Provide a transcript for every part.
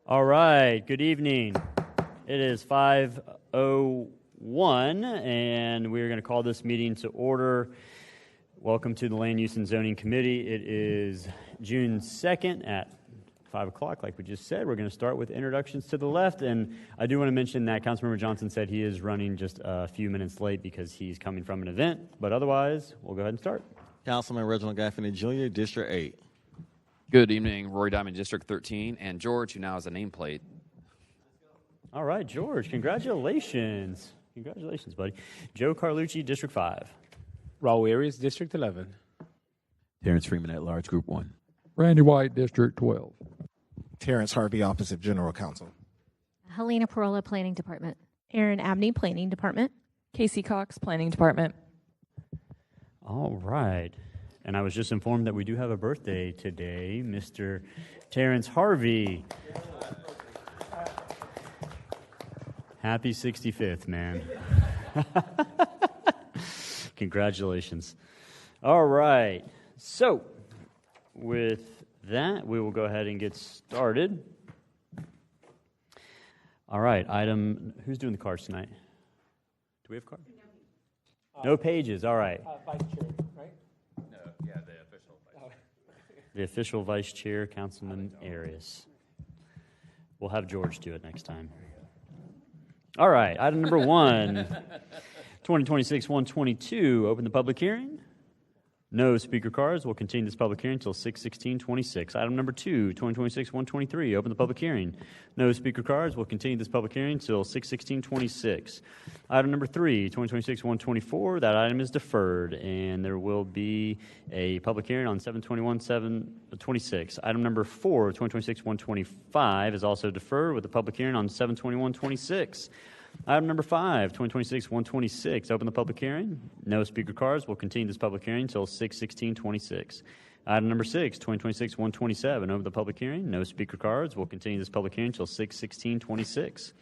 All right, good evening. It is 5:01, and we're going to call this meeting to order. Welcome to the Land Use and Zoning Committee. It is June 2nd at 5 o'clock, like we just said. We're going to start with introductions to the left, and I do want to mention that Councilmember Johnson said he is running just a few minutes late because he's coming from an event, but otherwise, we'll go ahead and start. Councilman Reginald Gaffney Jr., District 8. Good evening, Roy Diamond, District 13, and George, who now has a nameplate. All right, George, congratulations. Congratulations, buddy. Joe Carlucci, District 5. Raul Arias, District 11. Terrence Freeman at large, Group 1. Randy White, District 12. Terrence Harvey, Office of General Counsel. Helena Parola, Planning Department. Aaron Abney, Planning Department. Casey Cox, Planning Department. All right. And I was just informed that we do have a birthday today, Mr. Terrence Harvey. Happy 65th, man. Congratulations. All right. So, with that, we will go ahead and get started. All right. Who's doing the cards tonight? Do we have cards? No pages. All right. Vice Chair, right? No, yeah, the official vice chair. The official vice chair, Councilman Arias. We'll have George do it next time. All right, item number 1, 2026-122, open the public hearing. No speaker cards. We'll continue this public hearing until 6/16/26. Item number 2, 2026-123, open the public hearing. No speaker cards. We'll continue this public hearing until 6/16/26. Item number 3, 2026-124, that item is deferred, and there will be a public hearing on 7/21/26. Item number 4, 2026-125, is also deferred with a public hearing on 7/21/26. Item number 5, 2026-126, open the public hearing. No speaker cards. We'll continue this public hearing until 6/16/26. Item number 6, 2026-127, open the public hearing. No speaker cards. We'll continue this public hearing until 6/16/26.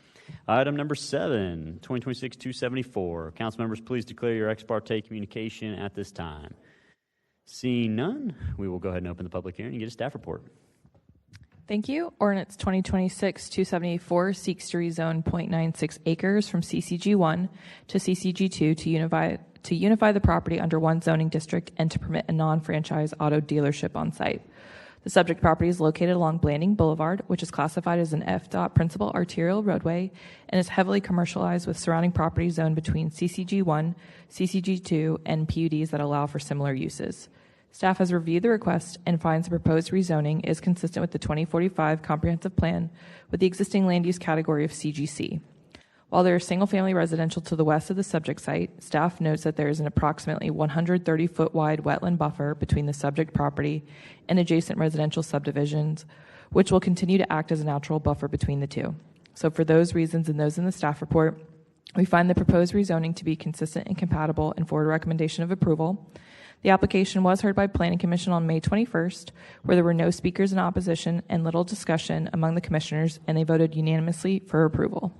Item number 7, 2026-274. Council members, please declare your ex parte communication at this time. Seeing none, we will go ahead and open the public hearing and get a staff report. Thank you. Ordinance 2026-274 seeks to rezone 0.96 acres from CCG1 to CCG2 to unify the property under one zoning district and to permit a non-franchise auto dealership on site. The subject property is located along Blanding Boulevard, which is classified as an FDOT principal arterial roadway and is heavily commercialized with surrounding property zoned between CCG1, CCG2, and PUDs that allow for similar uses. Staff has reviewed the request and finds the proposed rezoning is consistent with the 2045 comprehensive plan with the existing land use category of CGC. While there is single-family residential to the west of the subject site, staff notes that there is an approximately 130-foot wide wetland buffer between the subject property and adjacent residential subdivisions, which will continue to act as a natural buffer between the two. So for those reasons and those in the staff report, we find the proposed rezoning to be consistent and compatible and forward recommendation of approval. The application was heard by Planning Commission on May 21st, where there were no speakers in opposition and little discussion among the commissioners, and they voted unanimously for approval.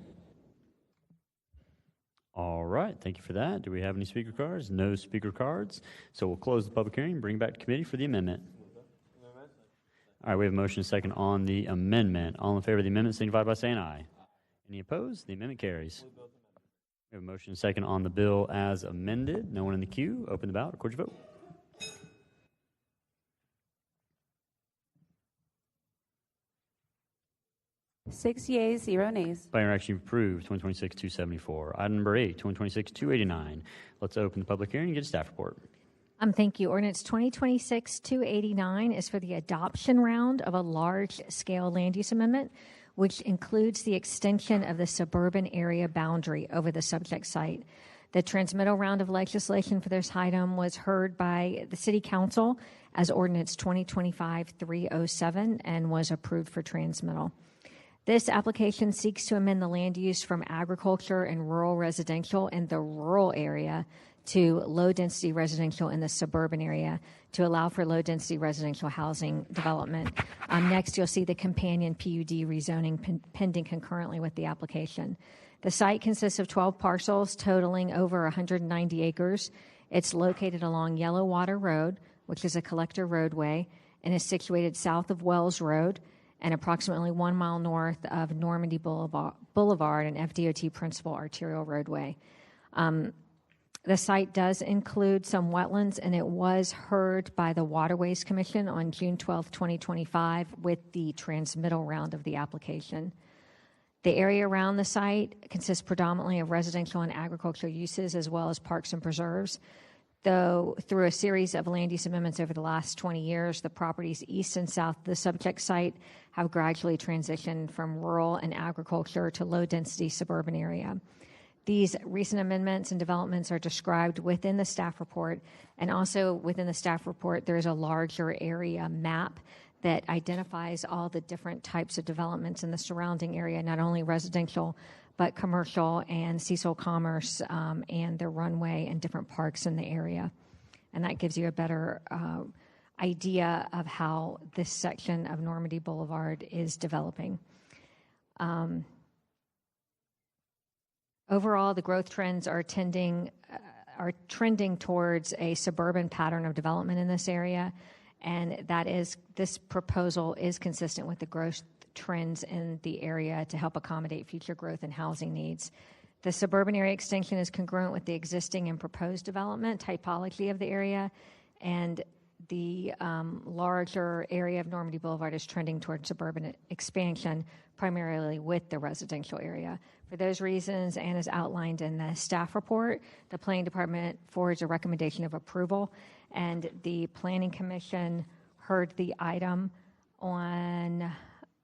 All right, thank you for that. Do we have any speaker cards? No speaker cards. So we'll close the public hearing and bring it back to committee for the amendment. All right, we have a motion and a second on the amendment. All in favor of the amendment signify by saying aye. Any opposed? The amendment carries. We have a motion and a second on the bill as amended. No one in the queue. Open the ballot. Record your vote. 6 yeas, 0 nays. By interaction approved, 2026-274. Item number 8, 2026-289. Let's open the public hearing and get a staff report. Thank you. Ordinance 2026-289 is for the adoption round of a large-scale land use amendment, which includes the extension of the suburban area boundary over the subject site. The transmittal round of legislation for this item was heard by the City Council as Ordinance 2025-307 and was approved for transmittal. This application seeks to amend the land use from agriculture and rural residential in the rural area to low-density residential in the suburban area to allow for low-density residential housing development. Next, you'll see the companion PUD rezoning pending concurrently with the application. The site consists of 12 parcels totaling over 190 acres. It's located along Yellow Water Road, which is a collector roadway, and is situated south of Wells Road and approximately 1 mile north of Normandy Boulevard and FDOT principal arterial roadway. The site does include some wetlands, and it was heard by the Waterways Commission on June 12, 2025, with the transmittal round of the application. The area around the site consists predominantly of residential and agricultural uses, as well as parks and preserves. Though through a series of land use amendments over the last 20 years, the properties east and south of the subject site have gradually transitioned from rural and agriculture to low-density suburban area. These recent amendments and developments are described within the staff report, and also within the staff report, there is a larger area map that identifies all the different types of developments in the surrounding area, not only residential, but commercial and Cecil Commerce and the runway and different parks in the area. And that gives you a better idea of how this section of Normandy Boulevard is developing. Overall, the growth trends are trending towards a suburban pattern of development in this area, and this proposal is consistent with the growth trends in the area to help accommodate future growth and housing needs. The suburban area extension is congruent with the existing and proposed development typology of the area, and the larger area of Normandy Boulevard is trending towards suburban expansion, primarily with the residential area. For those reasons, and as outlined in the staff report, the Planning Department forwards a recommendation of approval, and the Planning Commission heard the item on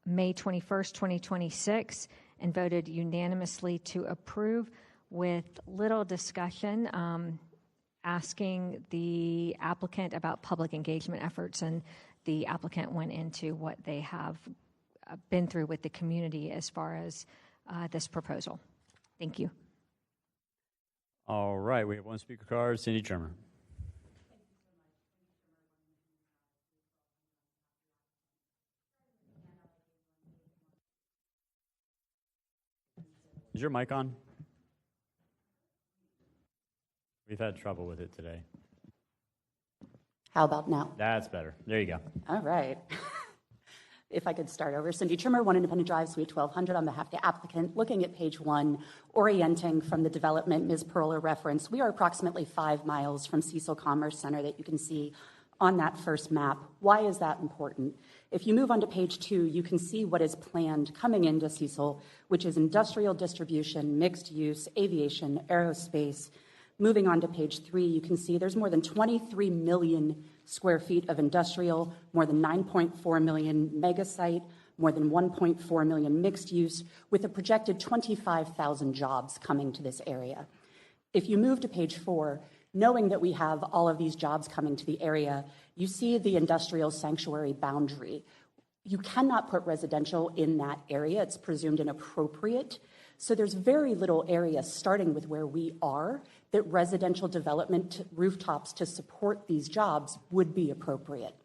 May 21st, 2026, and voted unanimously to approve with little discussion, asking the applicant about public engagement efforts, and the applicant went into what they have been through with the community as far as this proposal. Thank you. All right, we have one speaker card, Cindy Trimmer. Is your mic on? We've had trouble with it today. How about now? That's better. There you go. All right. If I could start over. Cindy Trimmer, 1 Independent Drive, Suite 1200, on behalf of the applicant. Looking at page 1, orienting from the development Ms. Perla referenced, we are approximately 5 miles from Cecil Commerce Center that you can see on that first map. Why is that important? If you move on to page 2, you can see what is planned coming into Cecil, which is industrial distribution, mixed use, aviation, aerospace. Moving on to page 3, you can see there's more than 23 million square feet of industrial, more than 9.4 million mega site, more than 1.4 million mixed use, with a projected 25,000 jobs coming to this area. If you move to page 4, knowing that we have all of these jobs coming to the area, you see the industrial sanctuary boundary. You cannot put residential in that area. It's presumed inappropriate. So there's very little area, starting with where we are, that residential development rooftops to support these jobs would be appropriate.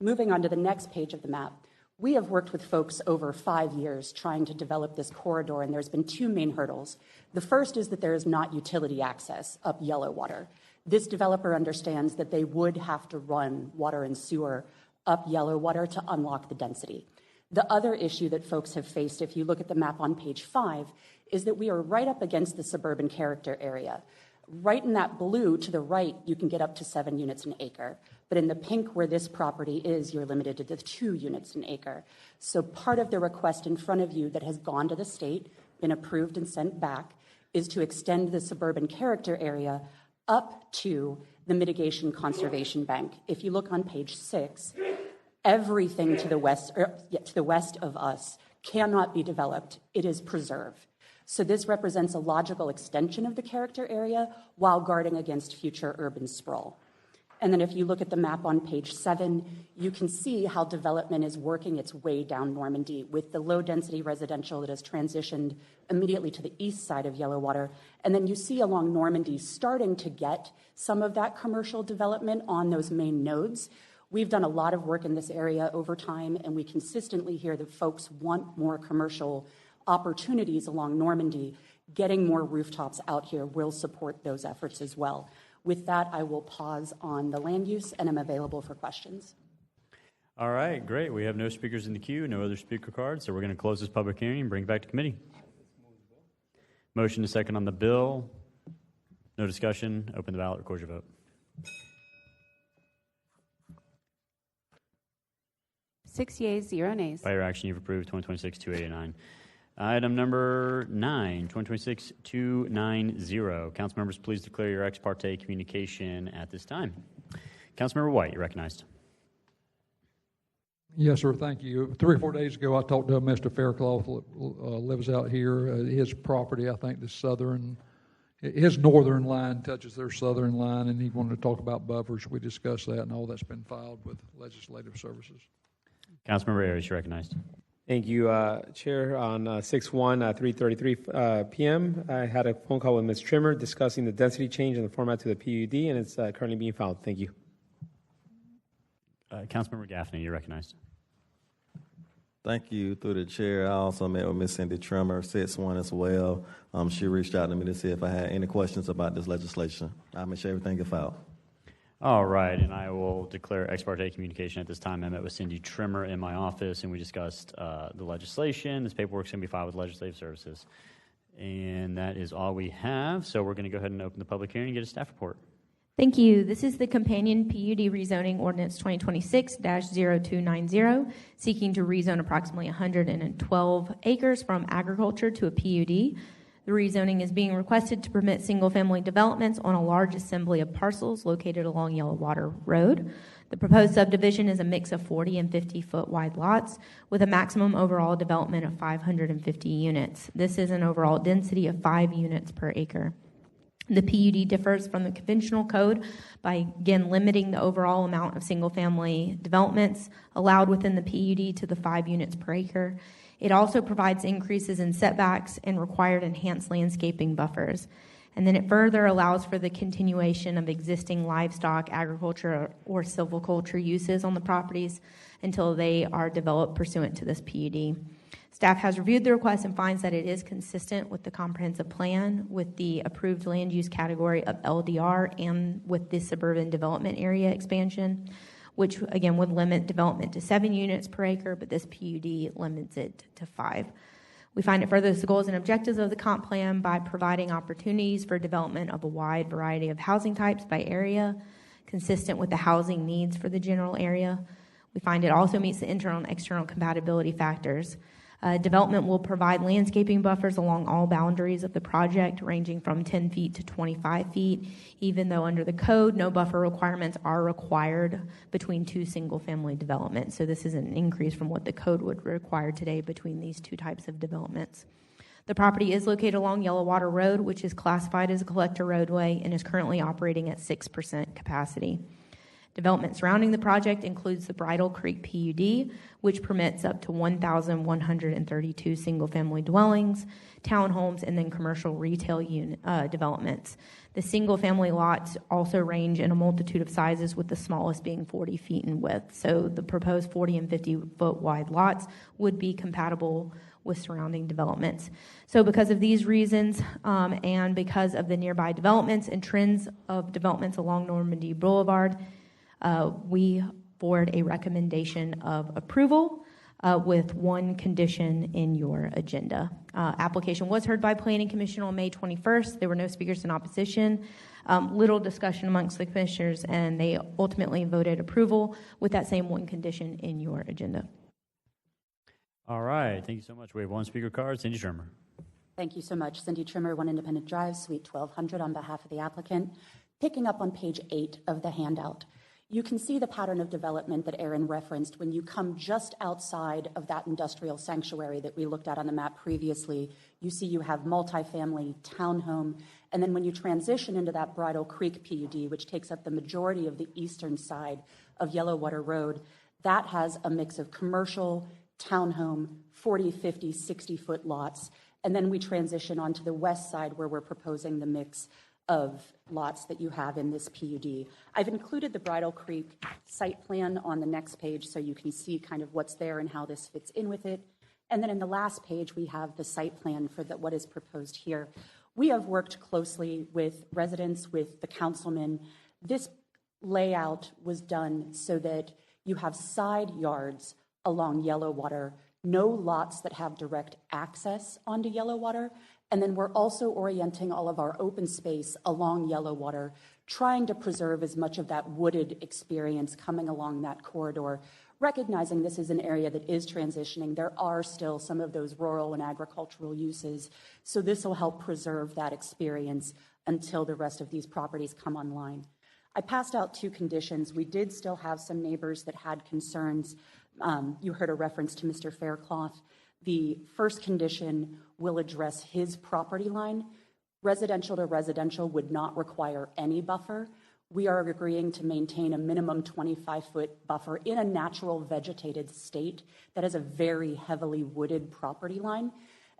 Moving on to the next page of the map, we have worked with folks over 5 years trying to develop this corridor, and there's been 2 main hurdles. The first is that there is not utility access up Yellow Water. This developer understands that they would have to run water and sewer up Yellow Water to unlock the density. The other issue that folks have faced, if you look at the map on page 5, is that we are right up against the suburban character area. Right in that blue to the right, you can get up to 7 units an acre. But in the pink where this property is, you're limited to the 2 units an acre. So part of the request in front of you that has gone to the state, been approved and sent back, is to extend the suburban character area up to the mitigation conservation bank. If you look on page 6, everything to the west of us cannot be developed. It is preserved. So this represents a logical extension of the character area while guarding against future urban sprawl. And then if you look at the map on page 7, you can see how development is working its way down Normandy with the low-density residential that has transitioned immediately to the east side of Yellow Water. And then you see along Normandy starting to get some of that commercial development on those main nodes. We've done a lot of work in this area over time, and we consistently hear that folks want more commercial opportunities along Normandy. Getting more rooftops out here will support those efforts as well. With that, I will pause on the land use, and I'm available for questions. All right, great. We have no speakers in the queue, no other speaker cards, so we're going to close this public hearing and bring it back to committee. Motion to second on the bill. No discussion. Open the ballot. Record your vote. 6 yeas, 0 nays. By your action, you've approved 2026-289. Item number 9, 2026-290. Council members, please declare your ex parte communication at this time. Councilmember White, you're recognized. Yes, sir. Thank you. 3 or 4 days ago, I talked to Mr. Faircloth, lives out here. His property, I think, his northern line touches their southern line, and he wanted to talk about buffers. We discussed that, and all that's been filed with Legislative Services. Councilmember Ayers, you're recognized. Thank you, Chair. On 6/1 at 3:33 p.m., I had a phone call with Ms. Trimmer discussing the density change in the format to the PUD, and it's currently being filed. Thank you. Councilmember Gaffney, you're recognized. Thank you. Through the chair, I also met with Ms. Cindy Trimmer, 6/1 as well. She reached out to me to see if I had any questions about this legislation. I'll make sure everything gets filed. All right, and I will declare ex parte communication at this time. I met with Cindy Trimmer in my office, and we discussed the legislation. This paperwork is going to be filed with Legislative Services. And that is all we have. So we're going to go ahead and open the public hearing and get a staff report. Thank you. This is the companion PUD rezoning ordinance 2026-0290, seeking to rezone approximately 112 acres from agriculture to a PUD. The rezoning is being requested to permit single-family developments on a large assembly of parcels located along Yellow Water Road. The proposed subdivision is a mix of 40 and 50-foot wide lots with a maximum overall development of 550 units. This is an overall density of 5 units per acre. The PUD differs from the conventional code by, again, limiting the overall amount of single-family developments allowed within the PUD to the 5 units per acre. It also provides increases in setbacks and required enhanced landscaping buffers. And then it further allows for the continuation of existing livestock, agriculture, or silviculture uses on the properties until they are developed pursuant to this PUD. Staff has reviewed the request and finds that it is consistent with the comprehensive plan, with the approved land use category of LDR, and with the suburban development area expansion, which again would limit development to 7 units per acre, but this PUD limits it to 5. We find it furthers the goals and objectives of the comp plan by providing opportunities for development of a wide variety of housing types by area, consistent with the housing needs for the general area. We find it also meets the internal and external compatibility factors. Development will provide landscaping buffers along all boundaries of the project, ranging from 10 feet to 25 feet, even though under the code, no buffer requirements are required between 2 single-family developments. So this is an increase from what the code would require today between these 2 types of developments. The property is located along Yellow Water Road, which is classified as a collector roadway and is currently operating at 6% capacity. Development surrounding the project includes the Bridle Creek PUD, which permits up to 1,132 single-family dwellings, townhomes, and then commercial retail developments. The single-family lots also range in a multitude of sizes, with the smallest being 40 feet in width. So the proposed 40 and 50-foot wide lots would be compatible with surrounding developments. So because of these reasons and because of the nearby developments and trends of developments along Normandy Boulevard, we forward a recommendation of approval with one condition in your agenda. Application was heard by Planning Commission on May 21st. There were no speakers in opposition. Little discussion amongst the commissioners, and they ultimately voted approval with that same one condition in your agenda. All right. Thank you so much. We have one speaker card. Cindy Trimmer. Thank you so much. Cindy Trimmer, 1 Independent Drive, Suite 1200, on behalf of the applicant. Picking up on page 8 of the handout, you can see the pattern of development that Aaron referenced when you come just outside of that industrial sanctuary that we looked at on the map previously. You see you have multifamily, townhome, and then when you transition into that Bridle Creek PUD, which takes up the majority of the eastern side of Yellow Water Road, that has a mix of commercial, townhome, 40, 50, 60-foot lots, and then we transition onto the west side where we're proposing the mix of lots that you have in this PUD. I've included the Bridle Creek site plan on the next page so you can see kind of what's there and how this fits in with it. And then in the last page, we have the site plan for what is proposed here. We have worked closely with residents, with the councilman. This layout was done so that You have side yards along Yellow Water, no lots that have direct access onto Yellow Water, and then we're also orienting all of our open space along Yellow Water, trying to preserve as much of that wooded experience coming along that corridor, recognizing this is an area that is transitioning. There are still some of those rural and agricultural uses, so this will help preserve that experience until the rest of these properties come online. I passed out 2 conditions. We did still have some neighbors that had concerns. You heard a reference to Mr. Faircloth. The first condition will address his property line. Residential to residential would not require any buffer. We are agreeing to maintain a minimum 25-foot buffer in a natural vegetated state that has a very heavily wooded property line.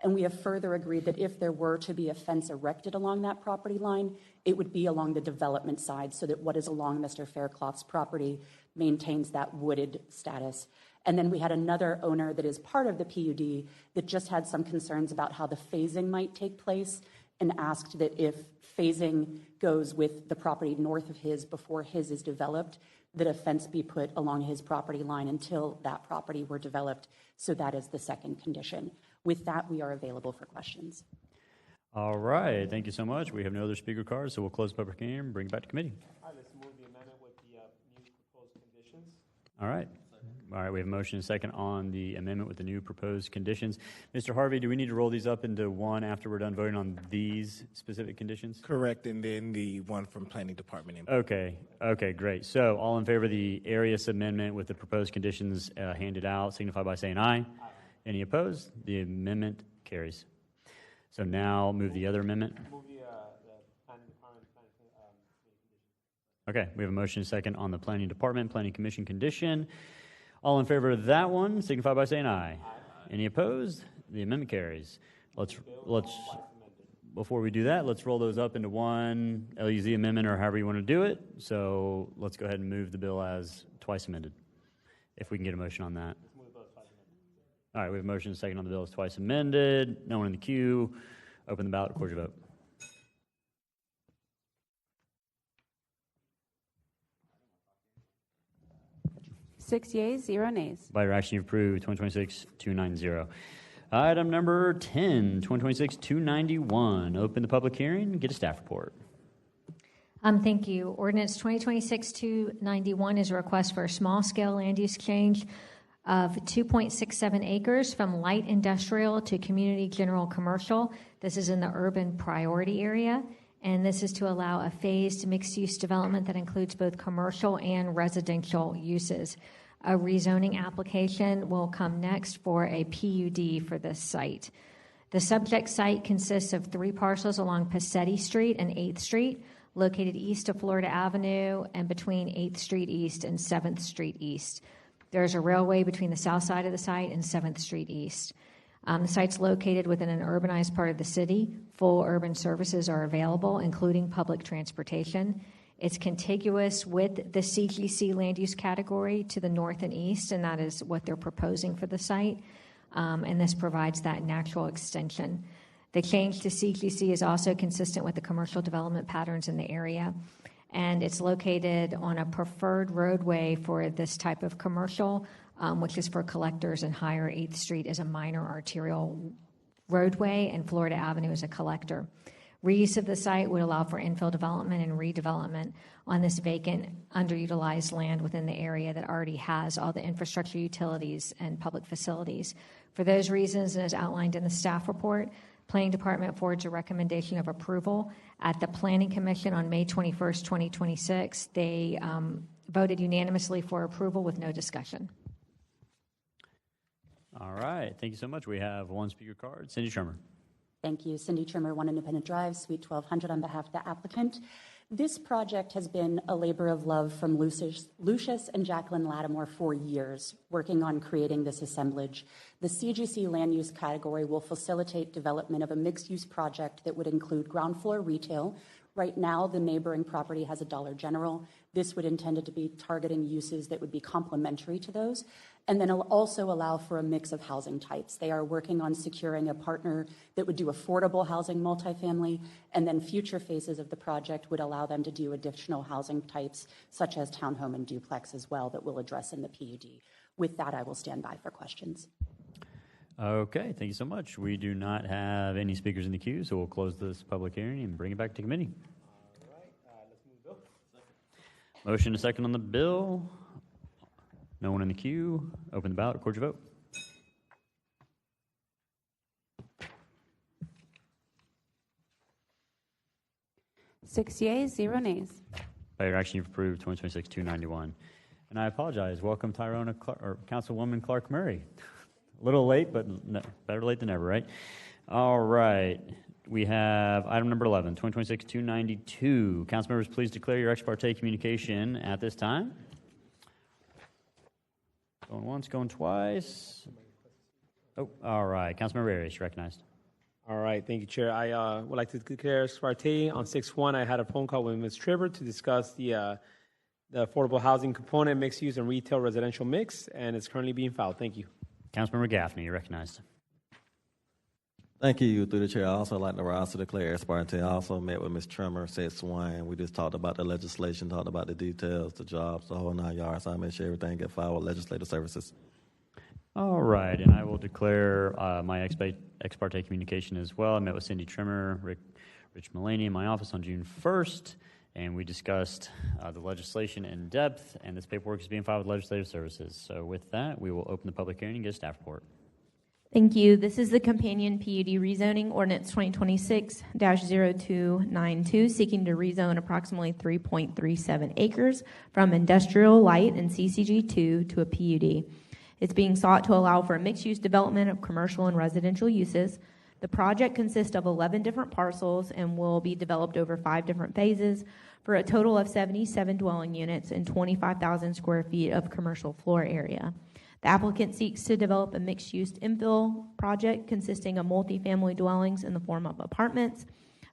And we have further agreed that if there were to be a fence erected along that property line, it would be along the development side so that what is along Mr. Faircloth's property maintains that wooded status. And then we had another owner that is part of the PUD that just had some concerns about how the phasing might take place and asked that if phasing goes with the property north of his before his is developed, that a fence be put along his property line until that property were developed. So that is the second condition. With that, we are available for questions. All right. Thank you so much. We have no other speaker cards, so we'll close the public hearing and bring it back to committee. All right, let's move the amendment with the new proposed conditions. All right. All right, we have a motion and a second on the amendment with the new proposed conditions. Mr. Harvey, do we need to roll these up into one after we're done voting on these specific conditions? Correct, and then the one from Planning Department. Okay, great. So all in favor of the Arias amendment with the proposed conditions handed out, signify by saying aye. Aye. Any opposed? The amendment carries. So now move the other amendment. Move the Planning Department, Okay, we have a motion and a second on the Planning Department, Planning Commission condition. All in favor of that one, signify by saying aye. Aye. Any opposed? The amendment carries. Let's before we do that, let's roll those up into one LUZ amendment or however you want to do it. So let's go ahead and move the bill as twice amended, if we can get a motion on that. All right, we have a motion and a second on the bill as twice amended. No one in the queue. Open the ballot, record your vote. Six yeas, 0 nays. By your action, you approve 2026-290. Item number 10, 2026-291. Open the public hearing. Get a staff report. Thank you. Ordinance 2026-291 is a request for a small-scale land use change of 2.67 acres from light industrial to community general commercial. This is in the urban priority area, and this is to allow a phased mixed-use development that includes both commercial and residential uses. A rezoning application will come next for a PUD for this site. The subject site consists of 3 parcels along Passetti Street and 8th Street, located east of Florida Avenue and between 8th Street East and 7th Street East. There's a railway between the south side of the site and 7th Street East. The site's located within an urbanized part of the city. Full urban services are available, including public transportation. It's contiguous with the CGC land use category to the north and east, and that is what they're proposing for the site. And this provides that natural extension. The change to CGC is also consistent with the commercial development patterns in the area. And it's located on a preferred roadway for this type of commercial, which is for collectors, and higher 8th Street is a minor arterial roadway, and Florida Avenue is a collector. Reuse of the site would allow for infill development and redevelopment on this vacant, underutilized land within the area that already has all the infrastructure, utilities, and public facilities. For those reasons, and as outlined in the staff report, Planning Department forwards a recommendation of approval. At the Planning Commission on May 21st, 2026, they voted unanimously for approval with no discussion. All right. Thank you so much. We have one speaker card. Cindy Trimmer. Thank you. Cindy Trimmer, 1 Independent Drive, Suite 1200, on behalf of the applicant. This project has been a labor of love from Lucius and Jacqueline Lattimore for years, working on creating this assemblage. The CGC land use category will facilitate development of a mixed-use project that would include ground floor retail, Right now, the neighboring property has a Dollar General. This would intended to be targeting uses that would be complementary to those, and then it'll also allow for a mix of housing types. They are working on securing a partner that would do affordable housing multifamily, and then future phases of the project would allow them to do additional housing types, such as townhome and duplex as well, that we'll address in the PUD. With that, I will stand by for questions. Okay, thank you so much. We do not have any speakers in the queue, so we'll close this public hearing and bring it back to committee. All right, let's move the bill. Motion to second on the bill. No one in the queue. Open the ballot, record your vote. Six yeas, 0 nays. By your action, you've approved 2026-291. And I apologize. Welcome, Councilwoman Clark Murray. A little late, but better late than never, right? All right. We have item number 11, 2026-292. Council members, please declare your ex parte communication at this time. Going once, going twice. Oh, all right. Councilmember Arias, you're recognized. All right, thank you, Chair. I would like to declare ex parte on 6-1. I had a phone call with Ms. Trevor to discuss the affordable housing component, mixed use and retail residential mix, and it's currently being filed. Thank you. Councilmember Gaffney, you're recognized. Thank you. Through the chair, I also like to declare ex parte. I also met with Ms. Trimmer, said Swine. We just talked about the legislation, talked about the details, the jobs, the whole 9 yards. I made sure everything get filed with legislative services. All right, and I will declare my ex parte communication as well. I met with Cindy Trimmer, Rich Mullaney in my office on June 1st, and we discussed the legislation in depth, and this paperwork is being filed with legislative services. So with that, we will open the public hearing and get a staff report. Thank you. This is the companion PUD rezoning ordinance 2026-0292, seeking to rezone approximately 3.37 acres from industrial light and CCG2 to a PUD. It's being sought to allow for a mixed-use development of commercial and residential uses. The project consists of 11 different parcels and will be developed over 5 different phases for a total of 77 dwelling units and 25,000 square feet of commercial floor area. The applicant seeks to develop a mixed-use infill project consisting of multifamily dwellings in the form of apartments,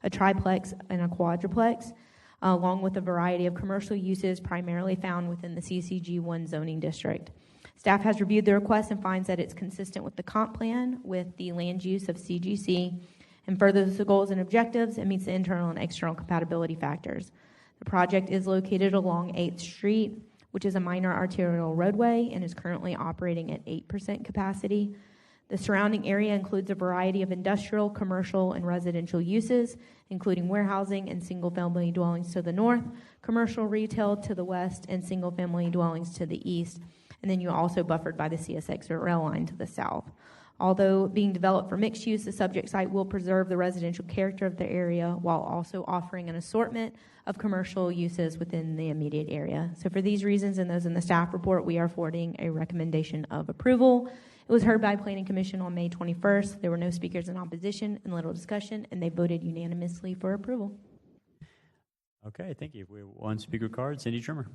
a triplex, and a quadruplex, along with a variety of commercial uses primarily found within the CCG1 zoning district. Staff has reviewed the request and finds that it's consistent with the comp plan, with the land use of CGC, and furthers the goals and objectives and meets the internal and external compatibility factors. The project is located along 8th Street, which is a minor arterial roadway and is currently operating at 8% capacity. The surrounding area includes a variety of industrial, commercial, and residential uses, including warehousing and single-family dwellings to the north, commercial retail to the west, and single-family dwellings to the east. And then you're also buffered by the CSX rail line to the south. Although being developed for mixed use, the subject site will preserve the residential character of the area while also offering an assortment of commercial uses within the immediate area. So for these reasons and those in the staff report, we are forwarding a recommendation of approval. It was heard by Planning Commission on May 21st. There were no speakers in opposition and little discussion, and they voted unanimously for approval. Okay, thank you. We have one speaker card, Cindy Trimmer.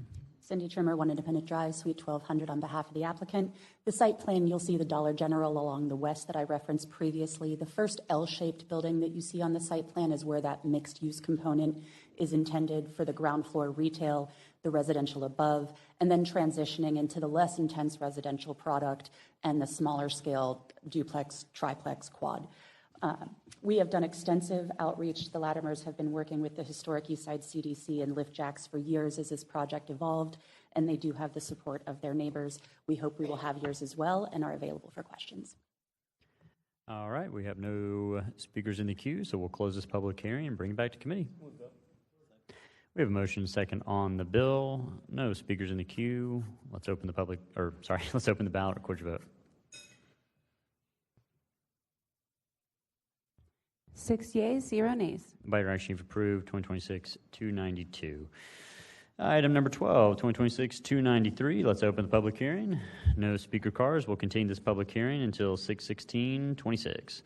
Cindy Trimmer, 1 Independent Drive, Suite 1200 on behalf of the applicant. The site plan, you'll see the Dollar General along the west that I referenced previously. The first L-shaped building that you see on the site plan is where that mixed-use component is intended for the ground floor retail, the residential above, and then transitioning into the less intense residential product and the smaller scale duplex, triplex, quad. We have done extensive outreach. The Latimers have been working with the Historic Eastside CDC and Lift Jacks for years as this project evolved, and they do have the support of their neighbors. We hope we will have yours as well and are available for questions. All right, we have no speakers in the queue, so we'll close this public hearing and bring it back to committee. We have a motion second on the bill. No speakers in the queue. Let's open the let's open the ballot, record your vote. 6 yeas, 0 nays. By your action, you've approved 2026-292. Item number 12, 2026-293. Let's open the public hearing. No speaker cards. We'll continue this public hearing until 6/16/26.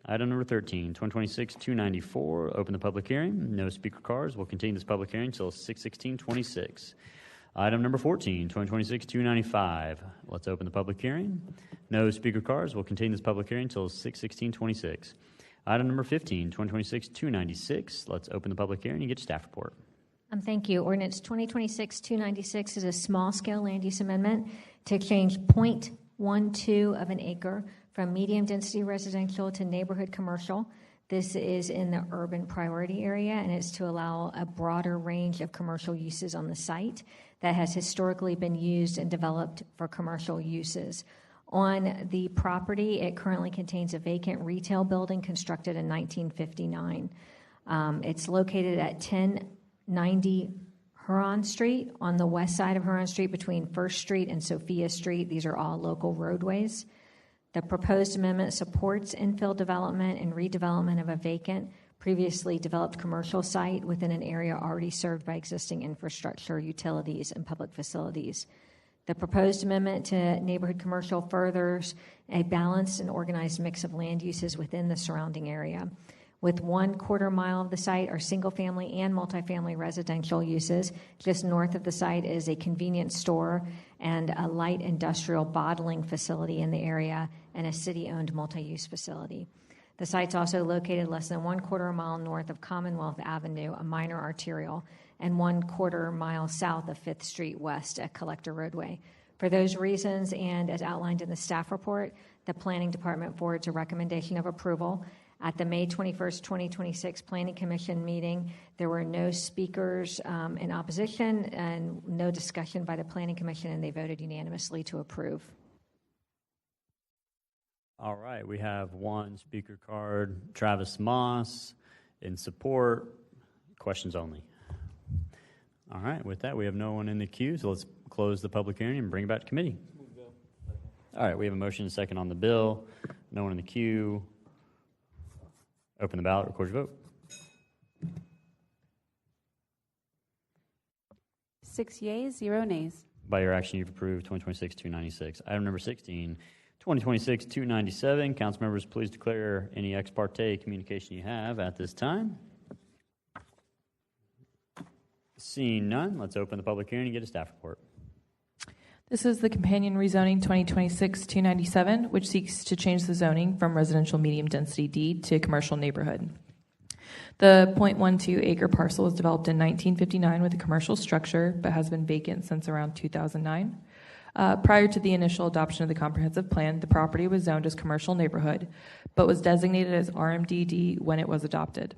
Item number 13, 2026-294. Open the public hearing. No speaker cards. We'll continue this public hearing until 6/16/26. Item number 14, 2026-295. Let's open the public hearing. No speaker cards. We'll continue this public hearing until 6/16/26. Item number 15, 2026-296. Let's open the public hearing and get staff report. Thank you. Ordinance 2026-296 is a small-scale land use amendment to change 0.12 of an acre from medium-density residential to neighborhood commercial. This is in the urban priority area, and it's to allow a broader range of commercial uses on the site that has historically been used and developed for commercial uses. On the property, it currently contains a vacant retail building constructed in 1959. It's located at 1090 Huron Street on the west side of Huron Street between First Street and Sophia Street. These are all local roadways. The proposed amendment supports infill development and redevelopment of a vacant, previously developed commercial site within an area already served by existing infrastructure, utilities, and public facilities. The proposed amendment to neighborhood commercial furthers a balanced and organized mix of land uses within the surrounding area. With 1/4 mile of the site are single-family and multifamily residential uses. Just north of the site is a convenience store and a light industrial bottling facility in the area and a city-owned multi-use facility. The site's also located less than 1/4 mile north of Commonwealth Avenue, a minor arterial, and 1/4 mile south of 5th Street West, a collector roadway. For those reasons, and as outlined in the staff report, the Planning Department forwards a recommendation of approval. At the May 21st, 2026 Planning Commission meeting, there were no speakers in opposition and no discussion by the Planning Commission, and they voted unanimously to approve. All right, we have one speaker card, Travis Moss, in support. Questions only. All right, with that, we have no one in the queue, so let's close the public hearing and bring it back to committee. All right, we have a motion and a second on the bill. No one in the queue. Open the ballot, record your vote. 6 yeas, 0 nays. By your action, you've approved 2026-296. Item number 16, 2026-297. Council members, please declare any ex parte communication you have at this time. Seeing none, let's open the public hearing and get a staff report. This is the companion rezoning 2026-297, which seeks to change the zoning from residential medium density deed to commercial neighborhood. The 0.12 acre parcel was developed in 1959 with a commercial structure, but has been vacant since around 2009. Prior to the initial adoption of the comprehensive plan, the property was zoned as commercial neighborhood, but was designated as RMDD when it was adopted.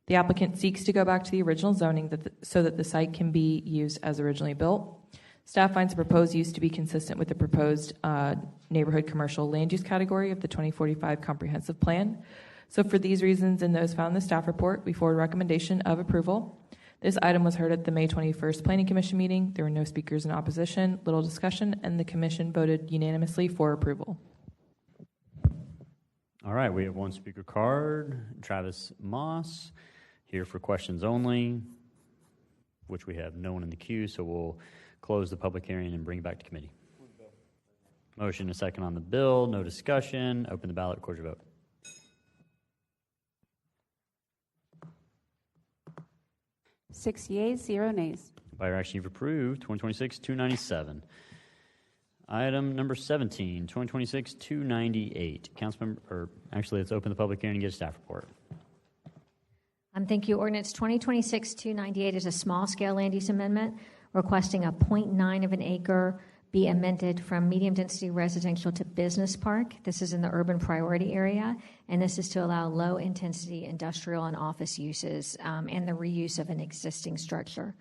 The applicant seeks to go back to the original zoning so that the site can be used as originally built. Staff finds the proposed use to be consistent with the proposed neighborhood commercial land use category of the 2045 comprehensive plan. So for these reasons and those found in the staff report, we forward recommendation of approval. This item was heard at the May 21st Planning Commission meeting. There were no speakers in opposition, little discussion, and the commission voted unanimously for approval. All right, we have one speaker card, Travis Moss, here for questions only, which we have no one in the queue, so we'll close the public hearing and bring it back to committee. Motion and a second on the bill, no discussion. Open the ballot, record your vote. 6 yeas, 0 nays. By your action, you've approved 2026-297. Item number 17, 2026-298. Councilmember, or actually, let's open the public hearing and get a staff report. Thank you. Ordinance 2026-298 is a small-scale land use amendment requesting a 0.9 of an acre be amended from medium-density residential to business park. This is in the urban priority area, and this is to allow low-intensity industrial and office uses and the reuse of an existing structure.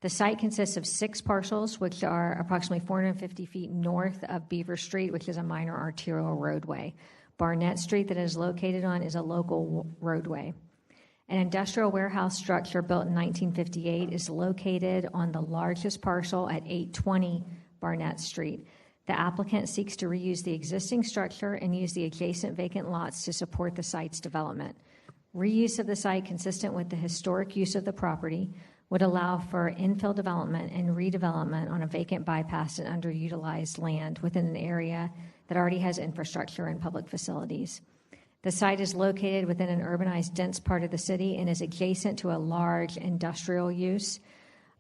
The site consists of 6 parcels, which are approximately 450 feet north of Beaver Street, which is a minor arterial roadway. Barnett Street that it is located on is a local roadway. An industrial warehouse structure built in 1958 is located on the largest parcel at 820 Barnett Street. The applicant seeks to reuse the existing structure and use the adjacent vacant lots to support the site's development. Reuse of the site consistent with the historic use of the property would allow for infill development and redevelopment on a vacant bypass and underutilized land within an area that already has infrastructure and public facilities. The site is located within an urbanized, dense part of the city and is adjacent to a large industrial use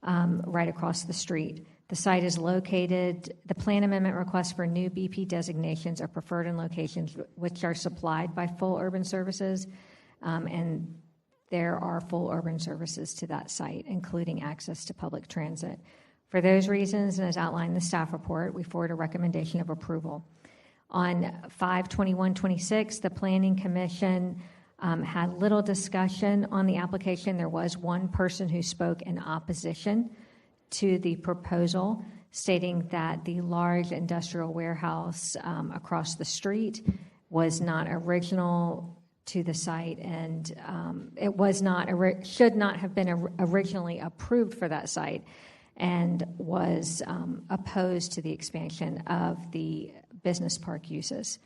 right across the street. The site is located, the plan amendment requests for new BP designations are preferred in locations which are supplied by full urban services. and there are full urban services to that site, including access to public transit. For those reasons, and as outlined in the staff report, we forward a recommendation of approval. On 5/21/26, the Planning Commission had little discussion on the application. There was one person who spoke in opposition to the proposal, stating that the large industrial warehouse across the street was not original to the site, and it was not should not have been originally approved for that site, and was opposed to the expansion of the business park uses.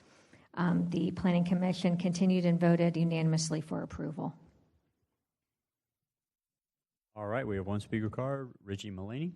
The Planning Commission continued and voted unanimously for approval. All right, we have one speaker card, Richie Mullaney.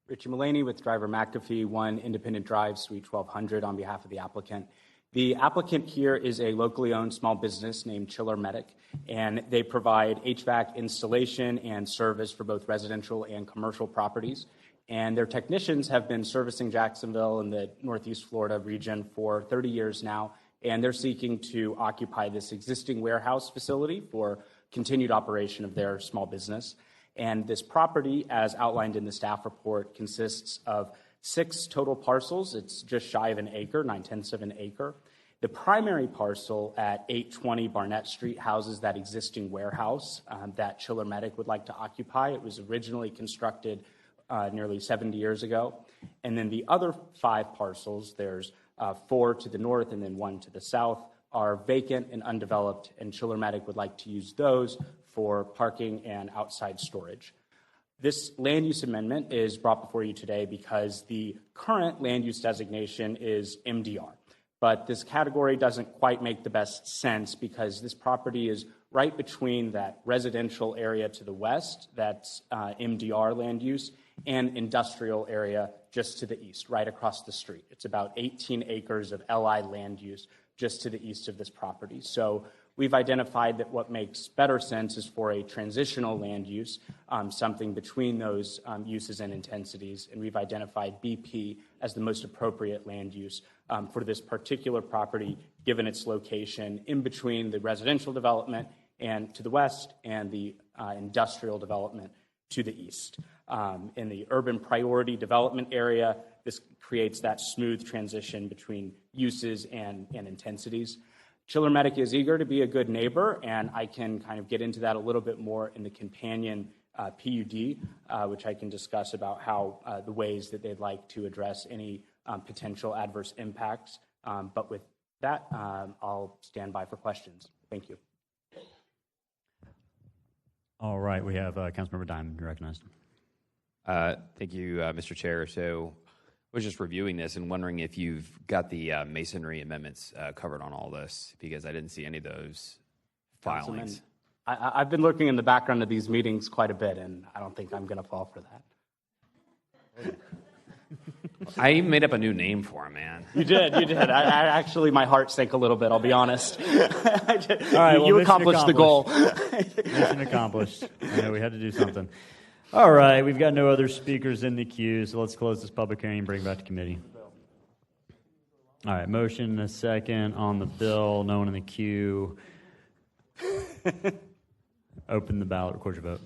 Richie Mullaney with driver McAfee, 1 Independent Drive, Suite 1200, on behalf of the applicant. The applicant here is a locally owned small business named Chiller Medic, and they provide HVAC installation and service for both residential and commercial properties. And their technicians have been servicing Jacksonville and the Northeast Florida region for 30 years now, and they're seeking to occupy this existing warehouse facility for continued operation of their small business. And this property, as outlined in the staff report, consists of 6 total parcels. It's just shy of an acre, 9/10 of an acre. The primary parcel at 820 Barnett Street houses that existing warehouse that Chiller Medic would like to occupy. It was originally constructed nearly 70 years ago. And then the other 5 parcels, there's 4 to the north and then 1 to the south, are vacant and undeveloped, and Chiller Medic would like to use those for parking and outside storage. This land use amendment is brought before you today because the current land use designation is MDR. But this category doesn't quite make the best sense because this property is right between that residential area to the west, that's MDR land use, and industrial area just to the east, right across the street. It's about 18 acres of LI land use just to the east of this property. So we've identified that what makes better sense is for a transitional land use, something between those uses and intensities, and we've identified BP as the most appropriate land use for this particular property, given its location in between the residential development and to the west and the industrial development to the east. In the urban priority development area, this creates that smooth transition between uses and intensities. Chiller Medic is eager to be a good neighbor, and I can kind of get into that a little bit more in the companion PUD, which I can discuss about how the ways that they'd like to address any potential adverse impacts. But with that, I'll stand by for questions. Thank you. All right, we have Councilmember Diamond recognized. Thank you, Mr. Chair. So I was just reviewing this and wondering if you've got the masonry amendments covered on all this, because I didn't see any of those filings. I've been looking in the background of these meetings quite a bit, and I don't think I'm going to fall for that. I even made up a new name for him, man. You did. I actually, my heart sank a little bit, I'll be honest. All right, you accomplished the goal. Mission accomplished. I know we had to do something. All right, we've got no other speakers in the queue, so let's close this public hearing and bring it back to committee. All right, motion and a second on the bill, no one in the queue. Open the ballot, record your vote.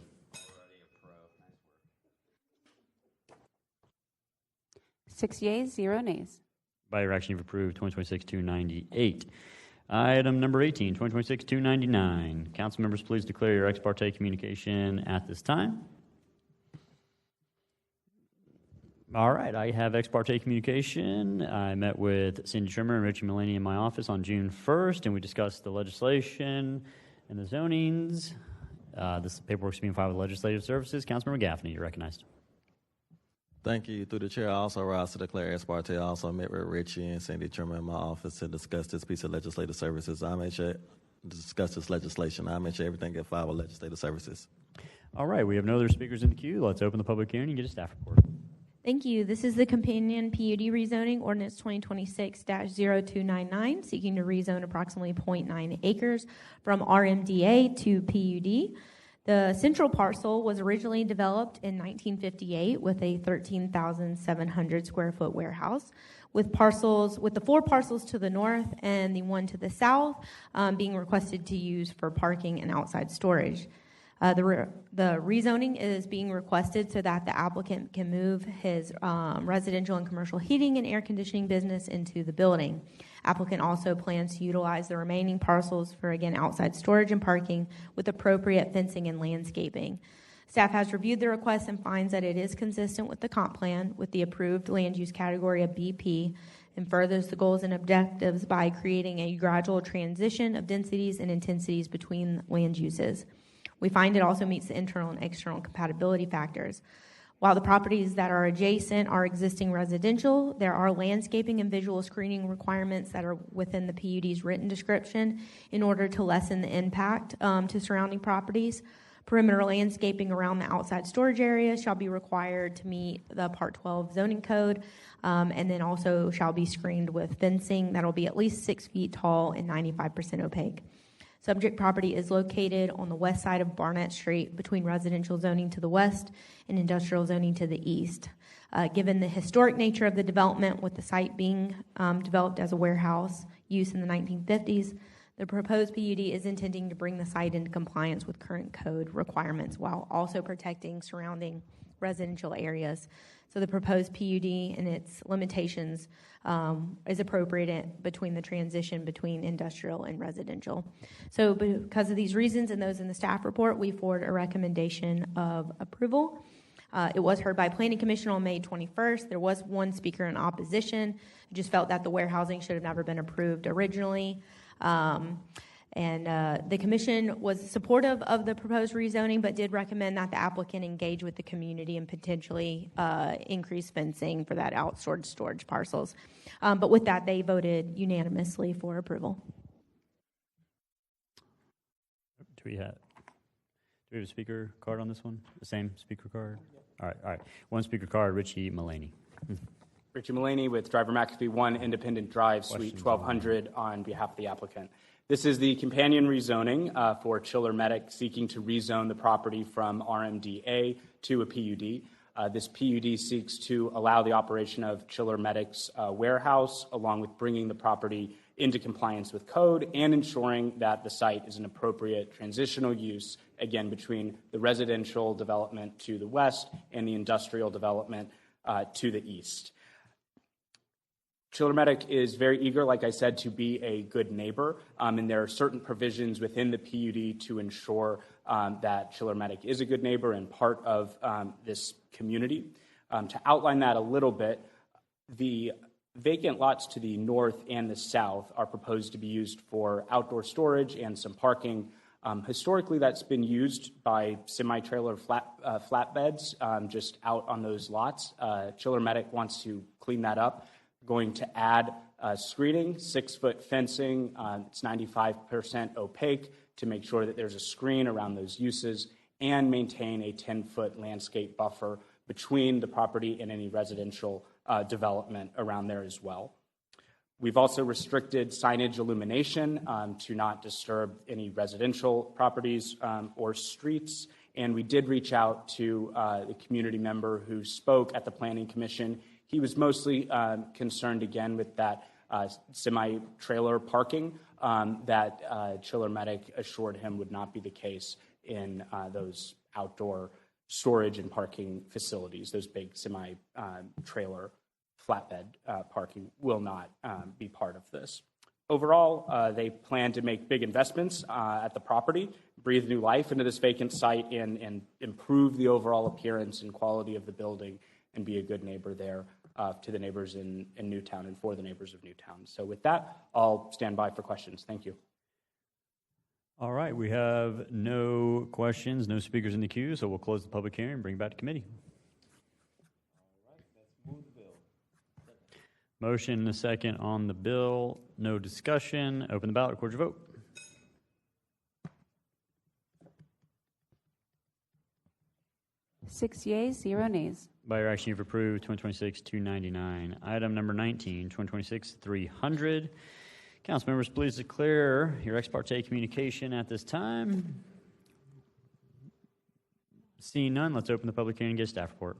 Six yeas, 0 nays. By your action, you've approved 2026-298. Item number 18, 2026-299. Council members, please declare your ex parte communication at this time. All right, I have ex parte communication. I met with Cindy Trimmer and Richie Mullaney in my office on June 1st, and we discussed the legislation and the zonings. This paperwork is being filed with Legislative Services. Councilmember Gaffney, you're recognized. Thank you. Through the chair, I also rise to declare ex parte. I also met with Richie and Cindy Trimmer in my office to discuss this piece of Legislative Services. I made sure to discuss this legislation. I made sure everything get filed with Legislative Services. All right, we have no other speakers in the queue. Let's open the public hearing and get a staff report. Thank you. This is the companion PUD rezoning ordinance 2026-0299, seeking to rezone approximately 0.9 acres from RMDA to PUD. The central parcel was originally developed in 1958 with a 13,700 square foot warehouse, with the 4 parcels to the north and the 1 to the south being requested to use for parking and outside storage. The rezoning is being requested so that the applicant can move his residential and commercial heating and air conditioning business into the building. Applicant also plans to utilize the remaining parcels for, again, outside storage and parking with appropriate fencing and landscaping. Staff has reviewed the request and finds that it is consistent with the comp plan with the approved land use category of BP, and furthers the goals and objectives by creating a gradual transition of densities and intensities between land uses. We find it also meets the internal and external compatibility factors. While the properties that are adjacent are existing residential, there are landscaping and visual screening requirements that are within the PUD's written description in order to lessen the impact to surrounding properties. Perimeter landscaping around the outside storage area shall be required to meet the Part 12 zoning code, and then also shall be screened with fencing that will be at least 6 feet tall and 95% opaque. Subject property is located on the west side of Barnett Street between residential zoning to the west and industrial zoning to the east. Given the historic nature of the development, with the site being developed as a warehouse use in the 1950s, the proposed PUD is intending to bring the site into compliance with current code requirements while also protecting surrounding residential areas. So the proposed PUD and its limitations is appropriate between the transition between industrial and residential. So because of these reasons and those in the staff report, we forward a recommendation of approval. It was heard by Planning Commission on May 21st. There was 1 speaker in opposition who just felt that the warehousing should have never been approved originally. The commission was supportive of the proposed rezoning, but did recommend that the applicant engage with the community and potentially increase fencing for that outsourced storage parcels. But with that, they voted unanimously for approval. Do we have a speaker card on this one? The same speaker card? All right. 1 speaker card, Richie Mullaney. Richie Mullaney with Driver McAfee 1 Independent Drive, Suite 1200 on behalf of the applicant. This is the companion rezoning for Chiller Medic seeking to rezone the property from RMDA to a PUD. This PUD seeks to allow the operation of Chiller Medic's warehouse, along with bringing the property into compliance with code and ensuring that the site is an appropriate transitional use, again, between the residential development to the west and the industrial development to the east. Chiller Medic is very eager, like I said, to be a good neighbor, and there are certain provisions within the PUD to ensure that Chiller Medic is a good neighbor and part of this community. To outline that a little bit, the vacant lots to the north and the south are proposed to be used for outdoor storage and some parking. Historically, that's been used by semi-trailer flatbeds just out on those lots. Chiller Medic wants to clean that up. Going to add screening, 6-foot fencing. It's 95% opaque to make sure that there's a screen around those uses, and maintain a 10-foot landscape buffer between the property and any residential development around there as well. We've also restricted signage illumination to not disturb any residential properties or streets. And we did reach out to the community member who spoke at the Planning Commission. He was mostly concerned, again, with that semi-trailer parking that Chiller Medic assured him would not be the case in those outdoor storage and parking facilities. Those big semi-trailer flatbed parking will not be part of this. Overall, they plan to make big investments at the property, breathe new life into this vacant site, and improve the overall appearance and quality of the building, and be a good neighbor there to the neighbors in Newtown and for the neighbors of Newtown. So with that, I'll stand by for questions. Thank you. All right, we have no questions, no speakers in the queue, so we'll close the public hearing and bring it back to committee. All right, let's move the bill. Motion and a second on the bill. No discussion. Open the ballot. Record your vote. Six yeas, 0 nays. By your action, you've approved 2026-299. Item number 19, 2026-300. Council members, please declare your ex parte communication at this time. Seeing none, let's open the public hearing and get a staff report.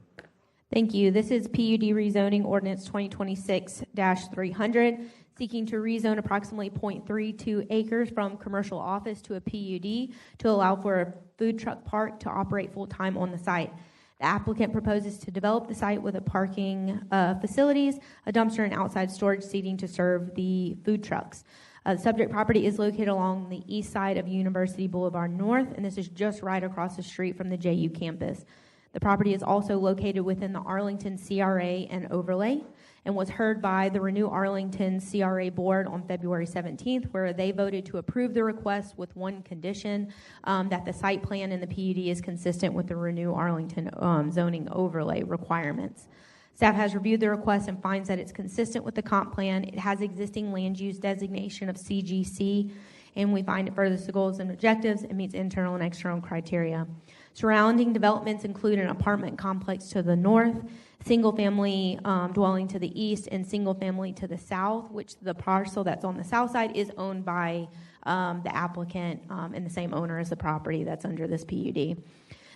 Thank you. This is PUD rezoning ordinance 2026-300, seeking to rezone approximately 0.32 acres from commercial office to a PUD to allow for a food truck park to operate full-time on the site. The applicant proposes to develop the site with a parking facilities, a dumpster, and outside storage seating to serve the food trucks. The subject property is located along the east side of University Boulevard North, and this is just right across the street from the JU campus. The property is also located within the Arlington CRA and overlay and was heard by the Renew Arlington CRA board on February 17th, where they voted to approve the request with one condition, that the site plan and the PUD is consistent with the Renew Arlington zoning overlay requirements. Staff has reviewed the request and finds that it's consistent with the comp plan. It has existing land use designation of CGC, and we find it furthers the goals and objectives and meets internal and external criteria. Surrounding developments include an apartment complex to the north, single-family dwelling to the east, and single-family to the south, which the parcel that's on the south side is owned by the applicant and the same owner as the property that's under this PUD.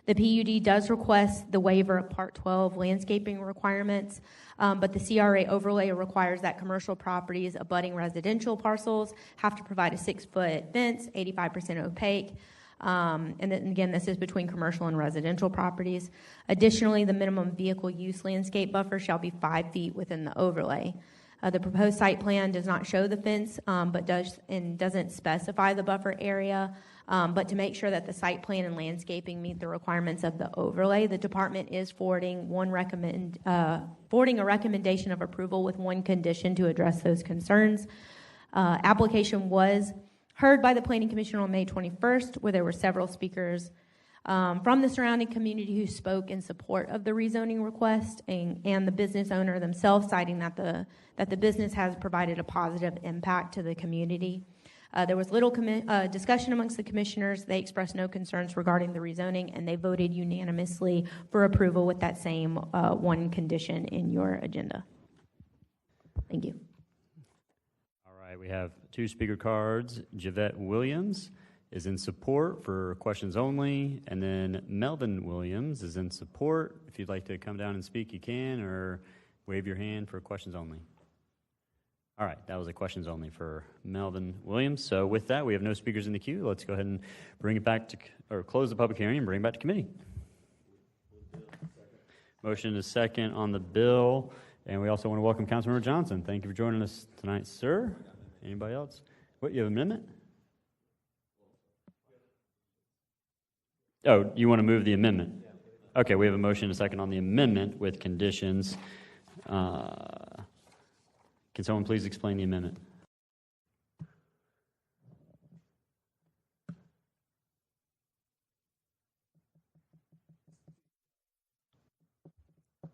The PUD does request the waiver of Part 12 landscaping requirements, but the CRA overlay requires that commercial properties abutting residential parcels have to provide a 6-foot fence, 85% opaque. And then again, this is between commercial and residential properties. Additionally, the minimum vehicle use landscape buffer shall be 5 feet within the overlay. The proposed site plan does not show the fence, but doesn't specify the buffer area. But to make sure that the site plan and landscaping meet the requirements of the overlay, the department is forwarding a recommendation of approval with one condition to address those concerns. Application was heard by the Planning Commission on May 21st, where there were several speakers from the surrounding community who spoke in support of the rezoning request, and the business owner themselves citing that the business has provided a positive impact to the community. There was little discussion amongst the commissioners. They expressed no concerns regarding the rezoning, and they voted unanimously for approval with that same one condition in your agenda. Thank you. All right, we have 2 speaker cards. Javette Williams is in support for questions only, and then Melvin Williams is in support. If you'd like to come down and speak, you can, or wave your hand for questions only. All right, that was a questions only for Melvin Williams. So with that, we have no speakers in the queue. Let's go ahead and bring it back to, or close the public hearing and bring it back to committee. Motion is second on the bill, and we also want to welcome Councilmember Johnson. Thank you for joining us tonight, sir. Anybody else? What, you have an amendment? Oh, you want to move the amendment? Okay, we have a motion and a second on the amendment with conditions. Can someone please explain the amendment?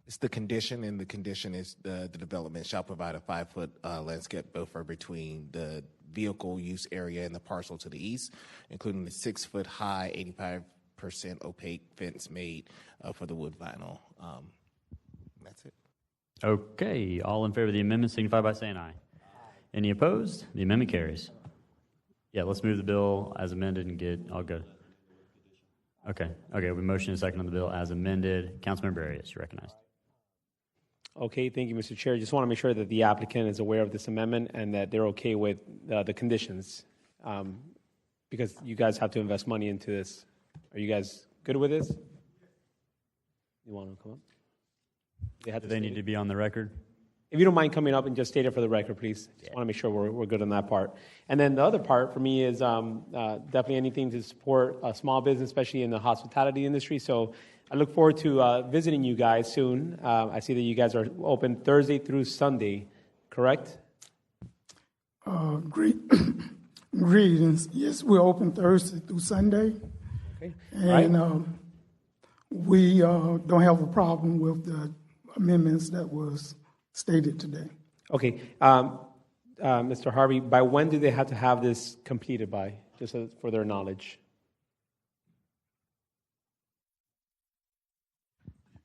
It's the condition, and the condition is the development shall provide a 5-foot landscape buffer between the vehicle use area and the parcel to the east, including the 6-foot high, 85% opaque fence made for the wood vinyl. That's it. Okay, all in favor of the amendment signify by saying aye. Any opposed? The amendment carries. Yeah, let's move the bill as amended and get all good. Okay, we have a motion and a second on the bill as amended. Councilmember Arias, you're recognized. Okay, thank you, Mr. Chair. Just want to make sure that the applicant is aware of this amendment and that they're okay with the conditions, because you guys have to invest money into this. Are you guys good with this? You want to come up? Do they need to be on the record? If you don't mind coming up and just state it for the record, please. Just want to make sure we're good on that part. And then the other part for me is definitely anything to support a small business, especially in the hospitality industry. So I look forward to visiting you guys soon. I see that you guys are open Thursday through Sunday, correct? Greetings. Yes, we're open Thursday through Sunday. Okay. And we don't have a problem with the amendments that was stated today. Okay. Mr. Harvey, by when do they have to have this completed by, just for their knowledge?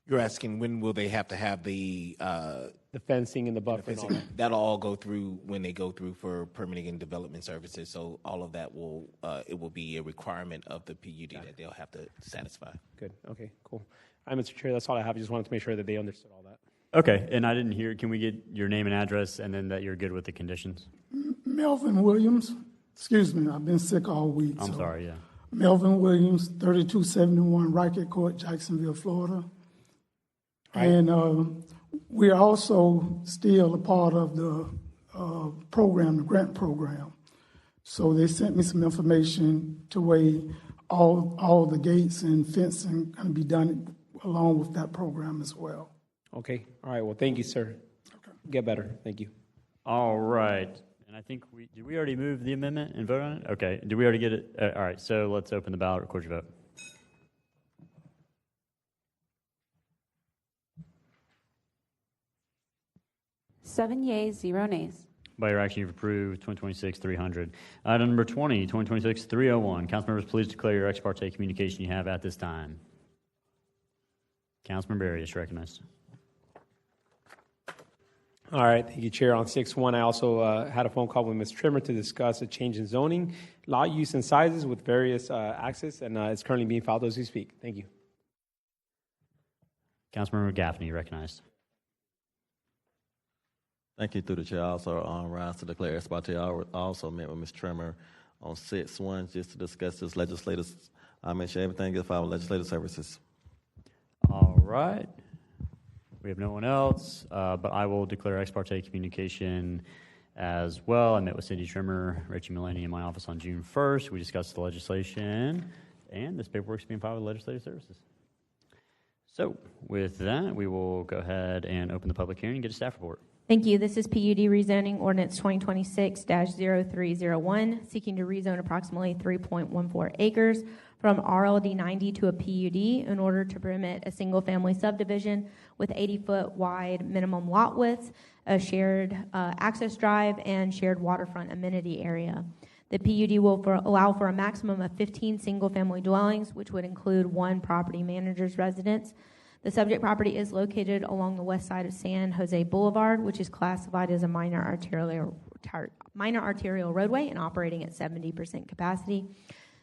You're asking when will they have to have the the fencing and the buffer and all that. That'll all go through when they go through for permitting and development services. So all of that will it will be a requirement of the PUD that they'll have to satisfy. Good. Okay, cool. All right, Mr. Chair, that's all I have. I just wanted to make sure that they understood all that. Okay, and I didn't hear, can we get your name and address and then that you're good with the conditions? Melvin Williams. Excuse me, I've been sick all week. I'm sorry, yeah. Melvin Williams, 3271 Rickett Court, Jacksonville, Florida. Right. And we're also still a part of the program, the grant program. So they sent me some information to weigh all the gates and fencing going to be done along with that program as well. Okay. All right. Well, thank you, sir. Okay. Get better. Thank you. All right. And I think did we already move the amendment and vote on it? Okay. Did we already get it? All right. So let's open the ballot, record your vote. Seven yeas, 0 nays. By your action, you've approved 2026-300. Item number 20, 2026-301. Council members, please declare your ex parte communication you have at this time. Councilman Berry is recognized. All right. Thank you, Chair. On 6-1, I also had a phone call with Ms. Trimmer to discuss a change in zoning, lot use and sizes with various access, and it's currently being filed as we speak. Thank you. Councilmember Gaffney, recognized. Thank you, through the chair. Also, rise to declare ex parte. I also met with Ms. Trimmer on 6-1 just to discuss this legislative. I make sure everything is filed with legislative services. All right. We have no one else, but I will declare ex parte communication as well. I met with Cindy Trimmer, Richie Mullaney in my office on June 1st. We discussed the legislation, and this paperwork is being filed with legislative services. So with that, we will go ahead and open the public hearing and get a staff report. Thank you. This is PUD rezoning ordinance 2026-0301, seeking to rezone approximately 3.14 acres from RLD 90 to a PUD in order to permit a single-family subdivision with 80-foot wide minimum lot width, a shared access drive, and shared waterfront amenity area. The PUD will allow for a maximum of 15 single-family dwellings, which would include 1 property manager's residence. The subject property is located along the west side of San Jose Boulevard, which is classified as a minor arterial roadway and operating at 70% capacity.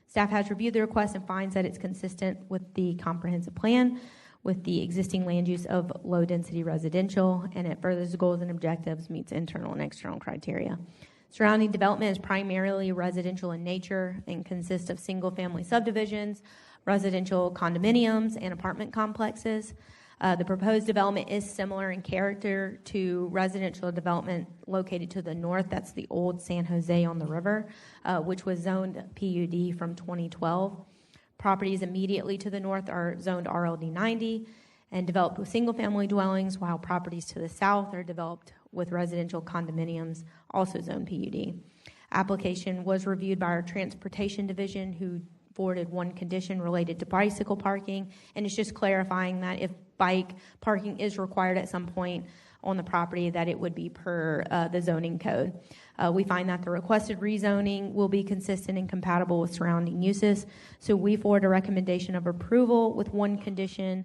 Staff has reviewed the request and finds that it's consistent with the comprehensive plan with the existing land use of low-density residential, and it furthers the goals and objectives, meets internal and external criteria. Surrounding development is primarily residential in nature and consists of single-family subdivisions, residential condominiums, and apartment complexes. The proposed development is similar in character to residential development located to the north. That's the old San Jose on the river, which was zoned PUD from 2012. Properties immediately to the north are zoned RLD 90 and developed with single-family dwellings, while properties to the south are developed with residential condominiums, also zoned PUD. Application was reviewed by our Transportation Division, who forwarded 1 condition related to bicycle parking, and it's just clarifying that if bike parking is required at some point on the property, that it would be per the zoning code. We find that the requested rezoning will be consistent and compatible with surrounding uses, so we forward a recommendation of approval with 1 condition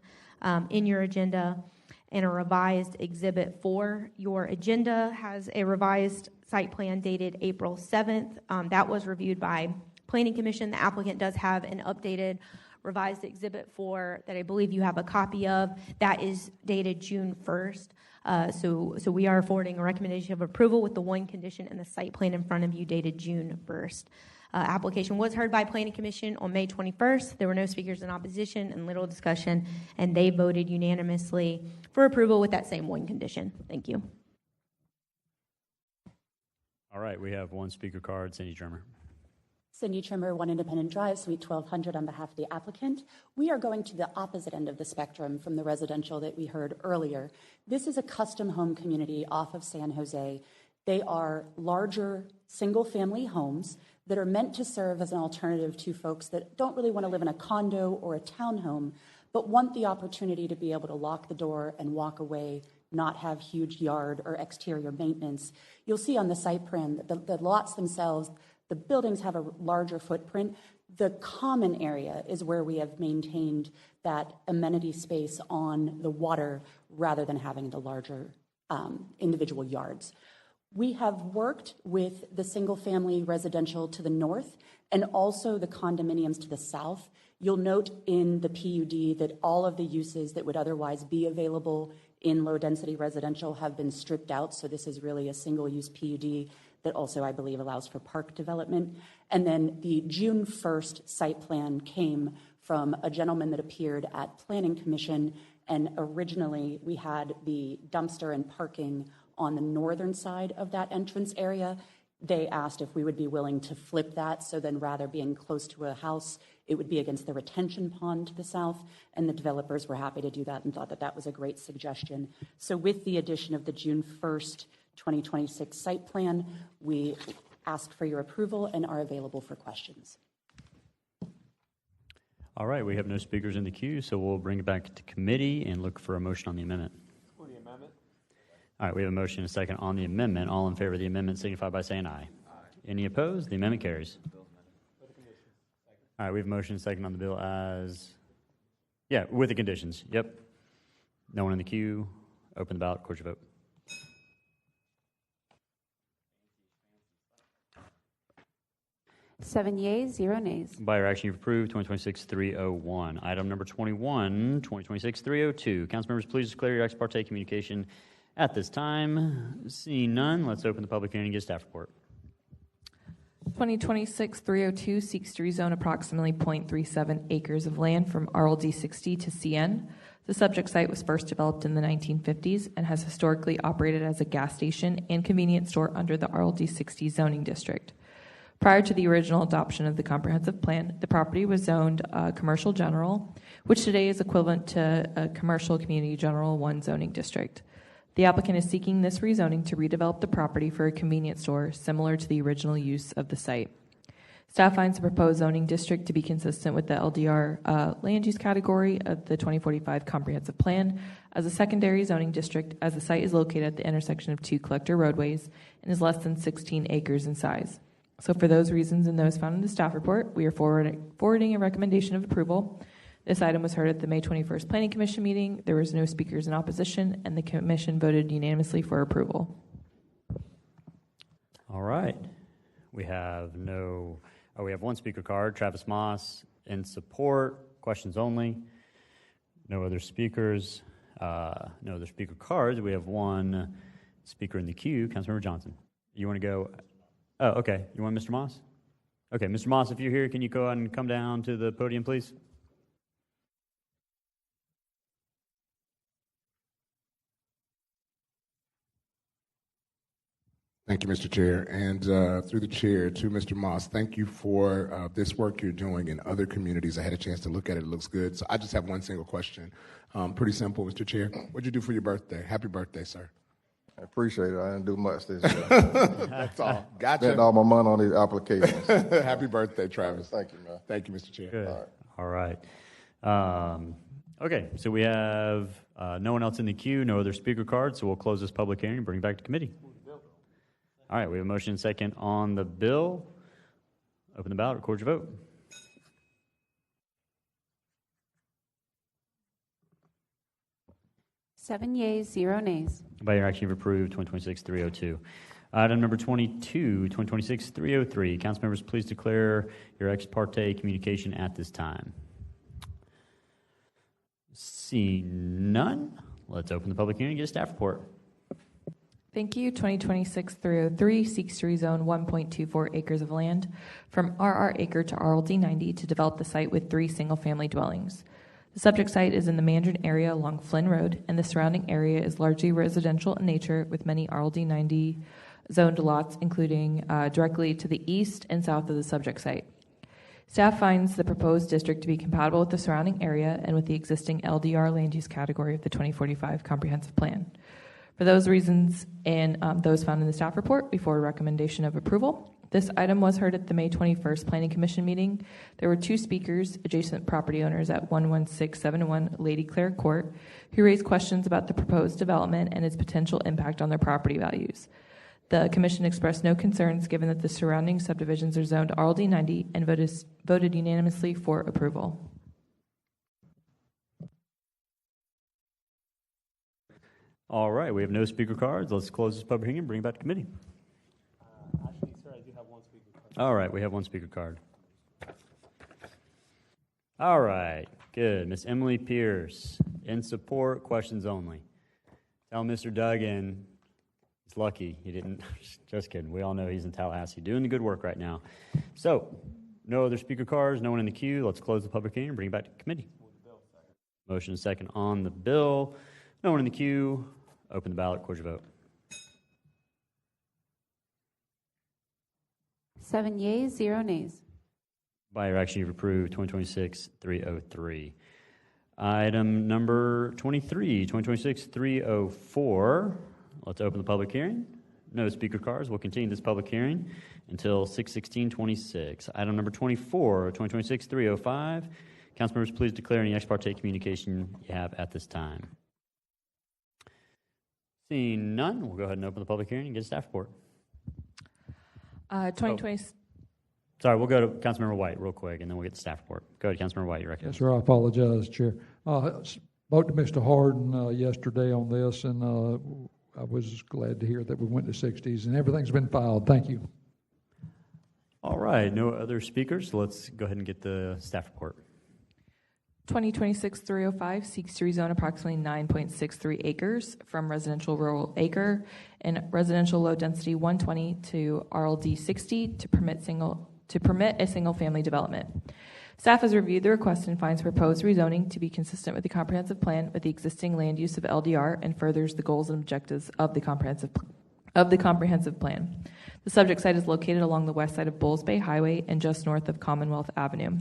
in your agenda and a revised Exhibit 4. Your agenda has a revised site plan dated April 7th. That was reviewed by Planning Commission. The applicant does have an updated revised Exhibit 4 that I believe you have a copy of. That is dated June 1st. So we are forwarding a recommendation of approval with the 1 condition and the site plan in front of you dated June 1st. Application was heard by Planning Commission on May 21st. There were no speakers in opposition and little discussion, and they voted unanimously for approval with that same 1 condition. Thank you. All right, we have 1 speaker card, Cindy Trimmer. Cindy Trimmer, 1 Independent Drive, Suite 1200 on behalf of the applicant. We are going to the opposite end of the spectrum from the residential that we heard earlier. This is a custom home community off of San Jose. They are larger single-family homes that are meant to serve as an alternative to folks that don't really want to live in a condo or a townhome, but want the opportunity to be able to lock the door and walk away, not have huge yard or exterior maintenance. You'll see on the site plan that the lots themselves, the buildings have a larger footprint. The common area is where we have maintained that amenity space on the water rather than having the larger individual yards. We have worked with the single-family residential to the north and also the condominiums to the south. You'll note in the PUD that all of the uses that would otherwise be available in low-density residential have been stripped out, so this is really a single-use PUD that also, I believe, allows for park development. And then the June 1st site plan came from a gentleman that appeared at Planning Commission, and originally we had the dumpster and parking on the northern side of that entrance area. They asked if we would be willing to flip that, so then rather being close to a house, it would be against the retention pond to the south, and the developers were happy to do that and thought that that was a great suggestion. So with the addition of the June 1st, 2026 site plan, we ask for your approval and are available for questions. All right, we have no speakers in the queue, so we'll bring it back to committee and look for a motion on the amendment. All right, we have a motion and a second on the amendment. All in favor of the amendment signify by saying aye. Any opposed? The amendment carries. All right, we have a motion and a second on the bill with the conditions. Yep. No one in the queue. Open the ballot. Record your vote. Seven yeas, 0 nays. By your action, you've approved 2026-301. Item number 21, 2026-302. Council members, please declare your ex parte communication at this time. Seeing none, let's open the public hearing and get staff report. 2026-302 seeks to rezone approximately 0.37 acres of land from RLD 60 to CN. The subject site was first developed in the 1950s and has historically operated as a gas station and convenience store under the RLD 60 zoning district. Prior to the original adoption of the comprehensive plan, the property was zoned commercial general, which today is equivalent to a commercial community general 1 zoning district. The applicant is seeking this rezoning to redevelop the property for a convenience store similar to the original use of the site. Staff finds the proposed zoning district to be consistent with the LDR land use category of the 2045 comprehensive plan as a secondary zoning district, as the site is located at the intersection of 2 collector roadways and is less than 16 acres in size. So for those reasons and those found in the staff report, we are forwarding a recommendation of approval. This item was heard at the May 21st Planning Commission meeting. There was no speakers in opposition, and the commission voted unanimously for approval. All right. We have we have 1 speaker card, Travis Moss, in support, questions only. No other speakers, no other speaker cards. We have 1 speaker in the queue, Councilmember Johnson. You want to go? Oh, okay. You want Mr. Moss? Okay, Mr. Moss, if you're here, can you go ahead and come down to the podium, please? Thank you, Mr. Chair. And through the chair to Mr. Moss, thank you for this work you're doing in other communities. I had a chance to look at it. It looks good. So I just have 1 single question. Pretty simple, Mr. Chair. What'd you do for your birthday? Happy birthday, sir. I appreciate it. I didn't do much this year. That's all. Gotcha. Spent all my money on these applications. Happy birthday, Travis. Thank you, man. Thank you, Mr. Chair. Good. All right. Okay, so we have no one else in the queue, no other speaker cards, so we'll close this public hearing and bring it back to committee. All right, we have a motion and second on the bill. Open the ballot, record your vote. Seven yeas, 0 nays. By your action, you've approved 2026-302. Item number 22, 2026-303. Council members, please declare your ex parte communication at this time. Seeing none, let's open the public hearing and get a staff report. Thank you. 2026-303 seeks to rezone 1.24 acres of land from RR Acre to RLD 90 to develop the site with 3 single-family dwellings. The subject site is in the Mandarin area along Flynn Road, and the surrounding area is largely residential in nature with many RLD 90 zoned lots, including directly to the east and south of the subject site. Staff finds the proposed district to be compatible with the surrounding area and with the existing LDR land use category of the 2045 comprehensive plan. For those reasons and those found in the staff report, we forward a recommendation of approval. This item was heard at the May 21st Planning Commission meeting. There were 2 speakers, adjacent property owners at 11671 Lady Clare Court, who raised questions about the proposed development and its potential impact on their property values. The commission expressed no concerns given that the surrounding subdivisions are zoned RLD 90 and voted unanimously for approval. All right, we have no speaker cards. Let's close this public hearing and bring it back to committee. Actually, sir, I do have one speaker card. All right, we have one speaker card. All right, good. Miss Emily Pierce, in support, questions only. Tell Mr. Duggan he's lucky he didn't. Just kidding. We all know he's in Tallahassee doing the good work right now. So, no other speaker cards, no one in the queue. Let's close the public hearing and bring it back to committee. Motion is second on the bill. No one in the queue. Open the ballot. Record your vote. 7 yeas, 0 nays. By your action, you've approved 2026-303. Item number 23, 2026-304. Let's open the public hearing. No speaker cards. We'll continue this public hearing until 6/16/26. Item number 24, 2026-305. Council members, please declare any ex parte communication you have at this time. Seeing none, we'll go ahead and open the public hearing and get a staff report. 2020. Sorry, we'll go to Councilmember White real quick, and then we'll get the staff report. Go ahead, Councilmember White, you recommend. Yes, sir. I apologize, Chair. Spoke to Mr. Harden yesterday on this, and I was glad to hear that we went to 60s, and everything's been filed. Thank you. All right, no other speakers. Let's go ahead and get the staff report. 2026-305 seeks to rezone approximately 9.63 acres from residential rural acre and residential low density 120 to RLD 60 to permit a single family development. Staff has reviewed the request and finds proposed rezoning to be consistent with the comprehensive plan with the existing land use of LDR and furthers the goals and objectives of the comprehensive plan. The subject site is located along the west side of Bulls Bay Highway and just north of Commonwealth Avenue.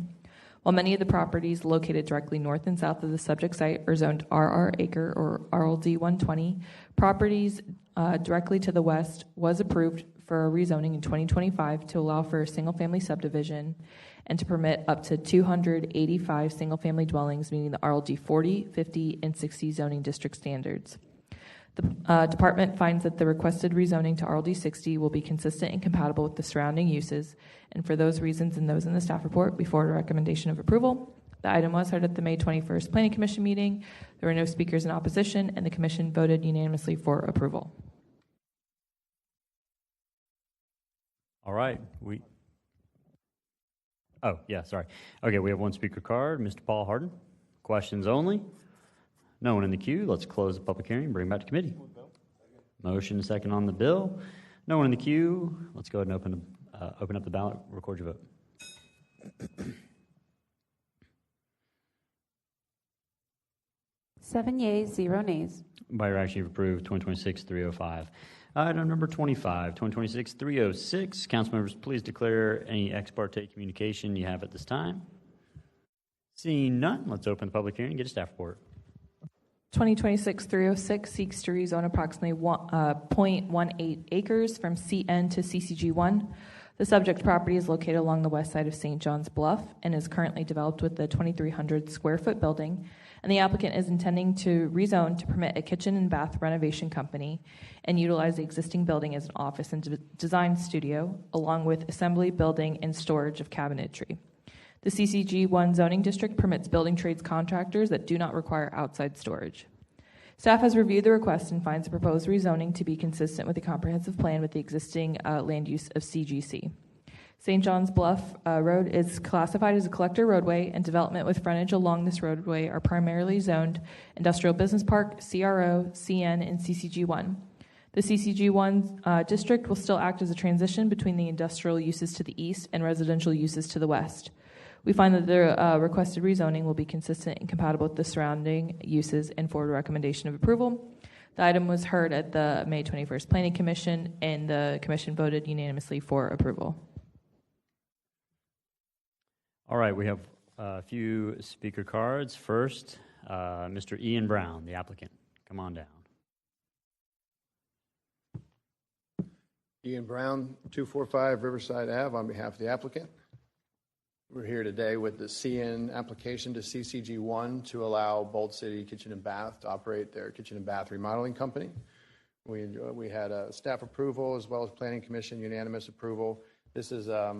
While many of the properties located directly north and south of the subject site are zoned RR Acre or RLD 120, properties directly to the west was approved for a rezoning in 2025 to allow for a single-family subdivision and to permit up to 285 single-family dwellings meeting the RLD 40, 50, and 60 zoning district standards. The department finds that the requested rezoning to RLD 60 will be consistent and compatible with the surrounding uses, and for those reasons and those in the staff report, we forward a recommendation of approval. The item was heard at the May 21st Planning Commission meeting. There were no speakers in opposition, and the Commission voted unanimously for approval. All right. Okay, we have one speaker card, Mr. Paul Harden. Questions only. No one in the queue. Let's close the public hearing and bring it back to committee. Motion second on the bill. No one in the queue. Let's go ahead and open up the ballot. Record your vote. 7 yeas, 0 nays. By your action, you've approved 2026-305. Item number 25, 2026-306. Council members, please declare any ex parte communication you have at this time. Seeing none, let's open the public hearing and get a staff report. 2026-306 seeks to rezone approximately 0.18 acres from CN to CCG1. The subject property is located along the west side of St. John's Bluff and is currently developed with a 2,300 square foot building, and the applicant is intending to rezone to permit a kitchen and bath renovation company and utilize the existing building as an office and design studio, along with assembly, building, and storage of cabinetry. The CCG1 zoning district permits building trades contractors that do not require outside storage. Staff has reviewed the request and finds the proposed rezoning to be consistent with the comprehensive plan with the existing land use of CGC. St. John's Bluff Road is classified as a collector roadway, and development with frontage along this roadway are primarily zoned Industrial Business Park, CRO, CN, and CCG1. The CCG1 district will still act as a transition between the industrial uses to the east and residential uses to the west. We find that the requested rezoning will be consistent and compatible with the surrounding uses and forward a recommendation of approval. The item was heard at the May 21st Planning Commission, and the Commission voted unanimously for approval. All right, we have a few speaker cards. First, Mr. Ian Brown, the applicant. Come on down. Ian Brown, 245 Riverside Ave, on behalf of the applicant. We're here today with the CN application to CCG1 to allow Bold City Kitchen and Bath to operate their kitchen and bath remodeling company. We had a staff approval as well as Planning Commission unanimous approval. This is a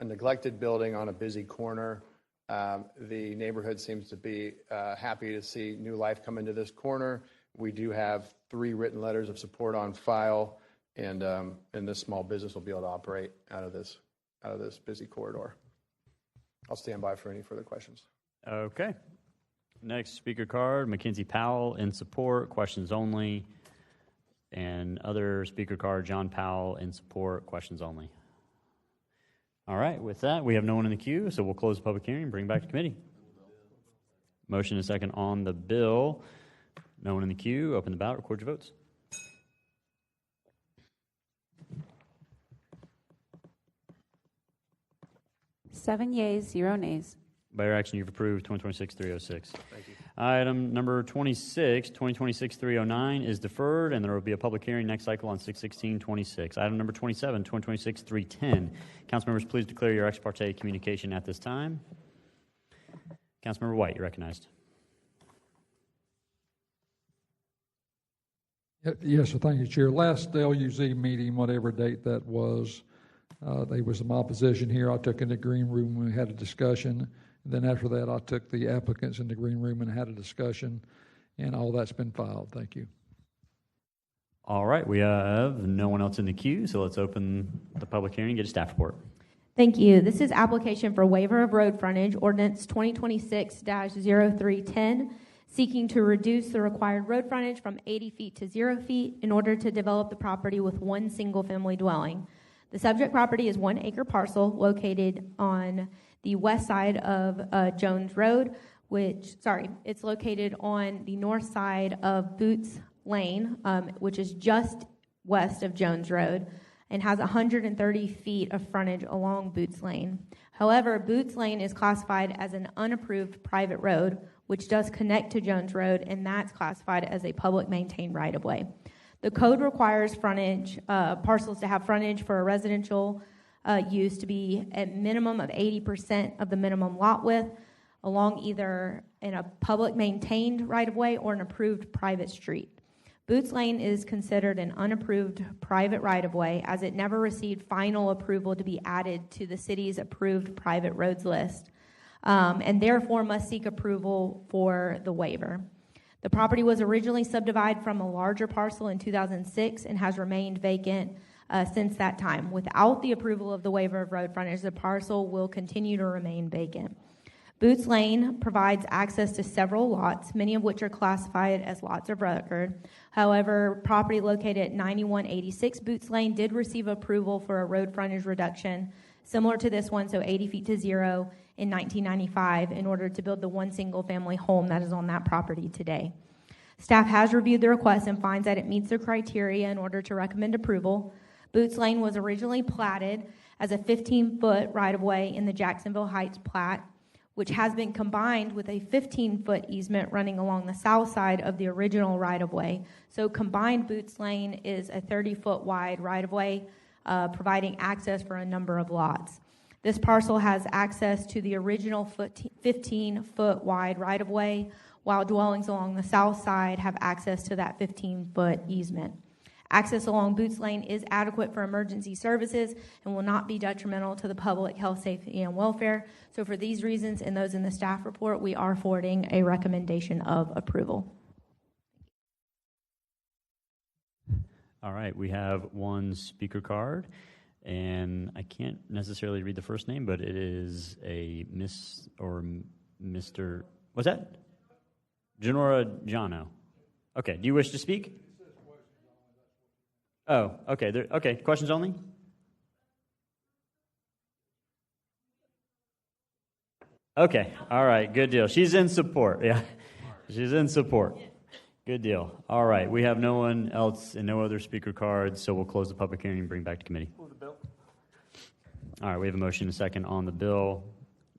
neglected building on a busy corner. The neighborhood seems to be happy to see new life come into this corner. We do have 3 written letters of support on file, and this small business will be able to operate out of this busy corridor. I'll stand by for any further questions. Okay. Next speaker card, Mackenzie Powell in support, questions only. And other speaker card, John Powell in support, questions only. All right, with that, we have no one in the queue, so we'll close the public hearing and bring it back to committee. Motion and second on the bill. No one in the queue. Open the ballot, record your votes. Seven yeas, 0 nays. By your action, you've approved 2026-306. Thank you. Item number 26, 2026-309 is deferred, and there will be a public hearing next cycle on 6/16/26. Item number 27, 2026-310. Council members, please declare your ex parte communication at this time. Councilmember White, you're recognized. Yes, sir. Thank you, Chair. Last LUZ meeting, whatever date that was, there was some opposition here. I took in the green room and we had a discussion. And then after that, I took the applicants in the green room and had a discussion, and all that's been filed. Thank you. All right, we have no one else in the queue, so let's open the public hearing and get a staff report. Thank you. This is application for waiver of road frontage, ordinance 2026-0310, seeking to reduce the required road frontage from 80 feet to 0 feet in order to develop the property with one single-family dwelling. The subject property is 1 acre parcel located on the west side of Jones Road, it's located on the north side of Boots Lane, which is just west of Jones Road, and has 130 feet of frontage along Boots Lane. However, Boots Lane is classified as an unapproved private road, which does connect to Jones Road, and that's classified as a public maintained right-of-way. The code requires parcels to have frontage for a residential use to be at minimum of 80% of the minimum lot width along either in a public maintained right-of-way or an approved private street. Boots Lane is considered an unapproved private right-of-way as it never received final approval to be added to the city's approved private roads list, and therefore must seek approval for the waiver. The property was originally subdivided from a larger parcel in 2006 and has remained vacant since that time. Without the approval of the waiver of road frontage, the parcel will continue to remain vacant. Boots Lane provides access to several lots, many of which are classified as lots of record. However, property located at 9186 Boots Lane did receive approval for a road frontage reduction similar to this one, so 80 feet to 0 in 1995 in order to build the one single family home that is on that property today. Staff has reviewed the request and finds that it meets the criteria in order to recommend approval. Boots Lane was originally platted as a 15-foot right-of-way in the Jacksonville Heights plat, which has been combined with a 15-foot easement running along the south side of the original right-of-way. So combined, Boots Lane is a 30-foot wide right-of-way, providing access for a number of lots. This parcel has access to the original 15-foot wide right-of-way, while dwellings along the south side have access to that 15-foot easement. Access along Boots Lane is adequate for emergency services and will not be detrimental to the public health, safety, and welfare. So for these reasons and those in the staff report, we are forwarding a recommendation of approval. All right, we have one speaker card, and I can't necessarily read the first name, but it is a Miss or Mr. What's that? Genora Jano. Okay, do you wish to speak? Oh, okay. Okay, questions only? Okay, all right, good deal. She's in support, yeah. She's in support. Good deal. All right, we have no one else and no other speaker cards, so we'll close the public hearing and bring back to committee. Move the bill. All right, we have a motion and a second on the bill.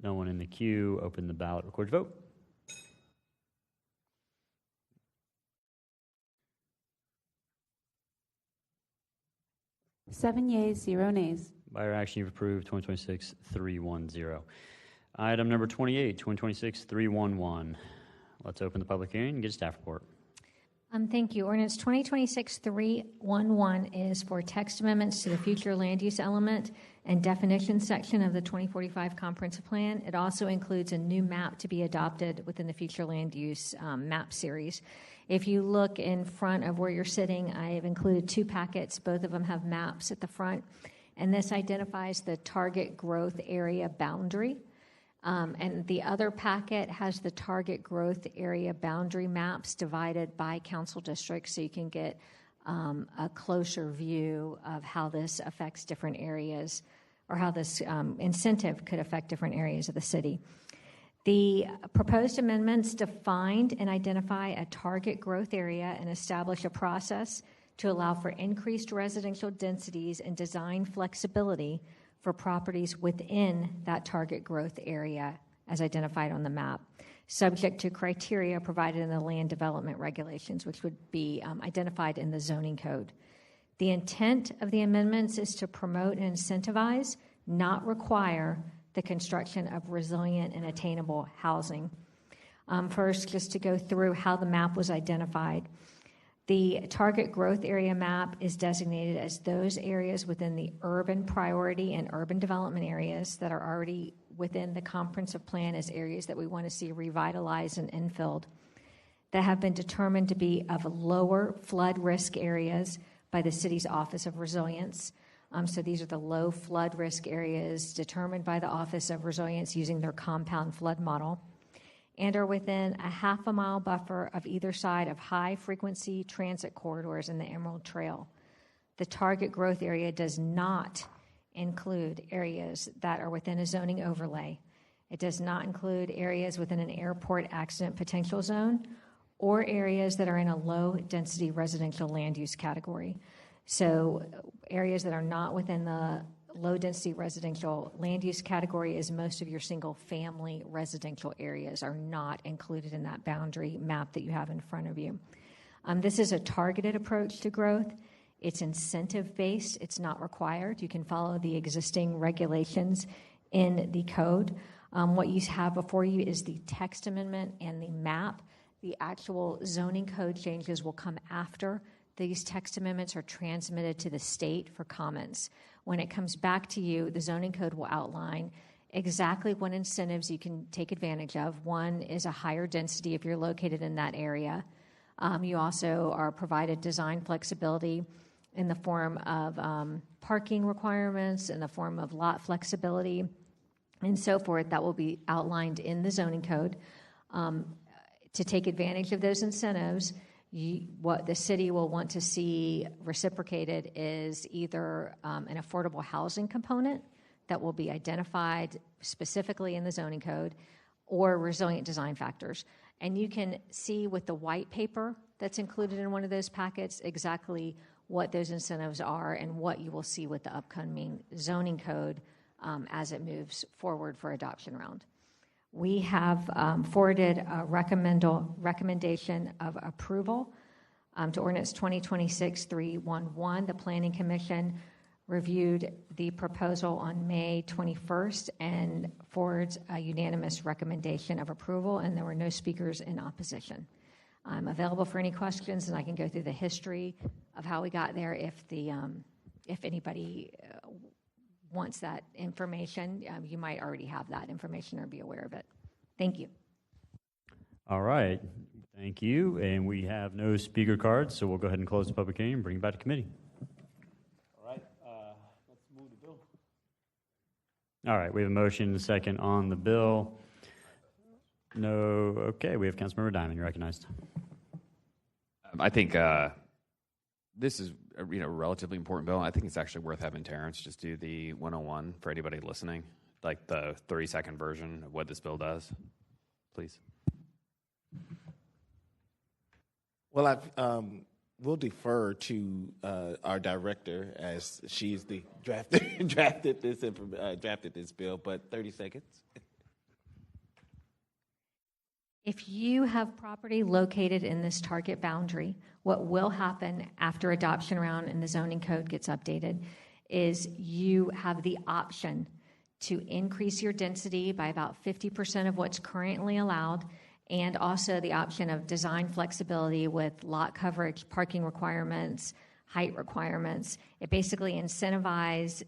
No one in the queue. Open the ballot, record your vote. Seven yeas, 0 nays. By your action, you've approved 2026-310. Item number 28, 2026-311. Let's open the public hearing and get a staff report. Thank you. Ordinance 2026-311 is for text amendments to the future land use element and definition section of the 2045 comprehensive plan. It also includes a new map to be adopted within the future land use map series. If you look in front of where you're sitting, I have included two packets. Both of them have maps at the front, and this identifies the target growth area boundary. And the other packet has the target growth area boundary maps divided by council districts, so you can get a closer view of how this affects different areas, or how this incentive could affect different areas of the city. The proposed amendments defined and identify a target growth area and establish a process to allow for increased residential densities and design flexibility for properties within that target growth area as identified on the map, subject to criteria provided in the land development regulations, which would be identified in the zoning code. The intent of the amendments is to promote and incentivize, not require, the construction of resilient and attainable housing. First, just to go through how the map was identified. The target growth area map is designated as those areas within the urban priority and urban development areas that are already within the comprehensive plan as areas that we want to see revitalized and infilled, that have been determined to be of lower flood risk areas by the city's Office of Resilience. So these are the low flood risk areas determined by the Office of Resilience using their compound flood model, and are within a half-a-mile buffer of either side of high-frequency transit corridors in the Emerald Trail. The target growth area does not include areas that are within a zoning overlay. It does not include areas within an airport accident potential zone or areas that are in a low-density residential land use category. So areas that are not within the low-density residential land use category, is most of your single-family residential areas are not included in that boundary map that you have in front of you. This is a targeted approach to growth. It's incentive-based. It's not required. You can follow the existing regulations in the code. What you have before you is the text amendment and the map. The actual zoning code changes will come after these text amendments are transmitted to the state for comments. When it comes back to you, the zoning code will outline exactly what incentives you can take advantage of. One is a higher density if you're located in that area. You also are provided design flexibility in the form of parking requirements, in the form of lot flexibility, and so forth. That will be outlined in the zoning code. To take advantage of those incentives, what the city will want to see reciprocated is either an affordable housing component that will be identified specifically in the zoning code, or resilient design factors. And you can see with the white paper that's included in one of those packets exactly what those incentives are and what you will see with the upcoming zoning code as it moves forward for adoption round. We have forwarded a recommendation of approval to ordinance 2026-311. The Planning Commission reviewed the proposal on May 21st and forwards a unanimous recommendation of approval, and there were no speakers in opposition. I'm available for any questions, and I can go through the history of how we got there if anybody wants that information. You might already have that information or be aware of it. Thank you. All right. Thank you. And we have no speaker cards, so we'll go ahead and close the public hearing and bring it back to committee. All right. Let's move the bill. All right. We have a motion and a second on the bill. No. Okay. We have Councilmember Diamond. You're recognized. I think this is a relatively important bill. I think it's actually worth having Terrence just do the 101 for anybody listening, like the 30-second version of what this bill does, please. Well, we'll defer to our director, as she's the drafted this bill. But 30 seconds. If you have property located in this target boundary, what will happen after adoption round and the zoning code gets updated is you have the option to increase your density by about 50% of what's currently allowed and also the option of design flexibility with lot coverage, parking requirements, height requirements. It basically incentivizes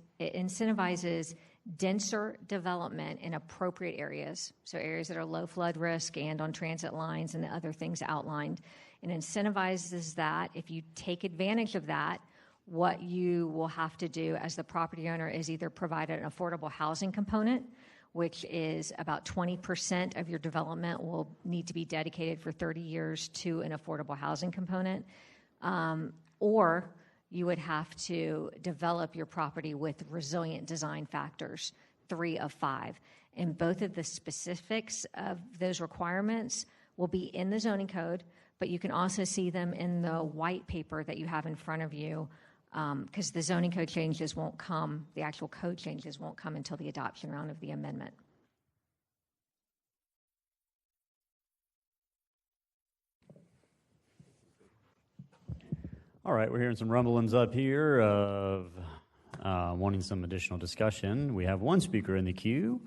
denser development in appropriate areas, so areas that are low flood risk and on transit lines and the other things outlined. It incentivizes that. If you take advantage of that, what you will have to do as the property owner is either provide an affordable housing component, which is about 20% of your development will need to be dedicated for 30 years to an affordable housing component, or you would have to develop your property with resilient design factors, 3 of 5. And both of the specifics of those requirements will be in the zoning code, but you can also see them in the white paper that you have in front of you, because the zoning code changes won't come, the actual code changes won't come until the adoption round of the amendment. All right, we're hearing some rumblings up here of wanting some additional discussion. We have one speaker in the queue,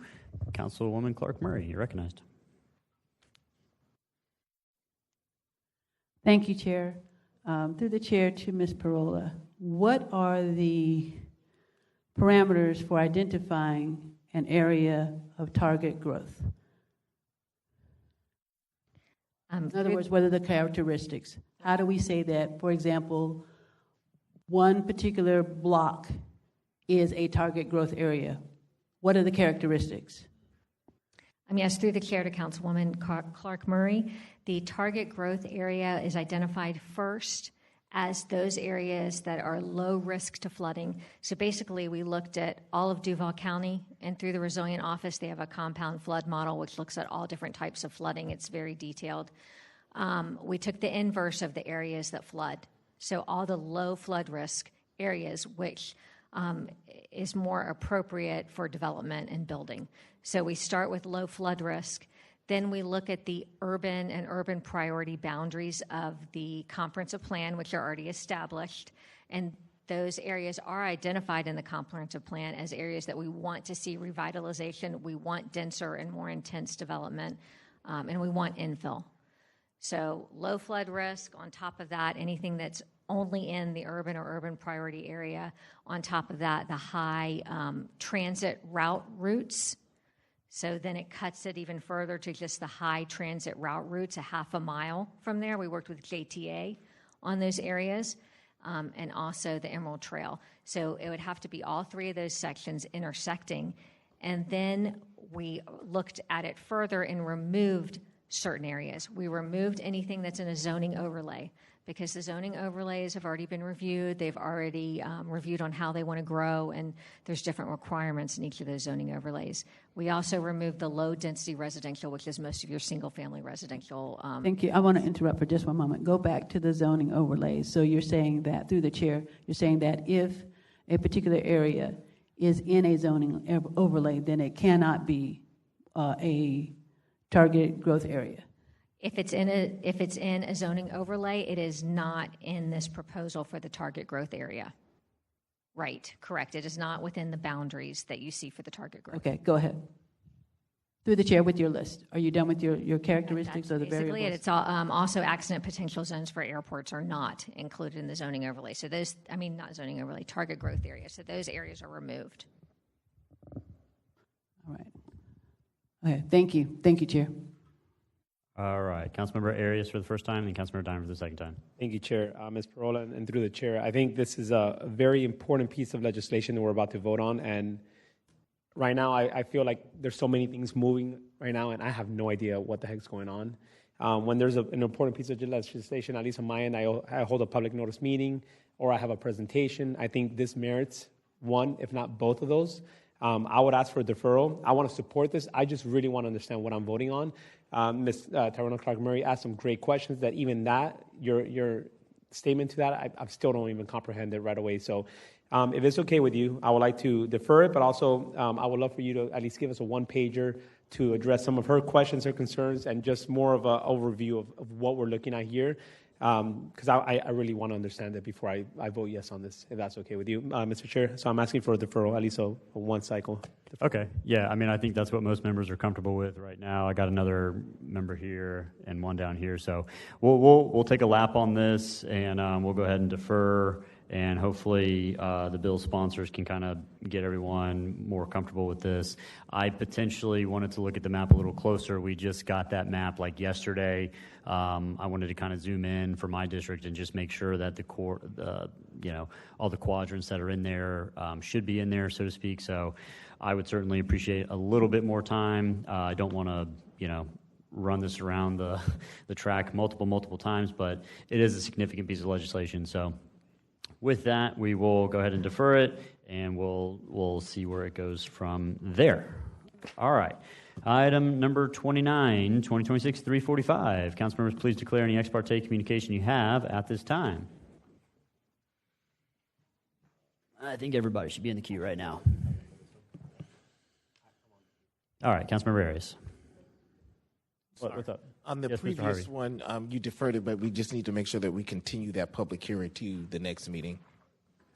Councilwoman Clark Murray. You're recognized. Thank you, Chair. Through the chair to Ms. Parola, what are the parameters for identifying an area of target growth? In other words, what are the characteristics? How do we say that, for example, one particular block is a target growth area? What are the characteristics? Yes, through the chair to Councilwoman Clark Murray, the target growth area is identified first as those areas that are low risk to flooding. So basically, we looked at all of Duval County, and through the Resilient Office, they have a compound flood model which looks at all different types of flooding. It's very detailed. We took the inverse of the areas that flood. So all the low flood risk areas, which is more appropriate for development and building. So we start with low flood risk. Then we look at the urban and urban priority boundaries of the comprehensive plan, which are already established. And those areas are identified in the comprehensive plan as areas that we want to see revitalization. We want denser and more intense development, and we want infill. So low flood risk, on top of that, anything that's only in the urban or urban priority area. On top of that, the high transit routes. So then it cuts it even further to just the high transit route routes, a half a mile from there. We worked with JTA on those areas, and also the Emerald Trail. So it would have to be all 3 of those sections intersecting. And then we looked at it further and removed certain areas. We removed anything that's in a zoning overlay, because the zoning overlays have already been reviewed. They've already reviewed on how they want to grow, and there's different requirements in each of those zoning overlays. We also removed the low-density residential, which is most of your single-family residential. Thank you. I want to interrupt for just one moment. Go back to the zoning overlays. So you're saying that, through the chair, you're saying that if a particular area is in a zoning overlay, then it cannot be a target growth area. If it's in a zoning overlay, it is not in this proposal for the target growth area. Right, correct. It is not within the boundaries that you see for the target growth. Okay, go ahead. Through the chair with your list. Are you done with your characteristics of the variables? Basically, it's also accident potential zones for airports are not included in the zoning overlay. So those, not zoning overlay, target growth area. So those areas are removed. All right. Okay, thank you. Thank you, Chair. All right, Councilmember Arias for the first time, and Councilmember Diamond for the second time. Thank you, Chair. Ms. Parola, and through the chair, I think this is a very important piece of legislation that we're about to vote on. And right now, I feel like there's so many things moving right now, and I have no idea what the heck's going on. When there's an important piece of legislation, at least on my end, I hold a public notice meeting or I have a presentation. I think this merits one, if not both of those. I would ask for a deferral. I want to support this. I just really want to understand what I'm voting on. Ms. Tyrone Clark Murray asked some great questions that even that, your statement to that, I still don't even comprehend it right away. So if it's okay with you, I would like to defer it, but also I would love for you to at least give us a one-pager to address some of her questions, her concerns, and just more of an overview of what we're looking at here. because I really want to understand it before I vote yes on this, if that's okay with you, Mr. Chair. So I'm asking for a deferral, at least a one cycle. Okay, yeah, I mean, I think that's what most members are comfortable with right now. I got another member here and one down here, so we'll take a lap on this, and we'll go ahead and defer, and hopefully the bill sponsors can kind of get everyone more comfortable with this. I potentially wanted to look at the map a little closer. We just got that map like yesterday. I wanted to kind of zoom in for my district and just make sure that all the quadrants that are in there should be in there, so to speak. So I would certainly appreciate a little bit more time. I don't want to, run this around the track multiple times, but it is a significant piece of legislation. So with that, we will go ahead and defer it, and we'll see where it goes from there. All right. Item number 29, 2026-345. Council members, please declare any ex parte communication you have at this time. I think everybody should be in the queue right now. All right, Councilmember Arias. What's up? On the previous one, you deferred it, but we just need to make sure that we continue that public hearing to the next meeting.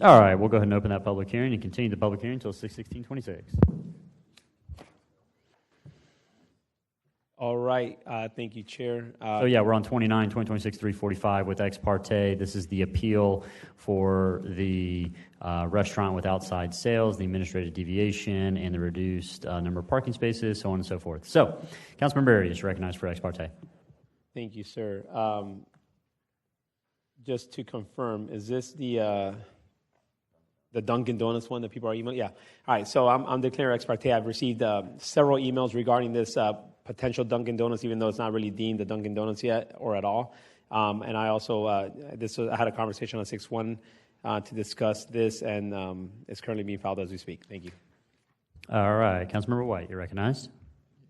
All right, we'll go ahead and open that public hearing and continue the public hearing until 6/16/26. All right, thank you, Chair. So yeah, we're on 29, 2026-345 with ex parte. This is the appeal for the restaurant with outside sales, the administrative deviation, and the reduced number of parking spaces, so on and so forth. So, Councilmember Arias, recognized for ex parte. Thank you, sir. Just to confirm, is this the Dunkin' Donuts one that people are emailing? Yeah. All right, so I'm declaring ex parte. I've received several emails regarding this potential Dunkin' Donuts, even though it's not really deemed a Dunkin' Donuts yet or at all. And I also, I had a conversation on 6-1 to discuss this, and it's currently being filed as we speak. Thank you. All right, Councilmember White, you're recognized.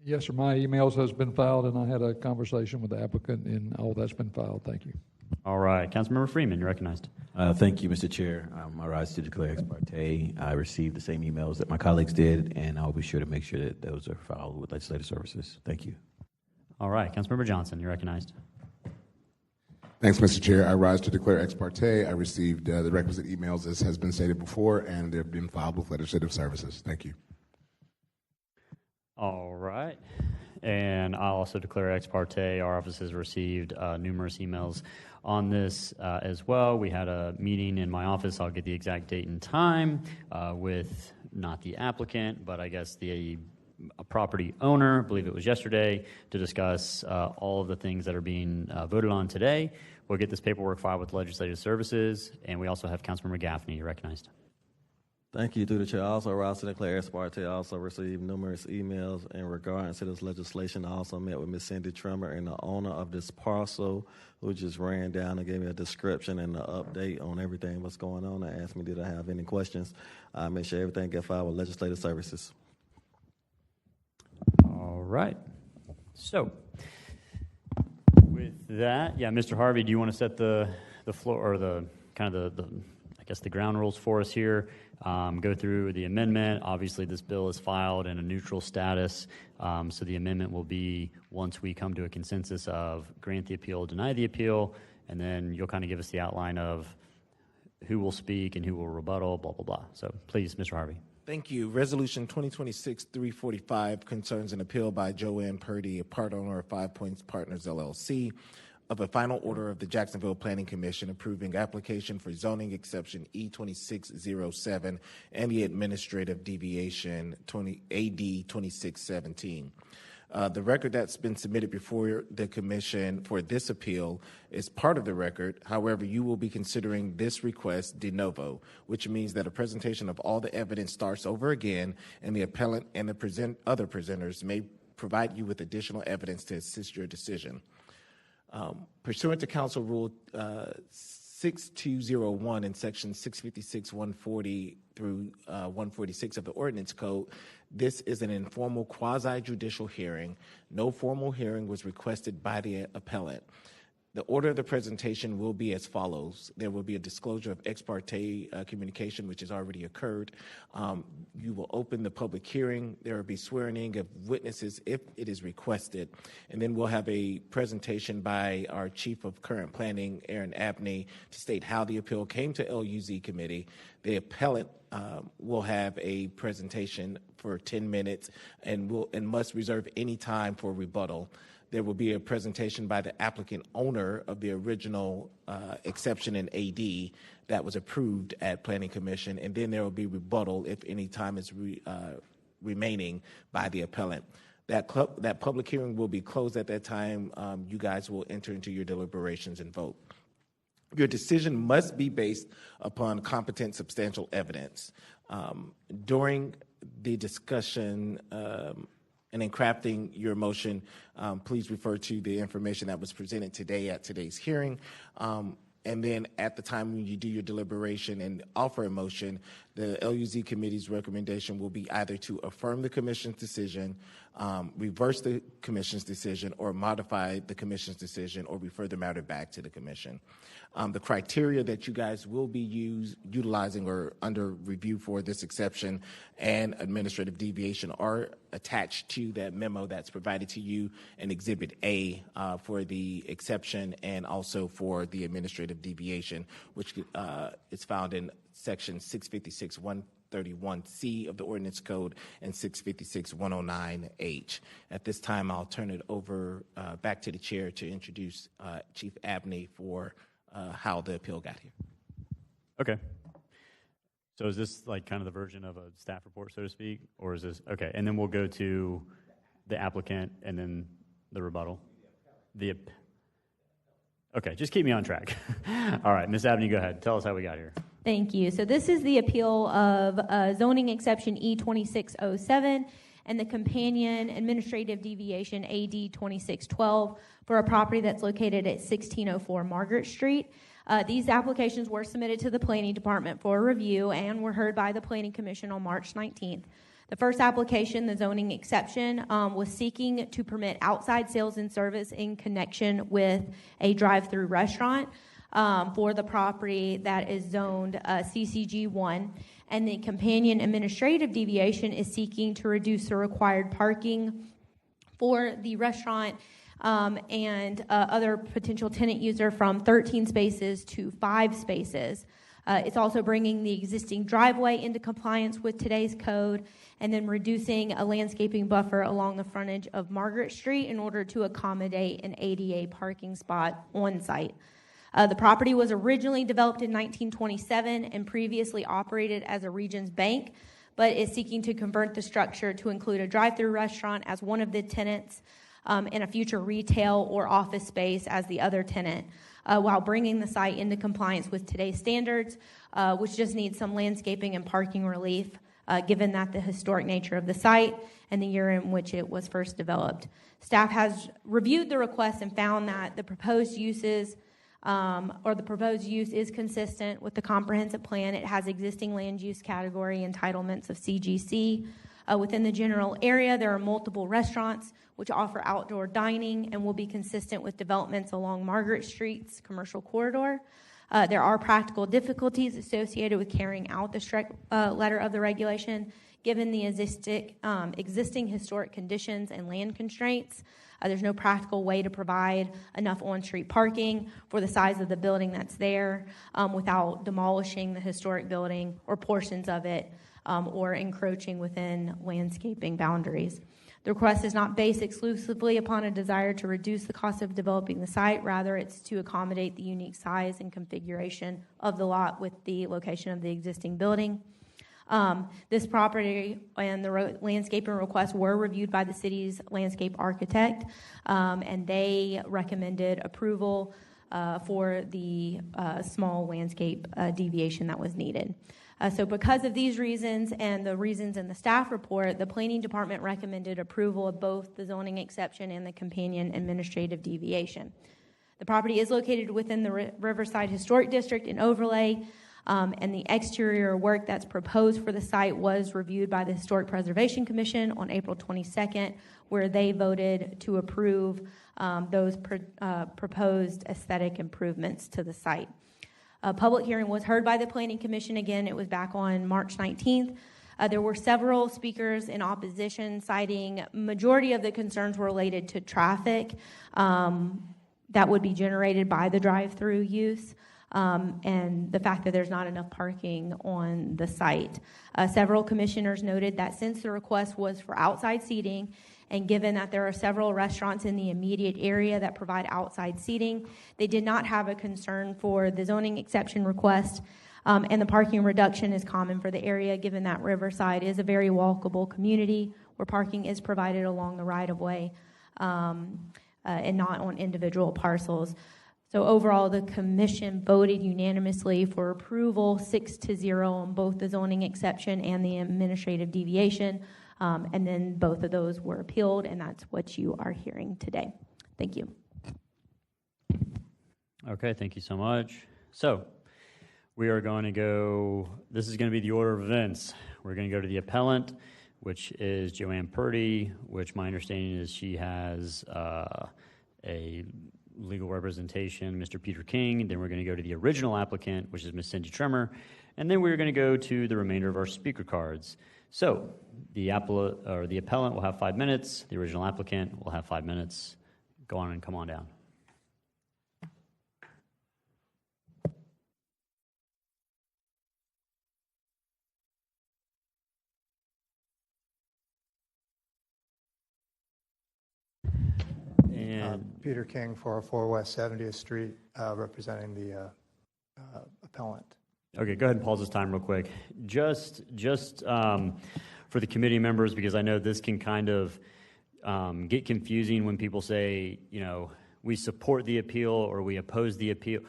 Yes, sir. My emails has been filed, and I had a conversation with the applicant, and all that's been filed. Thank you. All right, Councilmember Freeman, you're recognized. Thank you, Mr. Chair. I rise to declare ex parte. I received the same emails that my colleagues did, and I'll be sure to make sure that those are filed with legislative services. Thank you. All right, Councilmember Johnson, you're recognized. Thanks, Mr. Chair. I rise to declare ex parte. I received the requisite emails, as has been stated before, and they've been filed with legislative services. Thank you. All right. And I'll also declare ex parte. Our office has received numerous emails on this as well. We had a meeting in my office. I'll get the exact date and time with not the applicant, but I guess the property owner, I believe it was yesterday, to discuss all of the things that are being voted on today. We'll get this paperwork filed with legislative services, and we also have Councilmember Gaffney. You're recognized. Thank you, through the chair. I also rise to declare ex parte. I also received numerous emails in regards to this legislation. I also met with Ms. Cindy Trummer and the owner of this parcel, who just ran down and gave me a description and an update on everything that's going on. They asked me, did I have any questions? I made sure everything get filed with legislative services. All right. So, with that, yeah, Mr. Harvey, do you want to set the floor, or the kind of the I guess the ground rules for us here? Go through the amendment. Obviously, this bill is filed in a neutral status, so the amendment will be once we come to a consensus of grant the appeal, deny the appeal, and then you'll kind of give us the outline of who will speak and who will rebuttal, blah, blah, blah. So please, Mr. Harvey. Thank you. Resolution 2026-345 concerns an appeal by Joanne Purdy, a part owner of 5 Points Partners, LLC, of a final order of the Jacksonville Planning Commission approving application for zoning exception E2607 and the administrative deviation AD 2617. The record that's been submitted before the commission for this appeal is part of the record. However, you will be considering this request de novo, which means that a presentation of all the evidence starts over again, and the appellant and the other presenters may provide you with additional evidence to assist your decision. Pursuant to Council Rule 6201 and Section 656-140 through 146 of the Ordinance Code, this is an informal quasi-judicial hearing. No formal hearing was requested by the appellant. The order of the presentation will be as follows. There will be a disclosure of ex parte communication, which has already occurred. You will open the public hearing. There will be swearing of witnesses if it is requested. And then we'll have a presentation by our Chief of Current Planning, Aaron Abney, to state how the appeal came to LUZ committee. The appellant will have a presentation for 10 minutes and must reserve any time for rebuttal. There will be a presentation by the applicant owner of the original exception in AD that was approved at Planning Commission, and then there will be rebuttal if any time is remaining by the appellant. That public hearing will be closed at that time. You guys will enter into your deliberations and vote. Your decision must be based upon competent, substantial evidence. During the discussion and in crafting your motion, please refer to the information that was presented today at today's hearing. And then at the time when you do your deliberation and offer a motion, the LUZ committee's recommendation will be either to affirm the commission's decision, reverse the commission's decision, or modify the commission's decision, or refer the matter back to the commission. The criteria that you guys will be utilizing or under review for this exception and administrative deviation are attached to that memo that's provided to you in Exhibit A for the exception and also for the administrative deviation, which is found in Section 656.131C of the Ordinance Code and 656.109H. At this time, I'll turn it over back to the chair to introduce Chief Abney for how the appeal got here. Okay. So is this like kind of the version of a staff report, so to speak, or is this okay? And then we'll go to the applicant and then the rebuttal. Okay, just keep me on track. All right, Ms. Abney, go ahead. Tell us how we got here. Thank you. So this is the appeal of zoning exception E2607 and the companion administrative deviation AD 2612 for a property that's located at 1604 Margaret Street. These applications were submitted to the Planning Department for review and were heard by the Planning Commission on March 19th. The first application, the zoning exception, was seeking to permit outside sales and service in connection with a drive-through restaurant for the property that is zoned CCG1. And the companion administrative deviation is seeking to reduce the required parking for the restaurant and other potential tenant user from 13 spaces to 5 spaces. It's also bringing the existing driveway into compliance with today's code and then reducing a landscaping buffer along the frontage of Margaret Street in order to accommodate an ADA parking spot on site. The property was originally developed in 1927 and previously operated as a Regions Bank, but is seeking to convert the structure to include a drive-through restaurant as one of the tenants and a future retail or office space as the other tenant, while bringing the site into compliance with today's standards, which just needs some landscaping and parking relief, given that the historic nature of the site and the year in which it was first developed. Staff has reviewed the request and found that the proposed uses the proposed use is consistent with the comprehensive plan. It has existing land use category entitlements of CGC. Within the general area, there are multiple restaurants which offer outdoor dining and will be consistent with developments along Margaret Street's commercial corridor. There are practical difficulties associated with carrying out the strict letter of the regulation, given the existing historic conditions and land constraints. There's no practical way to provide enough on-street parking for the size of the building that's there without demolishing the historic building or portions of it or encroaching within landscaping boundaries. The request is not based exclusively upon a desire to reduce the cost of developing the site. Rather, it's to accommodate the unique size and configuration of the lot with the location of the existing building. This property and the landscaping requests were reviewed by the city's landscape architect, and they recommended approval for the small landscape deviation that was needed. So because of these reasons and the reasons in the staff report, the Planning Department recommended approval of both the zoning exception and the companion administrative deviation. The property is located within the Riverside Historic District and overlay. And the exterior work that's proposed for the site was reviewed by the Historic Preservation Commission on April 22nd, where they voted to approve those proposed aesthetic improvements to the site. A public hearing was heard by the Planning Commission. Again, it was back on March 19th. There were several speakers in opposition, citing majority of the concerns were related to traffic that would be generated by the drive-through use, and the fact that there's not enough parking on the site. Several commissioners noted that since the request was for outside seating, and given that there are several restaurants in the immediate area that provide outside seating, they did not have a concern for the zoning exception request. And the parking reduction is common for the area, given that Riverside is a very walkable community where parking is provided along the right-of-way and not on individual parcels. So overall, the commission voted unanimously for approval 6-0 on both the zoning exception and the administrative deviation. And then both of those were appealed, and that's what you are hearing today. Thank you. Okay, thank you so much. So we are going to go, this is going to be the order of events. We're going to go to the appellant, which is Joanne Purdy, which my understanding is she has a legal representation, Mr. Peter King. Then we're going to go to the original applicant, which is Ms. Cindy Tremor. And then we're going to go to the remainder of our speaker cards. So the appellant will have 5 minutes. The original applicant will have 5 minutes. Go on and come on down. Peter King, 404 West 70th Street, representing the appellant. Okay, go ahead and pause this time real quick. Just for the committee members, because I know this can kind of get confusing when people say, you know, we support the appeal or we oppose the appeal.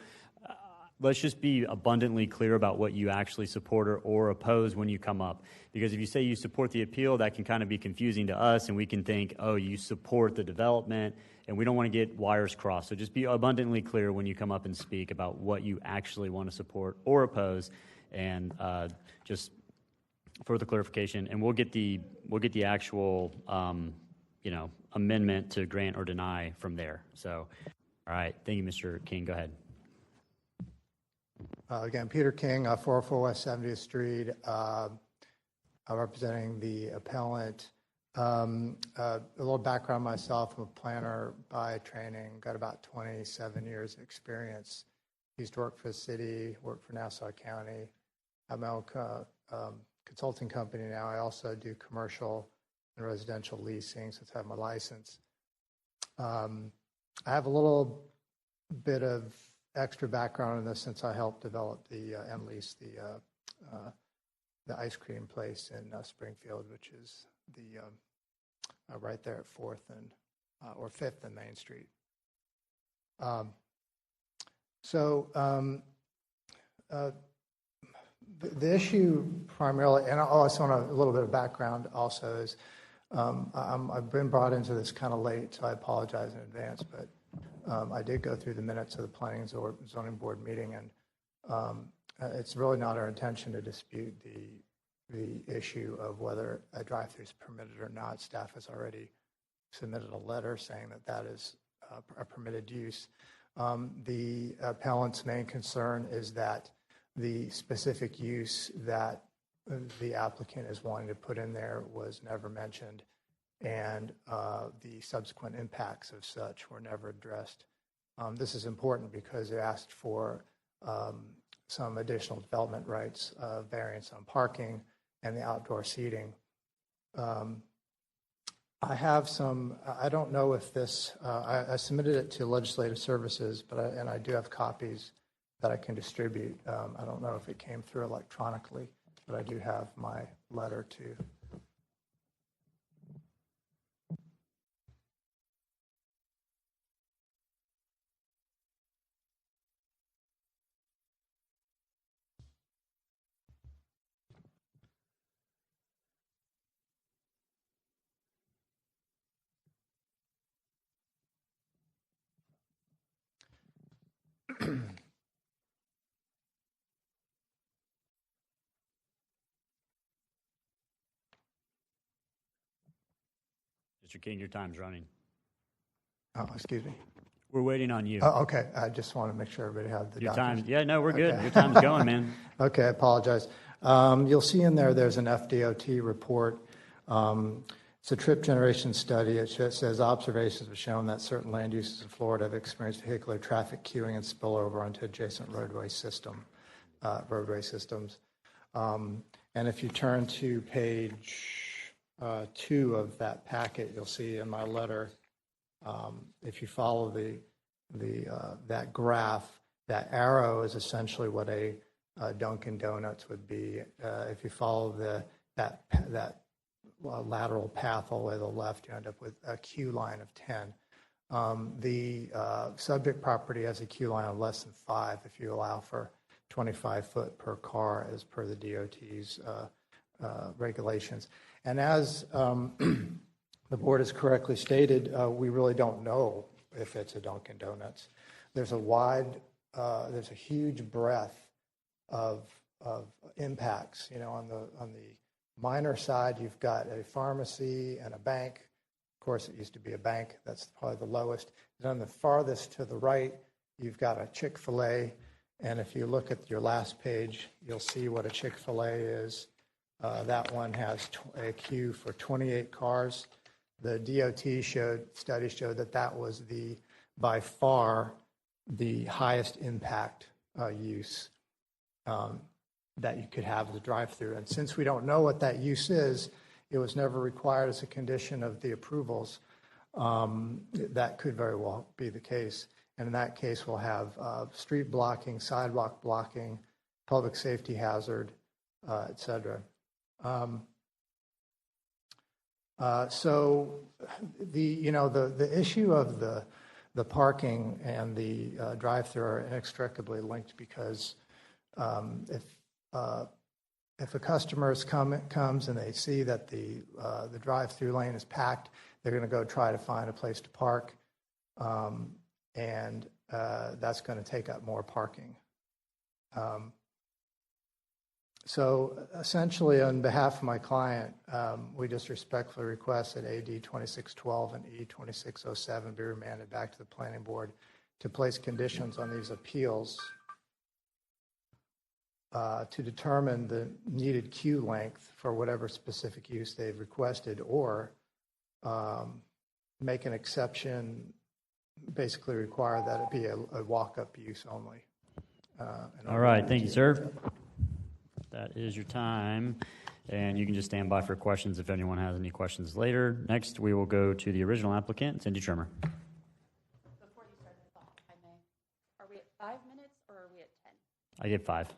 Let's just be abundantly clear about what you actually support or oppose when you come up. Because if you say you support the appeal, that can kind of be confusing to us, and we can think, oh, you support the development, and we don't want to get wires crossed. So just be abundantly clear when you come up and speak about what you actually want to support or oppose, and just further clarification. And we'll get the actual amendment to grant or deny from there. So, all right, thank you, Mr. King. Go ahead. Again, Peter King, 404 West 70th Street, representing the appellant. A little background myself, I'm a planner by training, got about 27 years of experience. Used to work for the city, worked for Nassau County. I have my own consulting company now. I also do commercial and residential leasing since I have my license. I have a little bit of extra background in this since I helped develop and lease the ice cream place in Springfield, which is the right there at 4th and or 5th and Main Street. The issue primarily, and I also want a little bit of background also, is I've been brought into this kind of late, so I apologize in advance, but I did go through the minutes of the Planning and Zoning Board meeting, and it's really not our intention to dispute the issue of whether a drive-through is permitted or not. Staff has already submitted a letter saying that that is a permitted use. The appellant's main concern is that the specific use that the applicant is wanting to put in there was never mentioned, and the subsequent impacts of such were never addressed. This is important because they asked for some additional development rights, variance on parking, and the outdoor seating. I have some, I don't know if this, I submitted it to Legislative Services, and I do have copies that I can distribute. I don't know if it came through electronically, but I do have my letter to. Mr. King, your time's running. Oh, excuse me. We're waiting on you. Oh, okay. I just want to make sure everybody had the Your documents. time. Yeah, no, we're good. Okay. Your time's going, man. Okay, I apologize. You'll see in there's an FDOT report. It's a trip generation study. It says observations have shown that certain land uses in Florida have experienced vehicular traffic queuing and spillover onto adjacent roadway systems. And if you turn to page 2 of that packet, you'll see in my letter, if you follow that graph, that arrow is essentially what a Dunkin' Donuts would be. If you follow that lateral path all the way to the left, you end up with a queue line of 10. The subject property has a queue line of less than 5 if you allow for 25 foot per car as per the DOT's regulations. And as the board has correctly stated, we really don't know if it's a Dunkin' Donuts. There's a huge breadth of impacts. On the minor side, you've got a pharmacy and a bank. Of course, it used to be a bank. That's probably the lowest. And on the farthest to the right, you've got a Chick-fil-A. And if you look at your last page, you'll see what a Chick-fil-A is. That one has a queue for 28 cars. The DOT study showed that was by far the highest impact use that you could have as a drive-through. And since we don't know what that use is, it was never required as a condition of the approvals. That could very well be the case. And in that case, we'll have street blocking, sidewalk blocking, public safety hazard, et cetera. So the issue of the parking and the drive-through are inextricably linked, because if a customer comes and they see that the drive-through lane is packed, they're going to go try to find a place to park, and that's going to take up more parking. So essentially, on behalf of my client, we just respectfully request that AD 2612 and E 2607 be remanded back to the planning board to place conditions on these appeals to determine the needed queue length for whatever specific use they've requested, or make an exception, basically require that it be a walk-up use only. All right, thank you, sir. That is your time, and you can just stand by for questions if anyone has any questions later. Next, we will go to the original applicant, Cindy Trimmer. Before you start the clock, if I may, are we at 5 minutes or are we at 10? I get 5.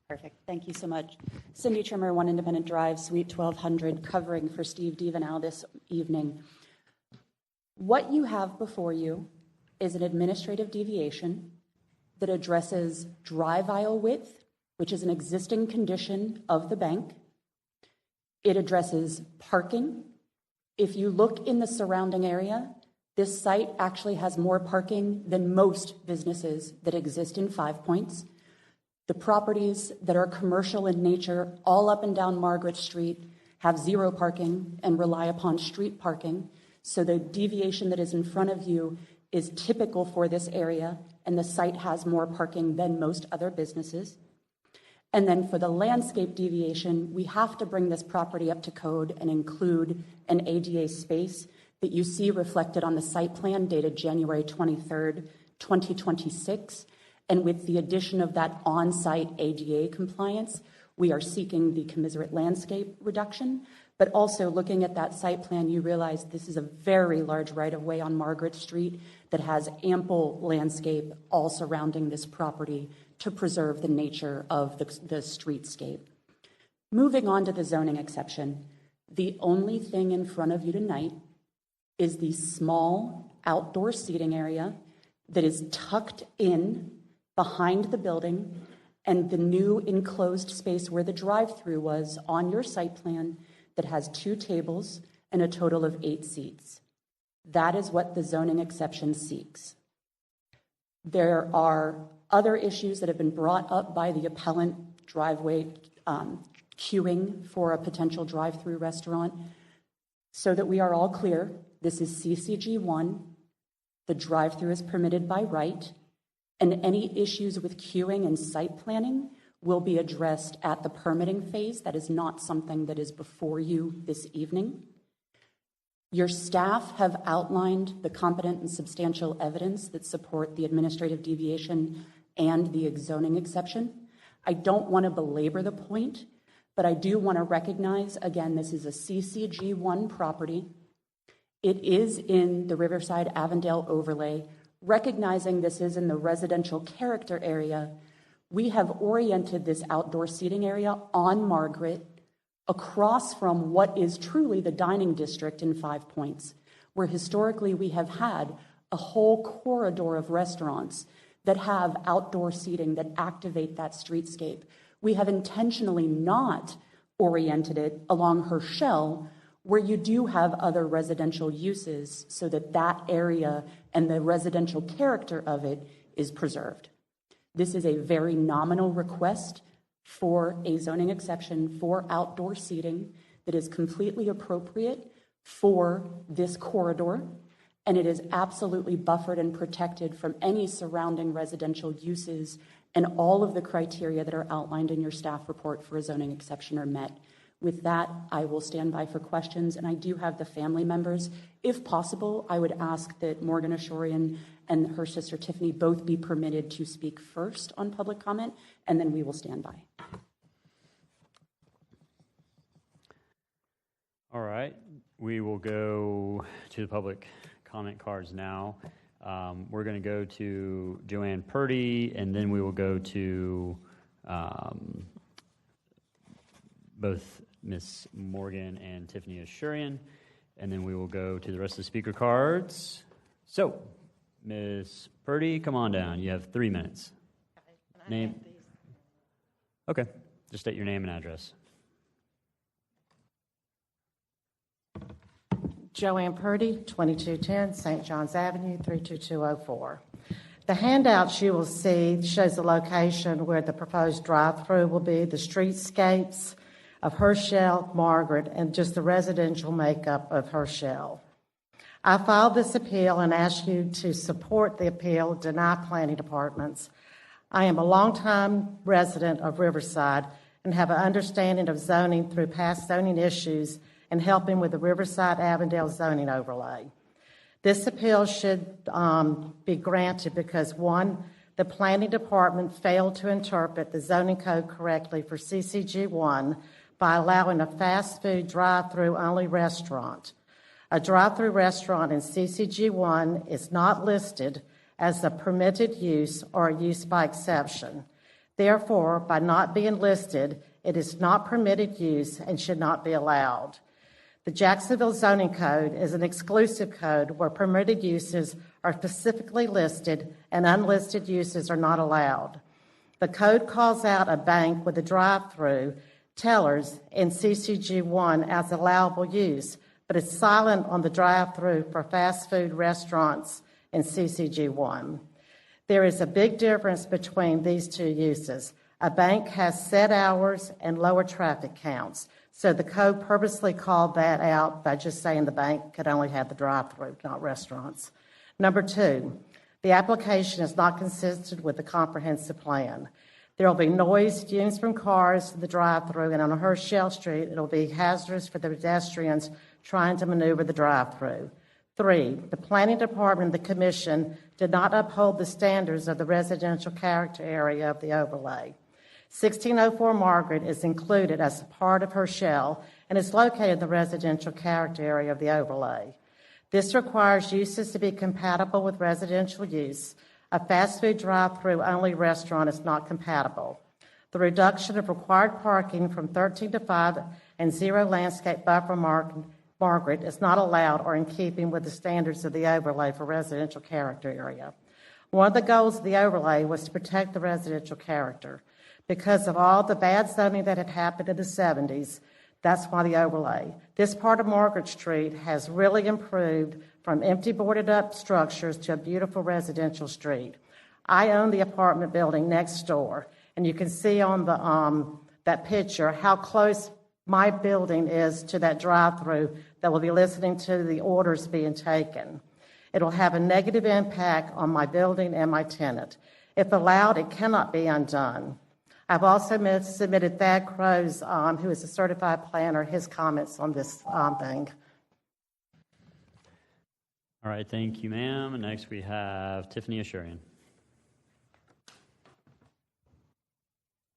Perfect. Thank you so much. Cindy Trimmer, 1 Independent Drive, Suite 1200, covering for Steve Devenal this evening. What you have before you is an administrative deviation that addresses drive aisle width, which is an existing condition of the bank. It addresses parking. If you look in the surrounding area, this site actually has more parking than most businesses that exist in 5 Points. The properties that are commercial in nature, all up and down Margaret Street, have 0 parking and rely upon street parking. So the deviation that is in front of you is typical for this area, and the site has more parking than most other businesses. And then for the landscape deviation, we have to bring this property up to code and include an ADA space that you see reflected on the site plan dated January 23rd, 2026. And with the addition of that on-site ADA compliance, we are seeking the commensurate landscape reduction. But also looking at that site plan, you realize this is a very large right-of-way on Margaret Street that has ample landscape all surrounding this property to preserve the nature of the streetscape. Moving on to the zoning exception, the only thing in front of you tonight is the small outdoor seating area that is tucked in behind the building, and the new enclosed space where the drive-through was on your site plan that has 2 tables and a total of 8 seats. That is what the zoning exception seeks. There are other issues that have been brought up by the appellant, driveway queuing for a potential drive-through restaurant. So that we are all clear, this is CCG1, the drive-through is permitted by right, and any issues with queuing and site planning will be addressed at the permitting phase. That is not something that is before you this evening. Your staff have outlined the competent and substantial evidence that support the administrative deviation and the zoning exception. I don't want to belabor the point, but I do want to recognize, again, this is a CCG1 property. It is in the Riverside Avondale overlay. Recognizing this is in the residential character area, we have oriented this outdoor seating area on Margaret across from what is truly the dining district in 5 Points, where historically we have had a whole corridor of restaurants that have outdoor seating that activate that streetscape. We have intentionally not oriented it along Herschel, where you do have other residential uses, so that that area and the residential character of it is preserved. This is a very nominal request for a zoning exception for outdoor seating that is completely appropriate for this corridor, and it is absolutely buffered and protected from any surrounding residential uses, and all of the criteria that are outlined in your staff report for a zoning exception are met. With that, I will stand by for questions, and I do have the family members. If possible, I would ask that Morgan Ashorian and her sister Tiffany both be permitted to speak first on public comment, and then we will stand by. All right, we will go to the public comment cards now. We're going to go to Joanne Purdy, and then we will go to both Ms. Morgan and Tiffany Ashurian, and then we will go to the rest of the speaker cards. So, Ms. Purdy, come on down. You have 3 minutes. Name. Okay, just state your name and address. Joanne Purdy, 2210 St. John's Avenue, 32204. The handouts you will see shows the location where the proposed drive-through will be, the streetscapes of Herschel, Margaret, and just the residential makeup of Herschel. I filed this appeal and ask you to support the appeal, deny planning departments. I am a longtime resident of Riverside and have an understanding of zoning through past zoning issues and helping with the Riverside Avondale zoning overlay. This appeal should be granted because, one, the planning department failed to interpret the zoning code correctly for CCG1 by allowing a fast food drive-through only restaurant. A drive-through restaurant in CCG1 is not listed as a permitted use or a use by exception. Therefore, by not being listed, it is not permitted use and should not be allowed. The Jacksonville Zoning Code is an exclusive code where permitted uses are specifically listed and unlisted uses are not allowed. The code calls out a bank with a drive-through tellers in CCG1 as allowable use, but it's silent on the drive-through for fast food restaurants in CCG1. There is a big difference between these two uses. A bank has set hours and lower traffic counts, so the code purposely called that out by just saying the bank could only have the drive-through, not restaurants. Number two, the application is not consistent with the comprehensive plan. There will be noise, fumes from cars to the drive-through, and on Herschel Street, it will be hazardous for the pedestrians trying to maneuver the drive-through. Three, the planning department and the commission did not uphold the standards of the residential character area of the overlay. 1604 Margaret is included as a part of Herschel and is located in the residential character area of the overlay. This requires uses to be compatible with residential use. A fast food drive-through only restaurant is not compatible. The reduction of required parking from 13 to 5 and 0 landscape buffer Margaret is not allowed or in keeping with the standards of the overlay for residential character area. One of the goals of the overlay was to protect the residential character. Because of all the bad zoning that had happened in the 70s, that's why the overlay. This part of Margaret Street has really improved from empty boarded up structures to a beautiful residential street. I own the apartment building next door, and you can see on that picture how close my building is to that drive-through that will be listening to the orders being taken. It'll have a negative impact on my building and my tenant. If allowed, it cannot be undone. I've also submitted Thad Crowes, who is a certified planner, his comments on this thing. All right, thank you, ma'am. Next we have Tiffany Ashurian.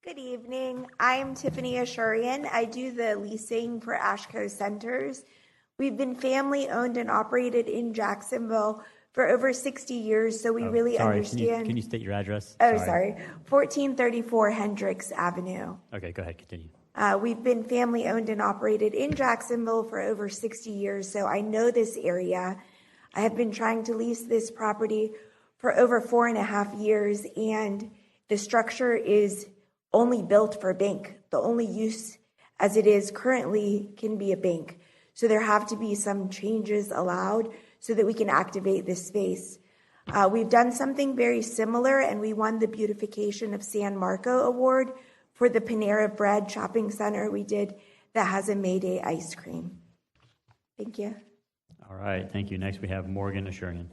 Good evening. I am Tiffany Ashurian. I do the leasing for Ashco Centers. We've been family owned and operated in Jacksonville for over 60 years, so we really understand. Can you state your address? Oh, sorry. 1434 Hendricks Avenue. Okay, go ahead, continue. We've been family owned and operated in Jacksonville for over 60 years, so I know this area. I have been trying to lease this property for over 4.5 years, and the structure is only built for a bank. The only use as it is currently can be a bank. So there have to be some changes allowed so that we can activate this space. We've done something very similar, and we won the Beautification of San Marco Award for the Panera Bread shopping center we did that has a Mayday ice cream. Thank you. All right, thank you. Next we have Morgan Ashurian.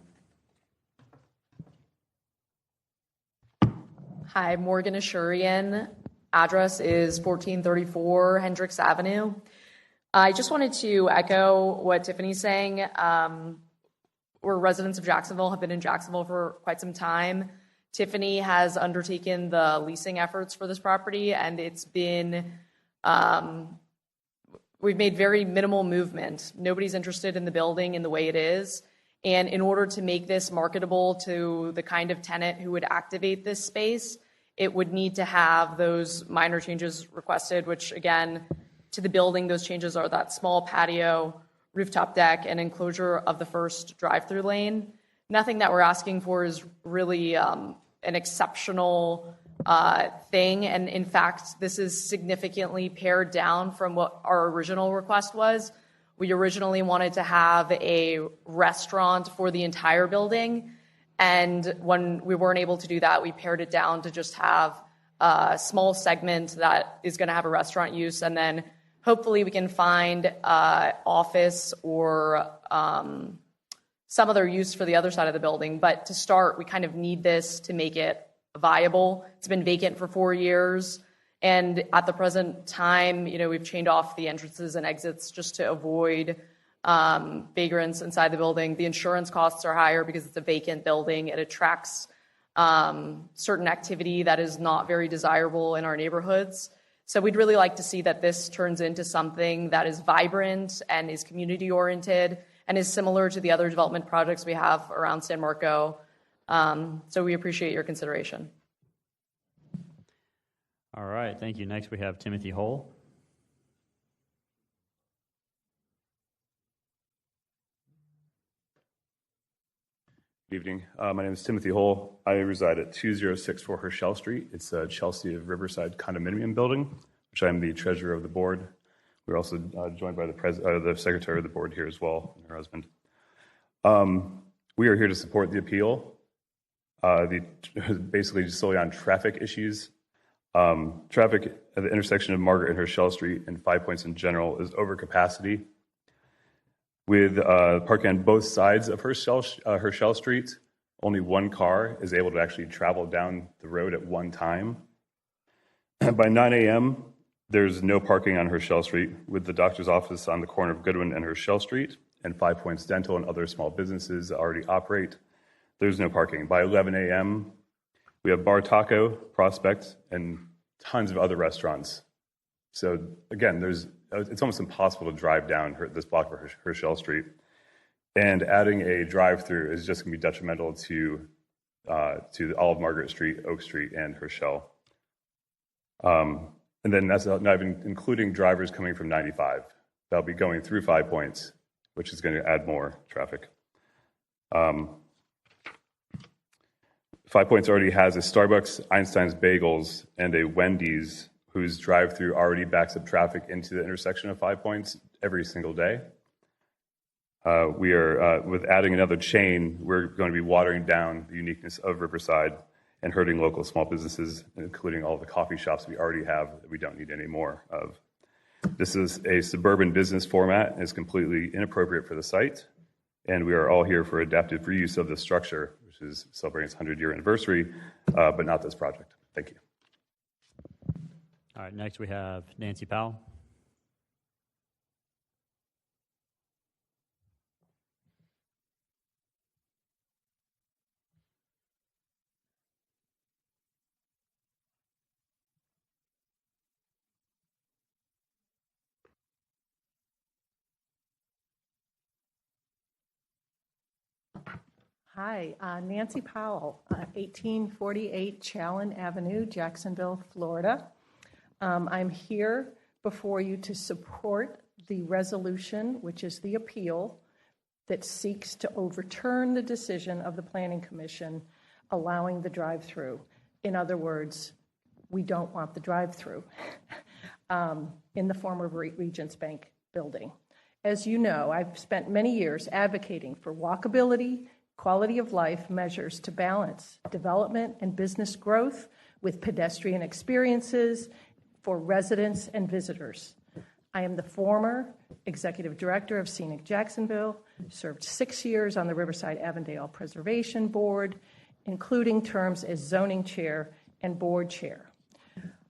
Hi, Morgan Ashurian. Address is 1434 Hendricks Avenue. I just wanted to echo what Tiffany's saying. We're residents of Jacksonville, have been in Jacksonville for quite some time. Tiffany has undertaken the leasing efforts for this property, and it's been, we've made very minimal movement. Nobody's interested in the building in the way it is. And in order to make this marketable to the kind of tenant who would activate this space, it would need to have those minor changes requested, which again, to the building, those changes are that small patio, rooftop deck, and enclosure of the first drive-through lane. Nothing that we're asking for is really an exceptional thing. And in fact, this is significantly pared down from what our original request was. We originally wanted to have a restaurant for the entire building. And when we weren't able to do that, we pared it down to just have a small segment that is going to have a restaurant use. And then hopefully we can find office or some other use for the other side of the building. But to start, we kind of need this to make it viable. It's been vacant for 4 years. And at the present time, you know, we've chained off the entrances and exits just to avoid vagrants inside the building. The insurance costs are higher because it's a vacant building. It attracts certain activity that is not very desirable in our neighborhoods. So we'd really like to see that this turns into something that is vibrant and is community-oriented and is similar to the other development projects we have around San Marco. So we appreciate your consideration. All right, thank you. Next we have Timothy Hull. Good evening. My name is Timothy Hull. I reside at 2064 Herschel Street. It's a Chelsea of Riverside condominium building, which I'm the treasurer of the board. We're also joined by the secretary of the board here as well, and her husband. We are here to support the appeal, basically just solely on traffic issues. Traffic at the intersection of Margaret and Herschel Street and 5 Points in general is over capacity. With parking on both sides of Herschel Street, only one car is able to actually travel down the road at one time. By 9 a.m., there's no parking on Herschel Street, with the doctor's office on the corner of Goodwin and Herschel Street, and 5 Points Dental and other small businesses already operate. There's no parking. By 11 a.m., we have Bar Taco, Prospect, and tons of other restaurants. So again, it's almost impossible to drive down this block of Herschel Street. And adding a drive-through is just going to be detrimental to all of Margaret Street, Oak Street, and Herschel. And then that's not even including drivers coming from 95. They'll be going through 5 Points, which is going to add more traffic. 5 Points already has a Starbucks, Einstein's Bagels, and a Wendy's, whose drive-through already backs up traffic into the intersection of 5 Points every single day. With adding another chain, we're going to be watering down the uniqueness of Riverside and hurting local small businesses, including all the coffee shops we already have that we don't need any more of. This is a suburban business format and is completely inappropriate for the site, and we are all here for adaptive reuse of the structure, which is celebrating its 100-year anniversary, but not this project. Thank you. All right, next we have Nancy Powell. Hi, Nancy Powell, 1848 Challen Avenue, Jacksonville, Florida. I'm here before you to support the resolution, which is the appeal that seeks to overturn the decision of the Planning Commission allowing the drive-through. In other words, we don't want the drive-through in the former Regents Bank building. As you know, I've spent many years advocating for walkability, quality of life measures to balance development and business growth with pedestrian experiences for residents and visitors. I am the former executive director of Scenic Jacksonville, served 6 years on the Riverside Avondale Preservation Board, including terms as zoning chair and board chair.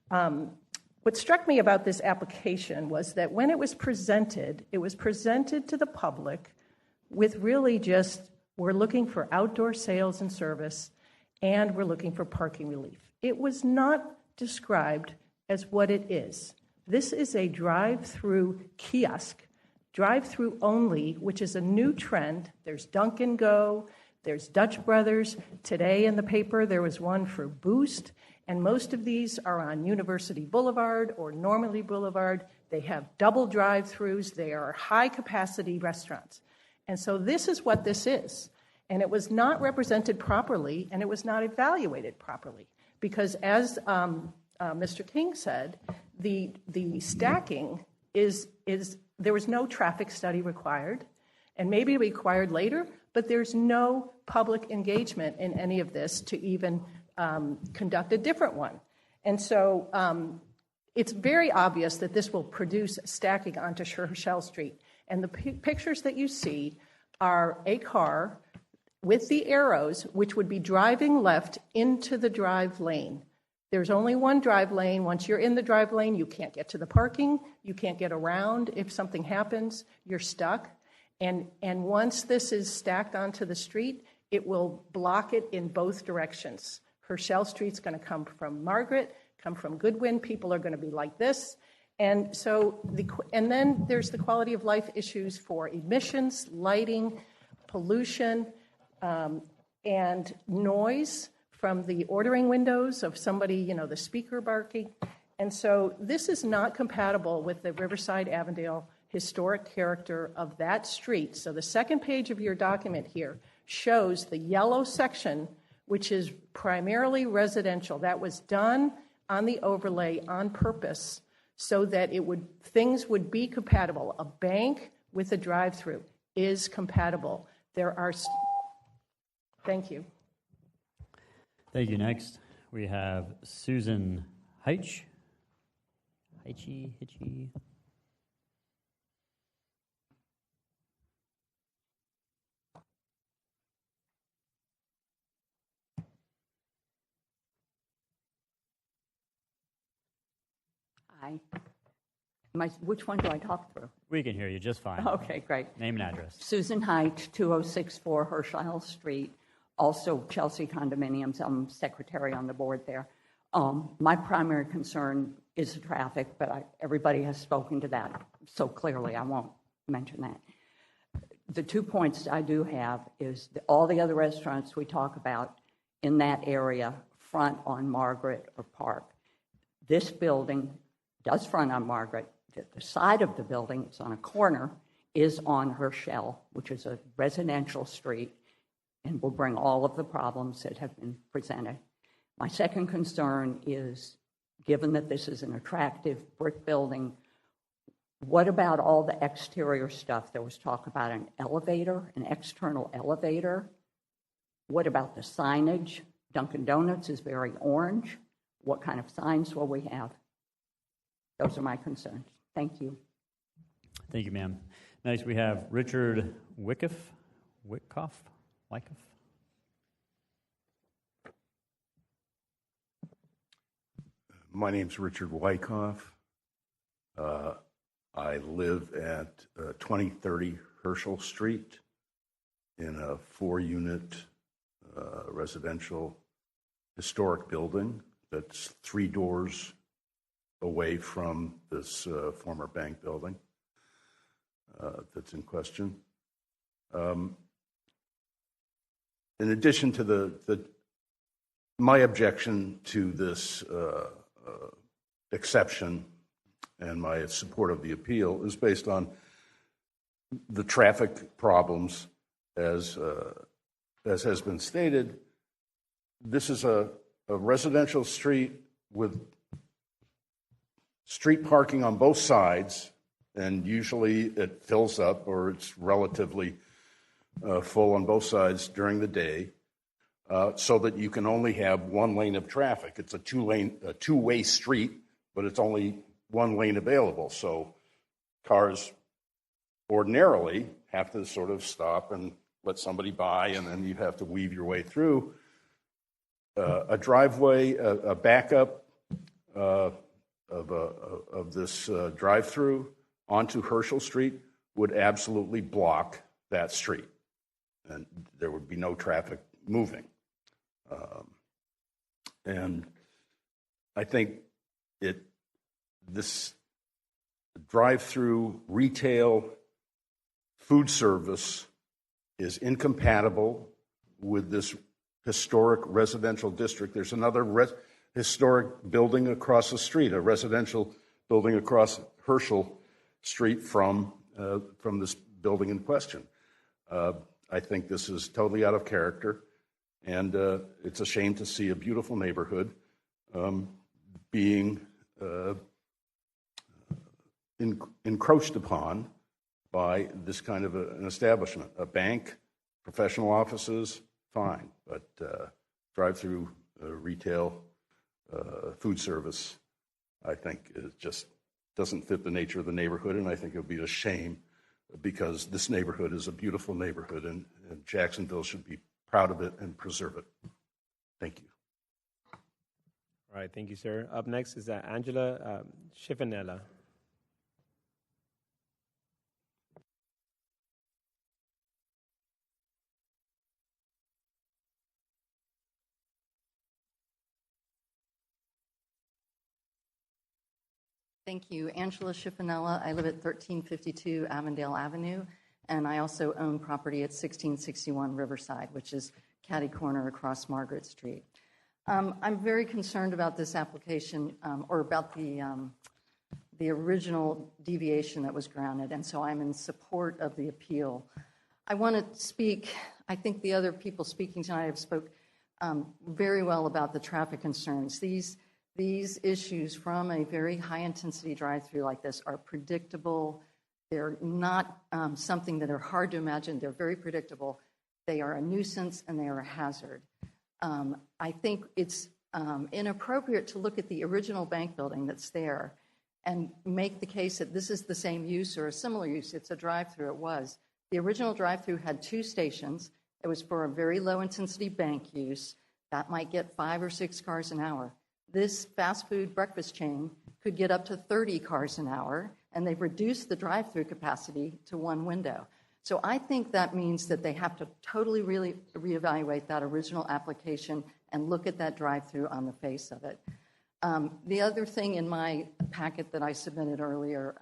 What struck me about this application was that when it was presented to the public with really just, we're looking for outdoor sales and service, and we're looking for parking relief. It was not described as what it is. This is a drive-through kiosk, drive-through only, which is a new trend. There's Dunkin' Go, there's Dutch Brothers. Today in the paper, there was one for Boost, and most of these are on University Boulevard or Normandy Boulevard. They have double drive-throughs. They are high-capacity restaurants. And so this is what this is. And it was not represented properly, and it was not evaluated properly. Because as Mr. King said, the stacking is there was no traffic study required, and maybe required later, but there's no public engagement in any of this to even conduct a different one. And so it's very obvious that this will produce stacking onto Herschel Street. And the pictures that you see are a car with the arrows, which would be driving left into the drive lane. There's only one drive lane. Once you're in the drive lane, you can't get to the parking. You can't get around. If something happens, you're stuck. And once this is stacked onto the street, it will block it in both directions. Herschel Street's going to come from Margaret, come from Goodwin. People are going to be like this. And so, and then there's the quality of life issues for emissions, lighting, pollution, and noise from the ordering windows of somebody, the speaker barking. And so this is not compatible with the Riverside Avondale historic character of that street. So the second page of your document here shows the yellow section, which is primarily residential. That was done on the overlay on purpose so that things would be compatible. A bank with a drive-through is compatible. Thank you. Thank you. Next, we have Susan Hitchie. Hi. Which one do I talk through? We can hear you just fine. Okay, great. Name and address. Susan Height, 2064 Herschel Street, also Chelsea Condominiums. I'm secretary on the board there. My primary concern is the traffic, but everybody has spoken to that so clearly, I won't mention that. The 2 points I do have is all the other restaurants we talk about in that area front on Margaret or Park. This building does front on Margaret. The side of the building, it's on a corner, is on Herschel, which is a residential street, and will bring all of the problems that have been presented. My second concern is, given that this is an attractive brick building, what about all the exterior stuff? There was talk about an elevator, an external elevator. What about the signage? Dunkin' Donuts is very orange. What kind of signs will we have? Those are my concerns. Thank you. Thank you, ma'am. Next, we have Richard Wyckoff. My name's Richard Wyckoff. I live at 2030 Herschel Street in a 4-unit residential historic building that's 3 doors away from this former bank building that's in question. In addition to my objection to this exception and my support of the appeal is based on the traffic problems, as has been stated. This is a residential street with street parking on both sides, and usually it fills up or it's relatively full on both sides during the day, so that you can only have one lane of traffic. It's a two-way street, but it's only one lane available. So cars ordinarily have to sort of stop and let somebody by, and then you have to weave your way through. A driveway, a backup of this drive-through onto Herschel Street would absolutely block that street, and there would be no traffic moving. And I think this drive-through retail food service is incompatible with this historic residential district. There's another historic building across the street, a residential building across Herschel Street from this building in question. I think this is totally out of character, and it's a shame to see a beautiful neighborhood being encroached upon by this kind of an establishment. A bank, professional offices, fine, but drive-through retail food service, I think, it just doesn't fit the nature of the neighborhood, and I think it would be a shame, because this neighborhood is a beautiful neighborhood, and Jacksonville should be proud of it and preserve it. Thank you. All right, thank you, sir. Up next is Angela Schifanella. Thank you. Angela Schifanella. I live at 1352 Avondale Avenue, and I also own property at 1661 Riverside, which is catty corner across Margaret Street. I'm very concerned about this application, or about the original deviation that was granted, and so I'm in support of the appeal. I want to speak, I think the other people speaking tonight have spoke very well about the traffic concerns. These issues from a very high-intensity drive-through like this are predictable. They're not something that are hard to imagine. They're very predictable. They are a nuisance, and they are a hazard. I think it's inappropriate to look at the original bank building that's there and make the case that this is the same use or a similar use. It's a drive-through. It was. The original drive-through had 2 stations. It was for a very low-intensity bank use. That might get 5 or 6 cars an hour. This fast food breakfast chain could get up to 30 cars an hour, and they've reduced the drive-through capacity to 1 window. So I think that means that they have to totally really reevaluate that original application and look at that drive-through on the face of it. The other thing in my packet that I submitted earlier,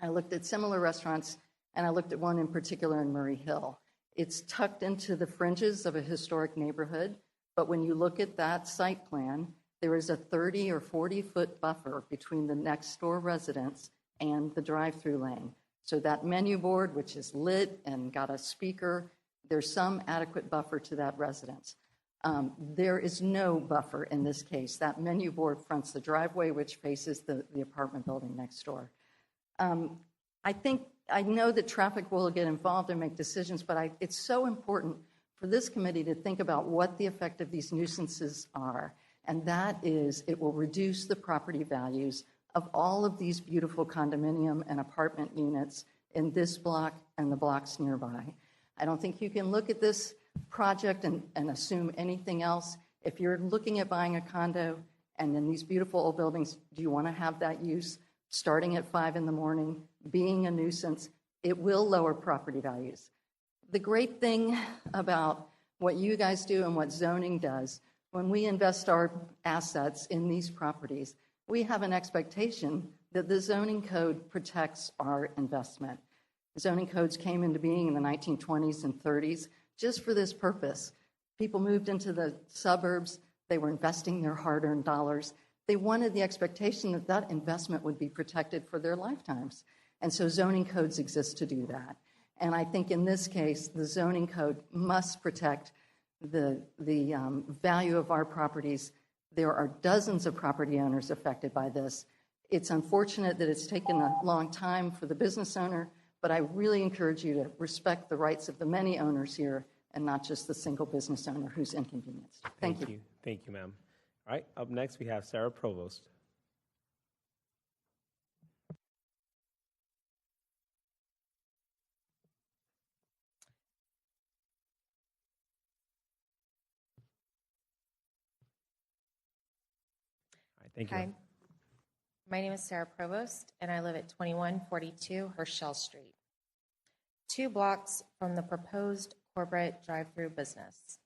I looked at similar restaurants, and I looked at one in particular in Murray Hill. It's tucked into the fringes of a historic neighborhood, but when you look at that site plan, there is a 30 or 40-foot buffer between the next door residence and the drive-through lane. So that menu board, which is lit and got a speaker, there's some adequate buffer to that residence. There is no buffer in this case. That menu board fronts the driveway, which faces the apartment building next door. I know that traffic will get involved and make decisions, but it's so important for this committee to think about what the effect of these nuisances are, and that is it will reduce the property values of all of these beautiful condominium and apartment units in this block and the blocks nearby. I don't think you can look at this project and assume anything else. If you're looking at buying a condo and in these beautiful old buildings, do you want to have that use starting at 5 in the morning, being a nuisance? It will lower property values. The great thing about what you guys do and what zoning does, when we invest our assets in these properties, we have an expectation that the zoning code protects our investment. Zoning codes came into being in the 1920s and 30s just for this purpose. People moved into the suburbs. They were investing their hard-earned dollars. They wanted the expectation that that investment would be protected for their lifetimes. And so zoning codes exist to do that. And I think in this case, the zoning code must protect the value of our properties. There are dozens of property owners affected by this. It's unfortunate that it's taken a long time for the business owner, but I really encourage you to respect the rights of the many owners here and not just the single business owner who's inconvenienced. Thank you. Thank you, ma'am. All right, up next we have Sarah Provost. Thank you. Hi, my name is Sarah Provost, and I live at 2142 Herschel Street, 2 blocks from the proposed corporate drive-through business.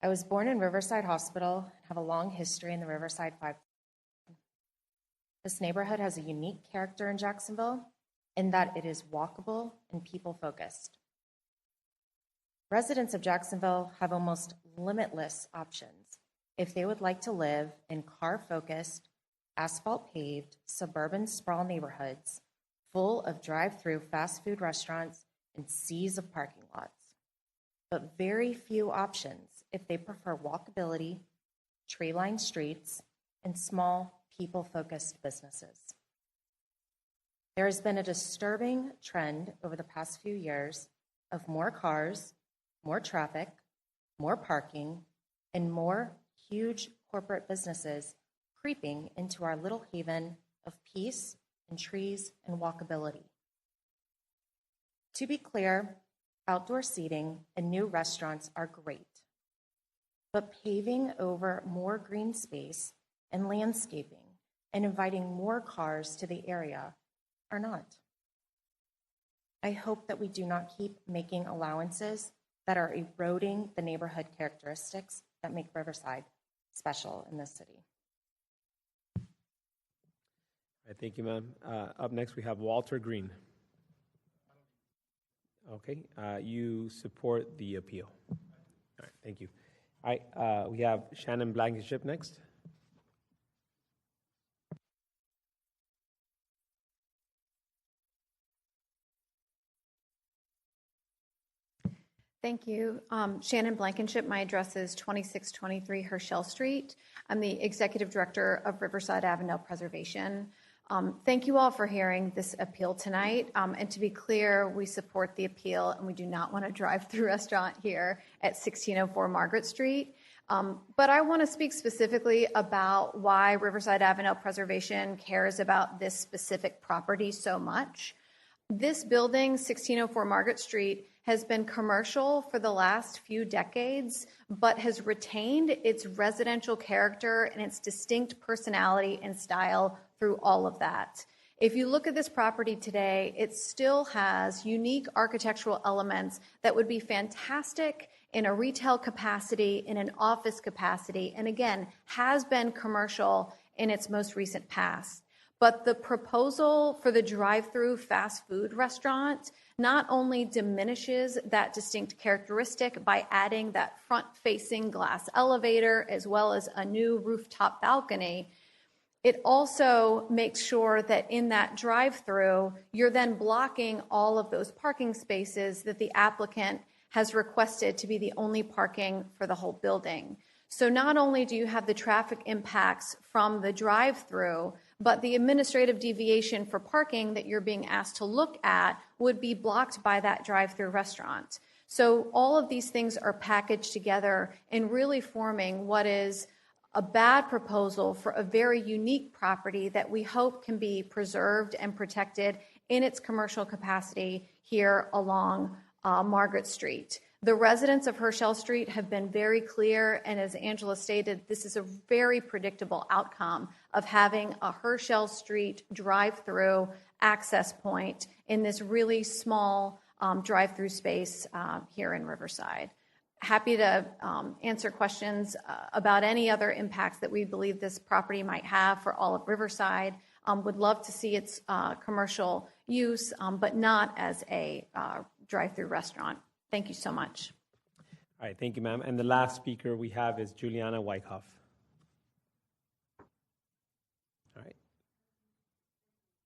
I was born in Riverside Hospital and have a long history in the Riverside 5. This neighborhood has a unique character in Jacksonville in that it is walkable and people-focused. Residents of Jacksonville have almost limitless options if they would like to live in car-focused, asphalt-paved, suburban sprawl neighborhoods full of drive-through fast food restaurants and seas of parking lots, but very few options if they prefer walkability, tree-lined streets, and small, people-focused businesses. There has been a disturbing trend over the past few years of more cars, more traffic, more parking, and more huge corporate businesses creeping into our little haven of peace and trees and walkability. To be clear, outdoor seating and new restaurants are great, but paving over more green space and landscaping and inviting more cars to the area are not. I hope that we do not keep making allowances that are eroding the neighborhood characteristics that make Riverside special in this city. All right, thank you, ma'am. Up next, we have Walter Green. Okay, you support the appeal. All right, thank you. All right, we have Shannon Blankenship next. Thank you. Shannon Blankenship. My address is 2623 Herschel Street. I'm the Executive Director of Riverside Avondale Preservation. Thank you all for hearing this appeal tonight. And to be clear, we support the appeal and we do not want a drive-through restaurant here at 1604 Margaret Street. But I want to speak specifically about why Riverside Avondale Preservation cares about this specific property so much. This building, 1604 Margaret Street, has been commercial for the last few decades, but has retained its residential character and its distinct personality and style through all of that. If you look at this property today, it still has unique architectural elements that would be fantastic in a retail capacity, in an office capacity, and again, has been commercial in its most recent past. But the proposal for the drive-through fast food restaurant not only diminishes that distinct characteristic by adding that front-facing glass elevator as well as a new rooftop balcony, it also makes sure that in that drive-through, you're then blocking all of those parking spaces that the applicant has requested to be the only parking for the whole building. So not only do you have the traffic impacts from the drive-through, but the administrative deviation for parking that you're being asked to look at would be blocked by that drive-through restaurant. So all of these things are packaged together and really forming what is a bad proposal for a very unique property that we hope can be preserved and protected in its commercial capacity here along Margaret Street. The residents of Herschel Street have been very clear, and as Angela stated, this is a very predictable outcome of having a Herschel Street drive-through access point in this really small drive-through space here in Riverside. Happy to answer questions about any other impacts that we believe this property might have for all of Riverside. Would love to see its commercial use, but not as a drive-through restaurant. Thank you so much. All right, thank you, ma'am. And the last speaker we have is Juliana Wyckoff. All right.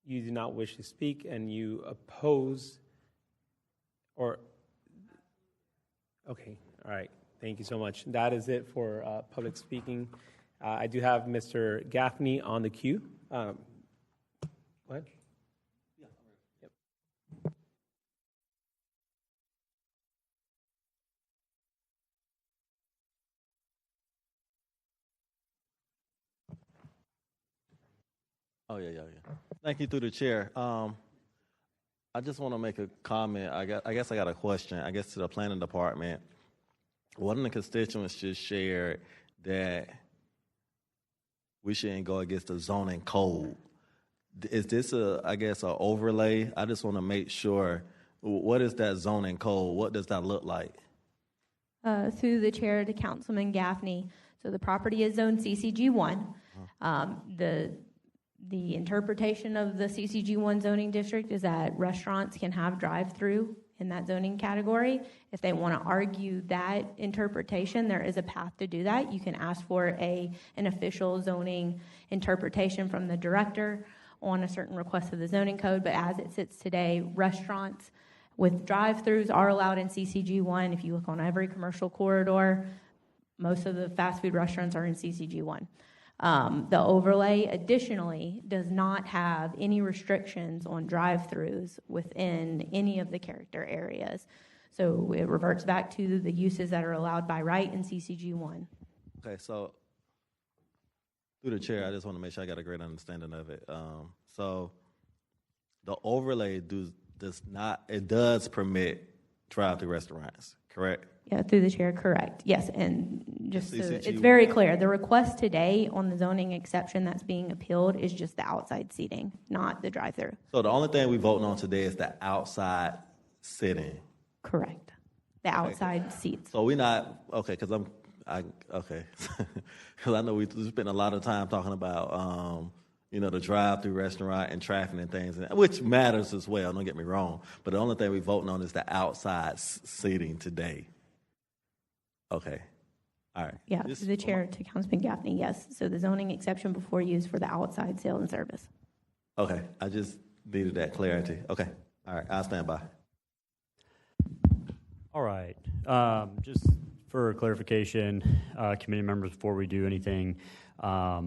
You do not wish to speak, and you oppose, or, okay, all right. Thank you so much. That is it for public speaking. I do have Mr. Gaffney on the queue. What? Oh, yeah. Thank you, through the chair. I just want to make a comment. I guess I got a question, to the planning department. One of the constituents just shared that we shouldn't go against the zoning code. Is this an overlay? I just want to make sure, what is that zoning code? What does that look like? Through the chair to Councilman Gaffney. So the property is zoned CCG1. The interpretation of the CCG1 zoning district is that restaurants can have drive-through in that zoning category. If they want to argue that interpretation, there is a path to do that. You can ask for an official zoning interpretation from the director on a certain request of the zoning code, but as it sits today, restaurants with drive-throughs are allowed in CCG1. If you look on every commercial corridor, most of the fast food restaurants are in CCG1. The overlay, additionally, does not have any restrictions on drive-throughs within any of the character areas. So it reverts back to the uses that are allowed by right in CCG1. Okay, so through the chair, I just want to make sure I got a great understanding of it. So the overlay does permit drive-through restaurants, correct? Yeah, through the chair, correct. Yes, and just so it's very clear, the request today on the zoning exception that's being appealed is just the outside seating, not the drive-through. So the only thing we're voting on today is the outside sitting. Correct. The outside seats. So we're not, okay, because because I know we spent a lot of time talking about, the drive-through restaurant and traffic and things, which matters as well, don't get me wrong. But the only thing we're voting on is the outside seating today. Okay. All right. Yeah, through the chair to Councilman Gaffney, yes. So the zoning exception before you is for the outside sale and service. Okay. I just needed that clarity. Okay. All right. I'll stand by. All right. Just for clarification, committee members, before we do anything, I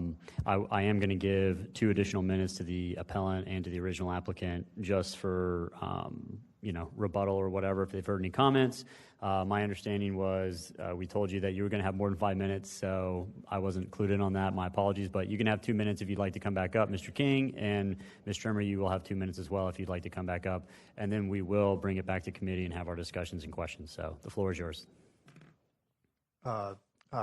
am going to give 2 additional minutes to the appellant and to the original applicant just for, rebuttal or whatever, if they've heard any comments. My understanding was we told you that you were going to have more than 5 minutes, so I wasn't included on that. My apologies, but you can have 2 minutes if you'd like to come back up, Mr. King, and Ms. Trimmer, you will have 2 minutes as well if you'd like to come back up, and then we will bring it back to committee and have our discussions and questions. So the floor is yours.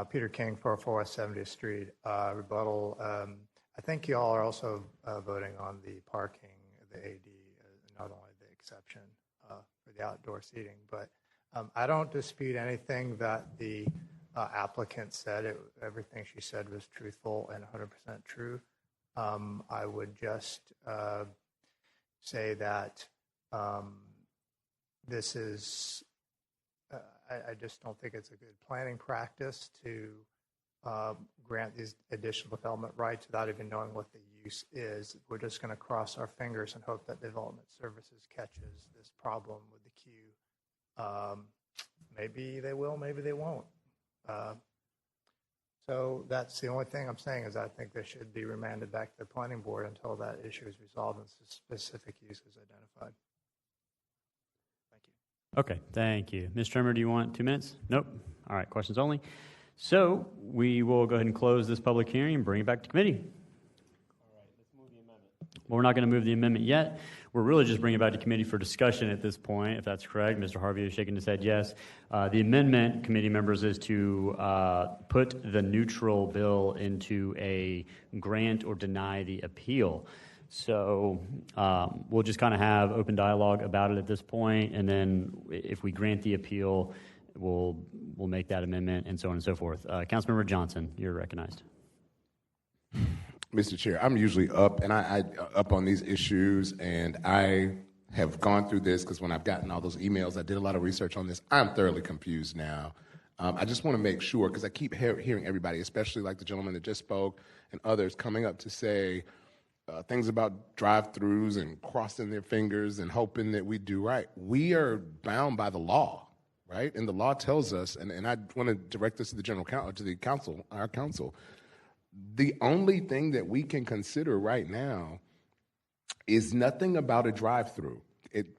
Peter King, 404 West 70th Street. Rebuttal. I think you all are also voting on the parking, the AD, not only the exception for the outdoor seating, but I don't dispute anything that the applicant said. Everything she said was truthful and 100% true. I would just say that this is, I just don't think it's a good planning practice to grant these additional development rights without even knowing what the use is. We're just going to cross our fingers and hope that Development Services catches this problem with the queue. Maybe they will, maybe they won't. So that's the only thing I'm saying is I think this should be remanded back to the planning board until that issue is resolved and specific use is identified. Thank you. Okay, thank you. Ms. Trimmer, do you want 2 minutes? Nope. All right, questions only. So we will go ahead and close this public hearing and bring it back to committee. Well, we're not going to move the amendment yet. We're really just bringing it back to committee for discussion at this point, if that's correct. Mr. Harvey is shaking his head yes. The amendment, committee members, is to put the neutral bill into a grant or deny the appeal. So we'll just kind of have open dialogue about it at this point, and then if we grant the appeal, we'll make that amendment and so on and so forth. Councilmember Johnson, you're recognized. Mr. Chair, I'm usually up, and I up on these issues, and I have gone through this because when I've gotten all those emails, I did a lot of research on this. I'm thoroughly confused now. I just want to make sure, because I keep hearing everybody, especially like the gentleman that just spoke and others, coming up to say things about drive-throughs and crossing their fingers and hoping that we do right. We are bound by the law, right? And the law tells us, and I want to direct this to the general counsel, to the council, our council. The only thing that we can consider right now is nothing about a drive-through.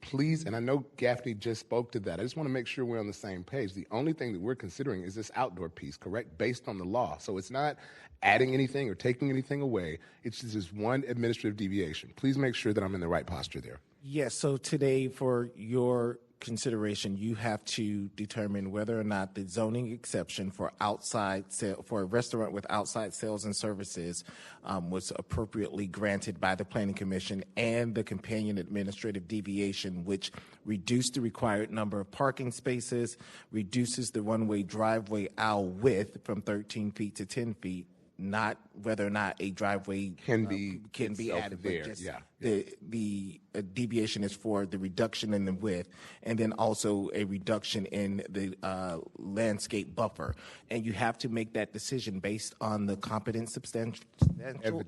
Please, and I know Gaffney just spoke to that. I just want to make sure we're on the same page. The only thing that we're considering is this outdoor piece, correct? Based on the law. So it's not adding anything or taking anything away. It's just this one administrative deviation. Please make sure that I'm in the right posture there. Yes, so today for your consideration, you have to determine whether or not the zoning exception for for a restaurant with outside sales and services was appropriately granted by the Planning Commission, and the companion administrative deviation, which reduced the required number of parking spaces, reduces the one-way driveway aisle width from 13 feet to 10 feet, not whether or not a driveway can be added there. But just Yeah. The deviation is for the reduction in the width, and then also a reduction in the landscape buffer. And you have to make that decision based on the competent substantial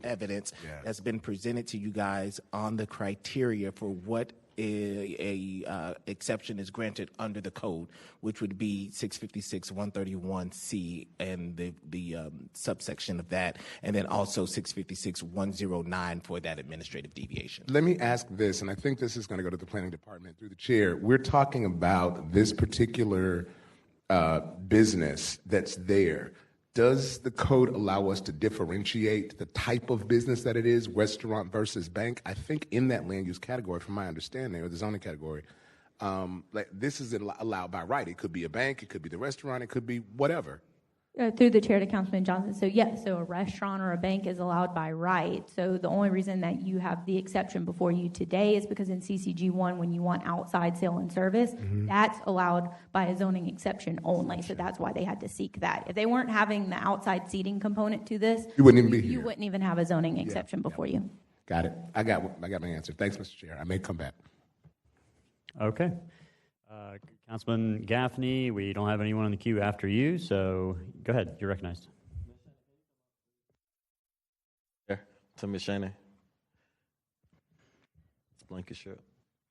evidence that's been presented to you guys on the criteria for what a exception is granted under the code, which would be 656-131C and the subsection of that, and then also 656-109 for that administrative deviation. Let me ask this, and I think this is going to go to the planning department through the chair. We're talking about this particular business that's there. Does the code allow us to differentiate the type of business that it is, restaurant versus bank? I think in that land use category, from my understanding, or the zoning category, like this is allowed by right. It could be a bank, it could be the restaurant, it could be whatever. Through the chair to Councilman Johnson. So yes, so a restaurant or a bank is allowed by right. So the only reason that you have the exception before you today is because in CCG1, when you want outside sale and service, that's allowed by a zoning exception only. So that's why they had to seek that. If they weren't having the outside seating component to this, you wouldn't even be here. You wouldn't even have a zoning exception before you. Got it. I got my answer. Thanks, Mr. Chair. I may come back. Okay. Councilman Gaffney, we don't have anyone in the queue after you, so go ahead. You're recognized. Yeah, to Ms. Shaney. It's blanket shirt.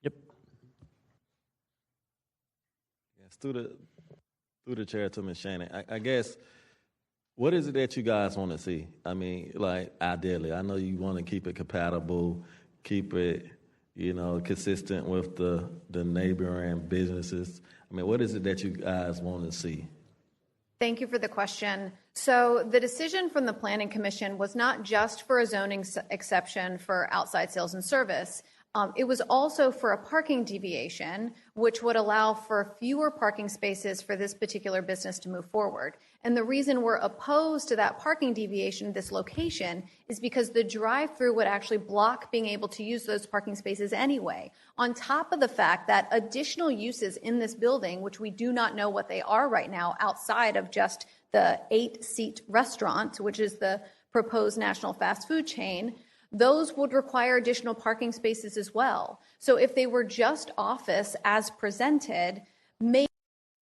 Yep. Yes, through the chair to Ms. Shaney. I guess, what is it that you guys want to see? I mean, like, ideally, I know you want to keep it compatible, keep it, consistent with the neighboring businesses. I mean, what is it that you guys want to see? Thank you for the question. So the decision from the Planning Commission was not just for a zoning exception for outside sales and service. It was also for a parking deviation, which would allow for fewer parking spaces for this particular business to move forward. And the reason we're opposed to that parking deviation, this location, is because the drive-through would actually block being able to use those parking spaces anyway. On top of the fact that additional uses in this building, which we do not know what they are right now, outside of just the 8-seat restaurant, which is the proposed national fast food chain, those would require additional parking spaces as well. So if they were just office as presented, maybe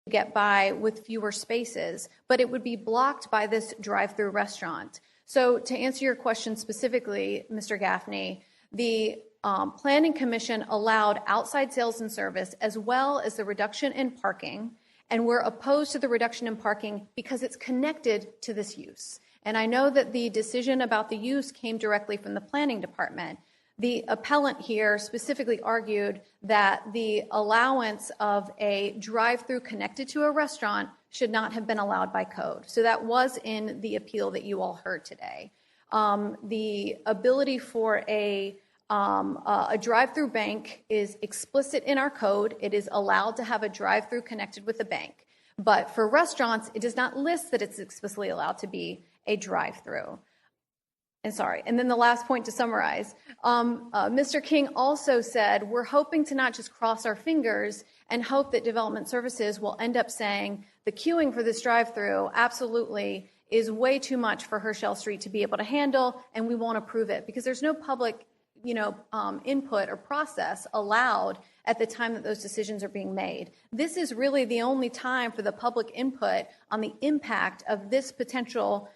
get by with fewer spaces, but it would be blocked by this drive-through restaurant. So to answer your question specifically, Mr. Gaffney, the Planning Commission allowed outside sales and service as well as the reduction in parking, and we're opposed to the reduction in parking because it's connected to this use. And I know that the decision about the use came directly from the planning department. The appellant here specifically argued that the allowance of a drive-through connected to a restaurant should not have been allowed by code. So that was in the appeal that you all heard today. The ability for a drive-through bank is explicit in our code. It is allowed to have a drive-through connected with a bank. But for restaurants, it does not list that it's explicitly allowed to be a drive-through. And then the last point to summarize, Mr. King also said, we're hoping to not just cross our fingers and hope that Development Services will end up saying the queuing for this drive-through absolutely is way too much for Herschel Street to be able to handle, and we won't approve it because there's no public input or process allowed at the time that those decisions are being made. This is really the only time for the public input on the impact of this potential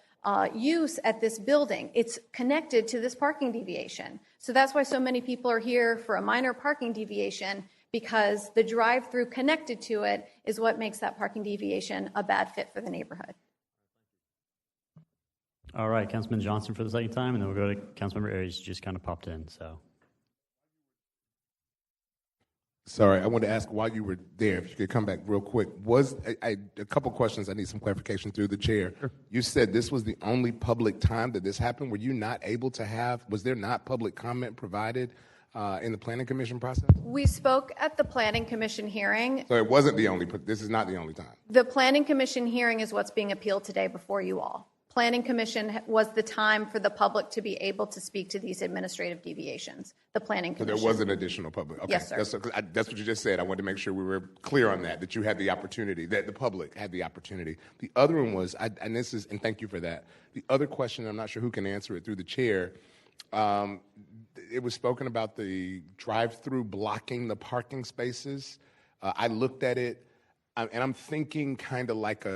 use at this building. It's connected to this parking deviation. So that's why so many people are here for a minor parking deviation, because the drive-through connected to it is what makes that parking deviation a bad fit for the neighborhood. All right, Councilman Johnson for the second time, and then we'll go to Councilmember Aries, who just kind of popped in. Sorry, I wanted to ask while you were there, if you could come back real quick. A couple questions I need some clarification through the chair. Sure. You said this was the only public time that this happened. Were you not able to was there not public comment provided in the Planning Commission process? We spoke at the Planning Commission hearing. So it wasn't the only, this is not the only time. The Planning Commission hearing is what's being appealed today before you all. Planning Commission was the time for the public to be able to speak to these administrative deviations. The Planning Commission. So there was an additional public. Okay. Yes, sir. That's what you just said. I wanted to make sure we were clear on that you had the opportunity, that the public had the opportunity. The other one was, and thank you for that. The other question, I'm not sure who can answer it through the chair. It was spoken about the drive-through blocking the parking spaces. I looked at it. And I'm thinking kind of like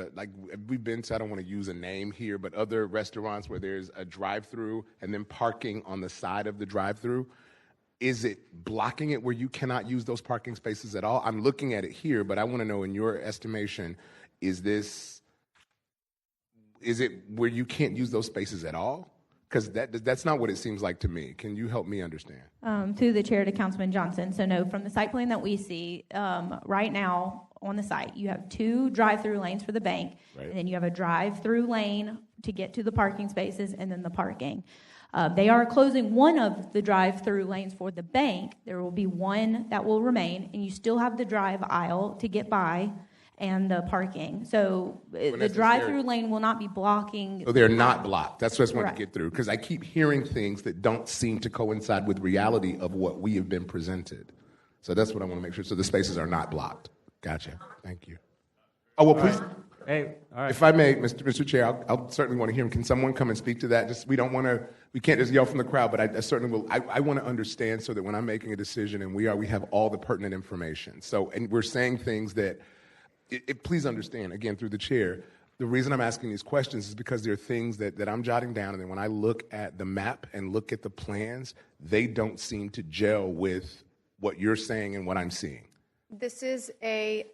we've been to, I don't want to use a name here, but other restaurants where there's a drive-through and then parking on the side of the drive-through. Is it blocking it where you cannot use those parking spaces at all? I'm looking at it here, but I want to know, in your estimation, is it where you can't use those spaces at all? Because that's not what it seems like to me. Can you help me understand? Through the chair to Councilman Johnson. So no, from the site plan that we see right now on the site, you have 2 drive-through lanes for the bank, right, and then you have a drive-through lane to get to the parking spaces, and then the parking. They are closing one of the drive-through lanes for the bank. There will be one that will remain, and you still have the drive aisle to get by and the parking. So the drive-through lane will not be blocking. So they're not blocked. That's what I just want to get through, because I keep hearing things that don't seem to coincide with reality of what we have been presented. So that's what I want to make sure. So the spaces are not blocked. Gotcha. Thank you. Oh, well, please. Hey, all right. If I may, Mr. Chair, I'll certainly want to hear him. Can someone come and speak to that? We can't just yell from the crowd, but I certainly will. I want to understand so that when I'm making a decision, and we have all the pertinent information. So, and we're saying things that, please understand, again, through the chair, the reason I'm asking these questions is because there are things that I'm jotting down, and then when I look at the map and look at the plans, they don't seem to gel with what you're saying and what I'm seeing. This is a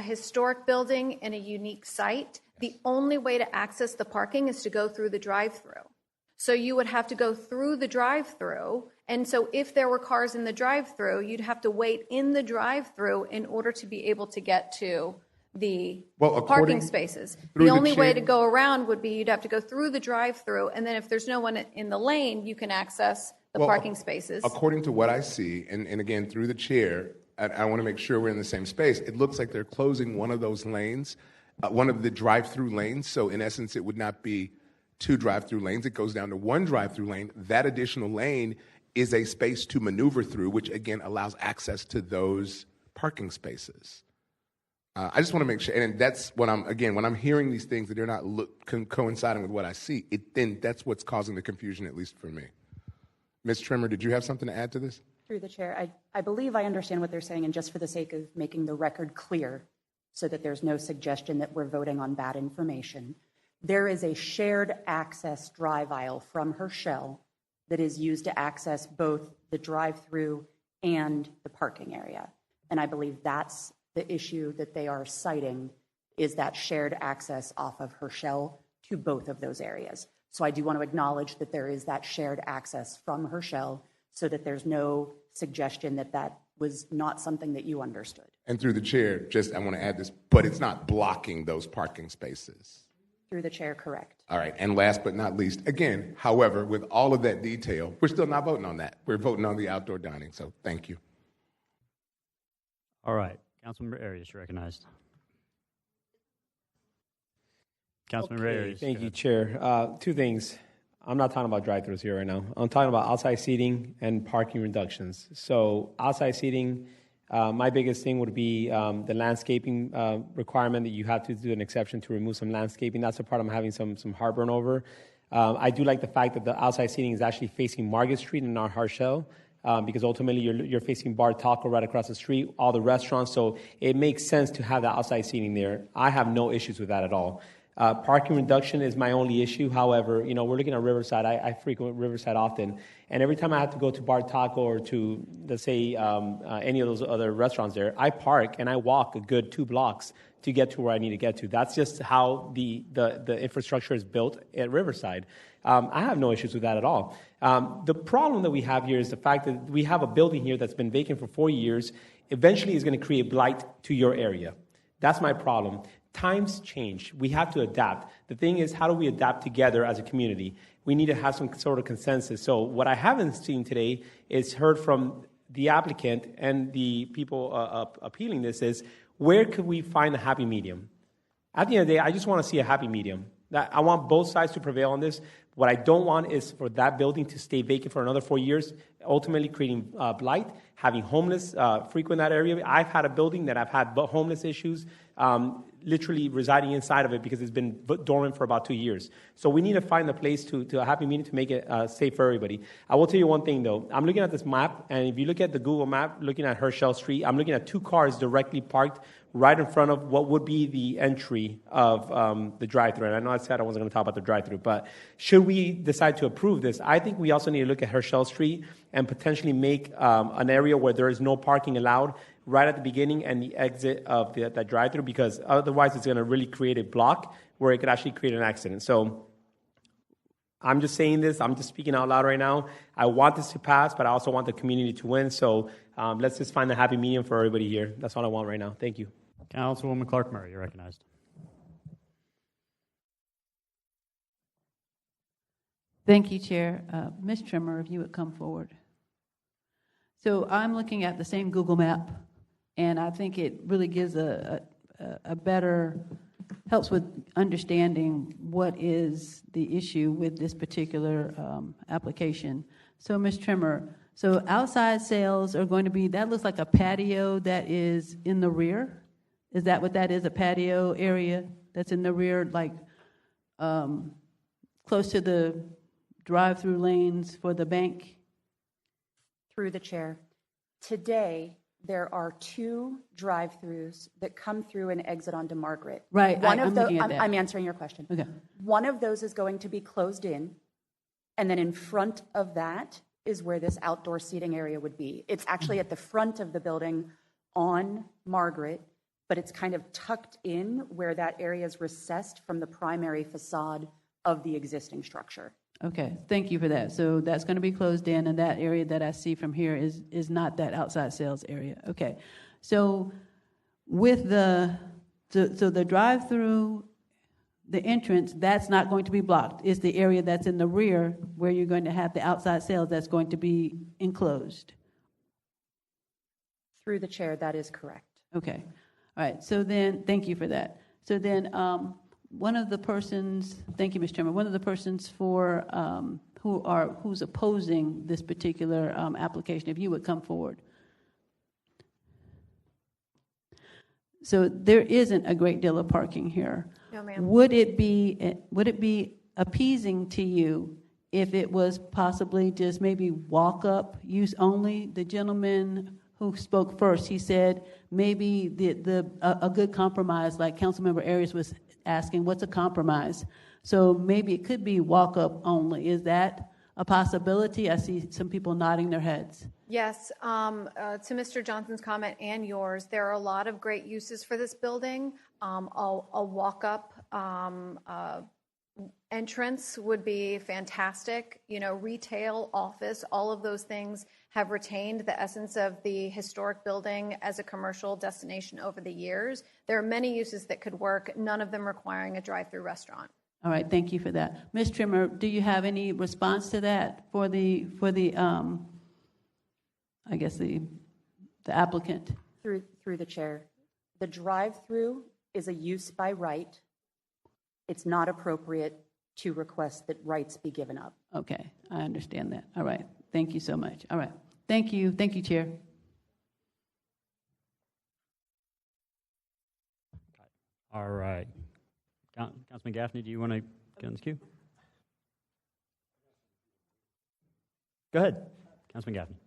historic building in a unique site. The only way to access the parking is to go through the drive-through. So you would have to go through the drive-through. And so if there were cars in the drive-through, you'd have to wait in the drive-through in order to be able to get to the parking spaces. The only way to go around would be you'd have to go through the drive-through, and then if there's no one in the lane, you can access the parking spaces. According to what I see, and again, through the chair, I want to make sure we're in the same space. It looks like they're closing one of those lanes, one of the drive-through lanes. So in essence, it would not be 2 drive-through lanes. It goes down to 1 drive-through lane. That additional lane is a space to maneuver through, which again allows access to those parking spaces. I just want to make sure, and that's what when I'm hearing these things that they're not coinciding with what I see, then that's what's causing the confusion, at least for me. Ms. Trimmer, did you have something to add to this? Through the chair, I believe I understand what they're saying, and just for the sake of making the record clear so that there's no suggestion that we're voting on bad information, there is a shared access drive aisle from Herschel that is used to access both the drive-through and the parking area. And I believe that's the issue that they are citing, is that shared access off of Herschel to both of those areas. So I do want to acknowledge that there is that shared access from Herschel so that there's no suggestion that that was not something that you understood. And through the chair, just I want to add this, but it's not blocking those parking spaces. Through the chair, correct. All right, and last but not least, again, however, with all of that detail, we're still not voting on that. We're voting on the outdoor dining, so thank you. All right. Councilmember Arias, you're recognized. Councilmember Arias. Thank you, Chair. Two things. I'm not talking about drive-thrus here right now. I'm talking about outside seating and parking reductions. So outside seating, my biggest thing would be the landscaping requirement that you have to do an exception to remove some landscaping. That's the part I'm having some heartburn over. I do like the fact that the outside seating is actually facing Market Street and not Harshell, because ultimately you're facing Bar Taco right across the street, all the restaurants. So it makes sense to have the outside seating there. I have no issues with that at all. Parking reduction is my only issue. However, we're looking at Riverside. I frequent Riverside often. And every time I have to go to Bar Taco or to, let's say, any of those other restaurants there, I park and I walk a good 2 blocks to get to where I need to get to. That's just how the infrastructure is built at Riverside. I have no issues with that at all. The problem that we have here is the fact that we have a building here that's been vacant for 4 years. Eventually is going to create blight to your area. That's my problem. Times change. We have to adapt. The thing is, how do we adapt together as a community? We need to have some sort of consensus. So what I haven't seen today is heard from the applicant and the people appealing this is, where could we find a happy medium? At the end of the day, I just want to see a happy medium. I want both sides to prevail on this. What I don't want is for that building to stay vacant for another 4 years, ultimately creating blight, having homeless frequent that area. I've had a building that I've had homeless issues, literally residing inside of it because it's been dormant for about 2 years. So we need to find a place to a happy medium to make it safe for everybody. I will tell you one thing, though. I'm looking at this map, and if you look at the Google map, looking at Herschel Street, I'm looking at 2 cars directly parked right in front of what would be the entry of the drive-thru. And I know I said I wasn't going to talk about the drive-thru, but should we decide to approve this, I think we also need to look at Herschel Street and potentially make an area where there is no parking allowed right at the beginning and the exit of that drive-thru, because otherwise it's going to really create a block where it could actually create an accident. So I'm just saying this. I'm just speaking out loud right now. I want this to pass, but I also want the community to win. So let's just find a happy medium for everybody here. That's all I want right now. Thank you. Councilwoman Clark Murray, you're recognized. Thank you, Chair. Ms. Trimmer, if you would come forward. So I'm looking at the same Google map, and I think it really gives a better, helps with understanding what is the issue with this particular application. So Ms. Trimmer, so outside sales are going to be, that looks like a patio that is in the rear? Is that what that is, a patio area that's in the rear, like close to the drive-through lanes for the bank? Through the chair. Today, there are 2 drive-throughs that come through and exit onto Margaret. Right, I'm looking at that. I'm answering your question. Okay. One of those is going to be closed in, and then in front of that is where this outdoor seating area would be. It's actually at the front of the building on Margaret, but it's kind of tucked in where that area is recessed from the primary facade of the existing structure. Okay, thank you for that. So that's going to be closed in, and that area that I see from here is not that outside sales area. Okay, so with the drive-through, the entrance, that's not going to be blocked. It's the area that's in the rear where you're going to have the outside sales that's going to be enclosed. Through the chair, that is correct. Okay, all right. So then, thank you for that. So then, one of the persons, thank you, Ms. Chairman, one of the persons for who's opposing this particular application, if you would come forward. So there isn't a great deal of parking here. No, ma'am. Would it be appeasing to you if it was possibly just maybe walk-up use only? The gentleman who spoke first, he said maybe a good compromise, like Councilmember Arias was asking, what's a compromise? So maybe it could be walk-up only. Is that a possibility? I see some people nodding their heads. Yes, to Mr. Johnson's comment and yours, there are a lot of great uses for this building. A walk-up entrance would be fantastic. You know, retail, office, all of those things have retained the essence of the historic building as a commercial destination over the years. There are many uses that could work, none of them requiring a drive-through restaurant. All right, thank you for that. Ms. Trimmer, do you have any response to that for the I guess the applicant? Through the chair, the drive-through is a use by right. It's not appropriate to request that rights be given up. Okay, I understand that. All right, thank you so much. All right, thank you, Chair. All right. Councilman Gaffney, do you want to get on this queue? Go ahead, Councilman Gaffney.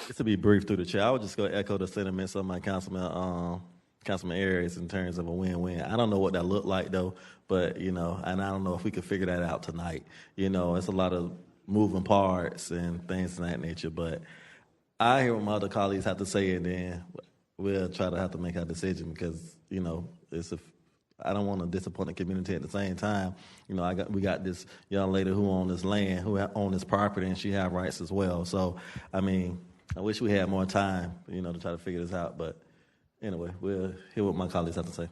Just to be brief through the chair, I would just go echo the sentiments of my Councilman Arias in terms of a win-win. I don't know what that looked like though, but you know, and I don't know if we could figure that out tonight. You know, it's a lot of moving parts and things of that nature. But I hear what my other colleagues have to say, and then we'll try to have to make our decision because you know I don't want to disappoint the community at the same time. You know, we got this young lady who owns this land, who owns this property, and she have rights as well. So, I mean, I wish we had more time, you know, to try to figure this out. But anyway, we'll hear what my colleagues have to say.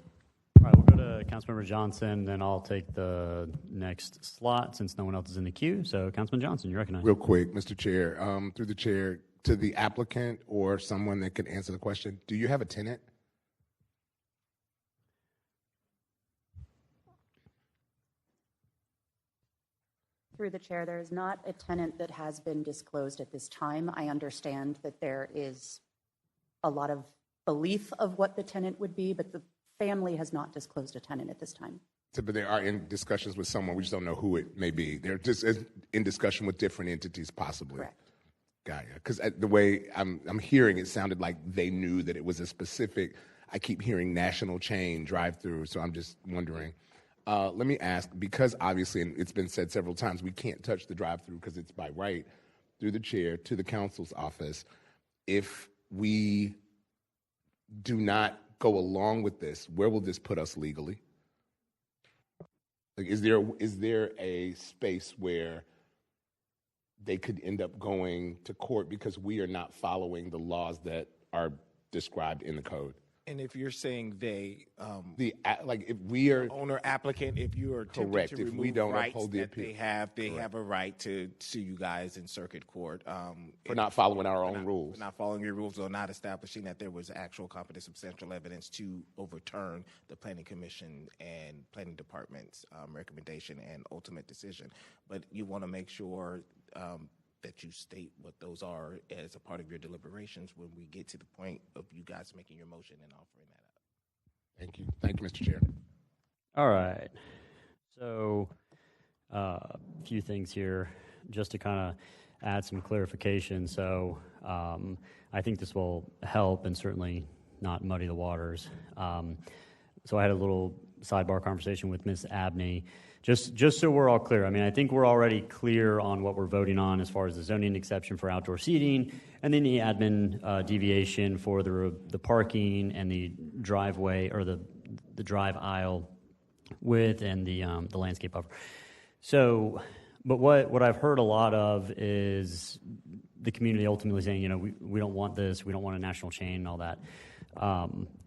All right, we'll go to Councilmember Johnson, then I'll take the next slot since no one else is in the queue. So, Councilman Johnson, you're recognized. Real quick, Mr. Chair, through the chair, to the applicant or someone that can answer the question, do you have a tenant? Through the chair, there is not a tenant that has been disclosed at this time. I understand that there is a lot of belief of what the tenant would be, but the family has not disclosed a tenant at this time. So, but they are in discussions with someone. We just don't know who it may be. They're just in discussion with different entities, possibly. Correct. Got you. Because the way I'm hearing, it sounded like they knew that it was a specific. I keep hearing national chain drive-through, so I'm just wondering. Let me ask, because obviously, and it's been said several times, we can't touch the drive-through because it's by right, through the chair to the council's office. If we do not go along with this, where will this put us legally? Like, is there a space where they could end up going to court because we are not following the laws that are described in the code? And if you're saying they, if we are owner applicant, if you are correct, to if remove we don't rights uphold the that appeal, they have a right to sue you guys in circuit court for not following our own rules, for not following your rules, or not establishing that there was actual competent substantial evidence to overturn the planning commission and planning department's recommendation and ultimate decision. But you want to make sure that you state what those are as a part of your deliberations when we get to the point of you guys making your motion and offering that up. Thank you. Thank you, Mr. Chair. All right. So, a few things here just to kind of add some clarification. So, I think this will help and certainly not muddy the waters. So I had a little sidebar conversation with Ms. Abney. Just so we're all clear, I mean, I think we're already clear on what we're voting on as far as the zoning exception for outdoor seating, and then the admin deviation for the parking and the driveway or the drive aisle width and the landscape buffer. So, but what I've heard a lot of is the community ultimately saying, you know, we don't want this, we don't want a national chain and all that.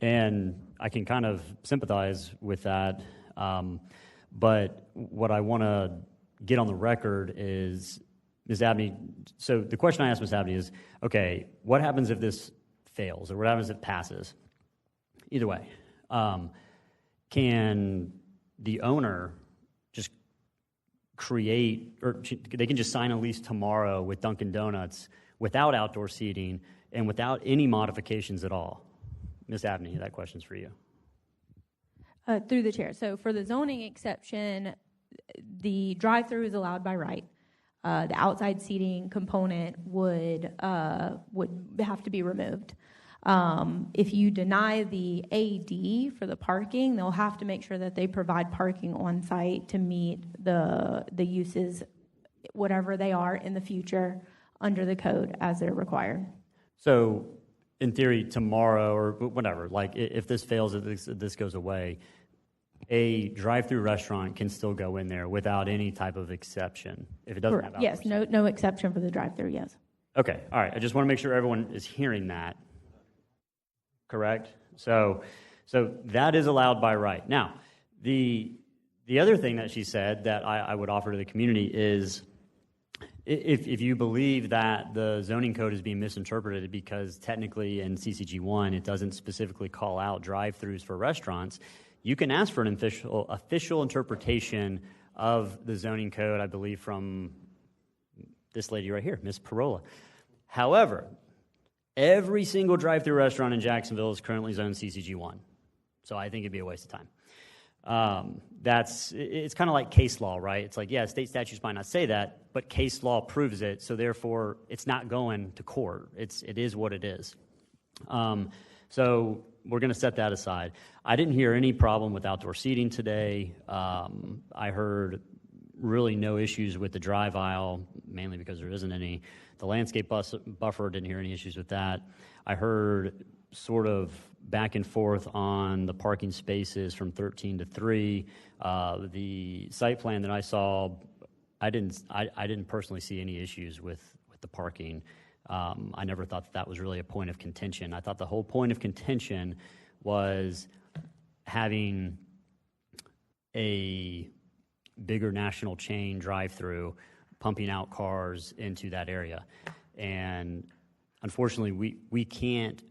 And I can kind of sympathize with that. But what I want to get on the record is, Ms. Abney, so the question I asked Ms. Abney is, okay, what happens if this fails, or what happens if it passes? Either way, can the owner just create, or they can just sign a lease tomorrow with Dunkin' Donuts without outdoor seating and without any modifications at all? Ms. Abney, that question's for you. Through the chair. So for the zoning exception, the drive-through is allowed by right. The outside seating component would have to be removed. If you deny the AD for the parking, they'll have to make sure that they provide parking on site to meet the uses, whatever they are in the future, under the code as they're required. So in theory, tomorrow or whatever, like if this fails, if this goes away, a drive-through restaurant can still go in there without any type of exception if it doesn't have outdoor Yes, no exception for the drive-through, yes. Okay, all right. I just want to make sure everyone is hearing that. Correct? So that is allowed by right. Now, the other thing that she said that I would offer to the community is if you believe that the zoning code is being misinterpreted because technically in CCG1 it doesn't specifically call out drive-throughs for restaurants, you can ask for an official interpretation of the zoning code, I believe, from this lady right here, Ms. Parola. However, every single drive-through restaurant in Jacksonville is currently zoned CCG1. So I think it'd be a waste of time. It's kind of like case law, right? It's like, yeah, state statutes might not say that, but case law proves it, so therefore it's not going to court. It is what it is. So we're going to set that aside. I didn't hear any problem with outdoor seating today. I heard really no issues with the drive aisle, mainly because there isn't any. The landscape buffer, didn't hear any issues with that. I heard sort of back and forth on the parking spaces from 13 to 3. The site plan that I saw, I didn't personally see any issues with the parking. I never thought that was really a point of contention. I thought the whole point of contention was having a bigger national chain drive-through pumping out cars into that area. And unfortunately, we can't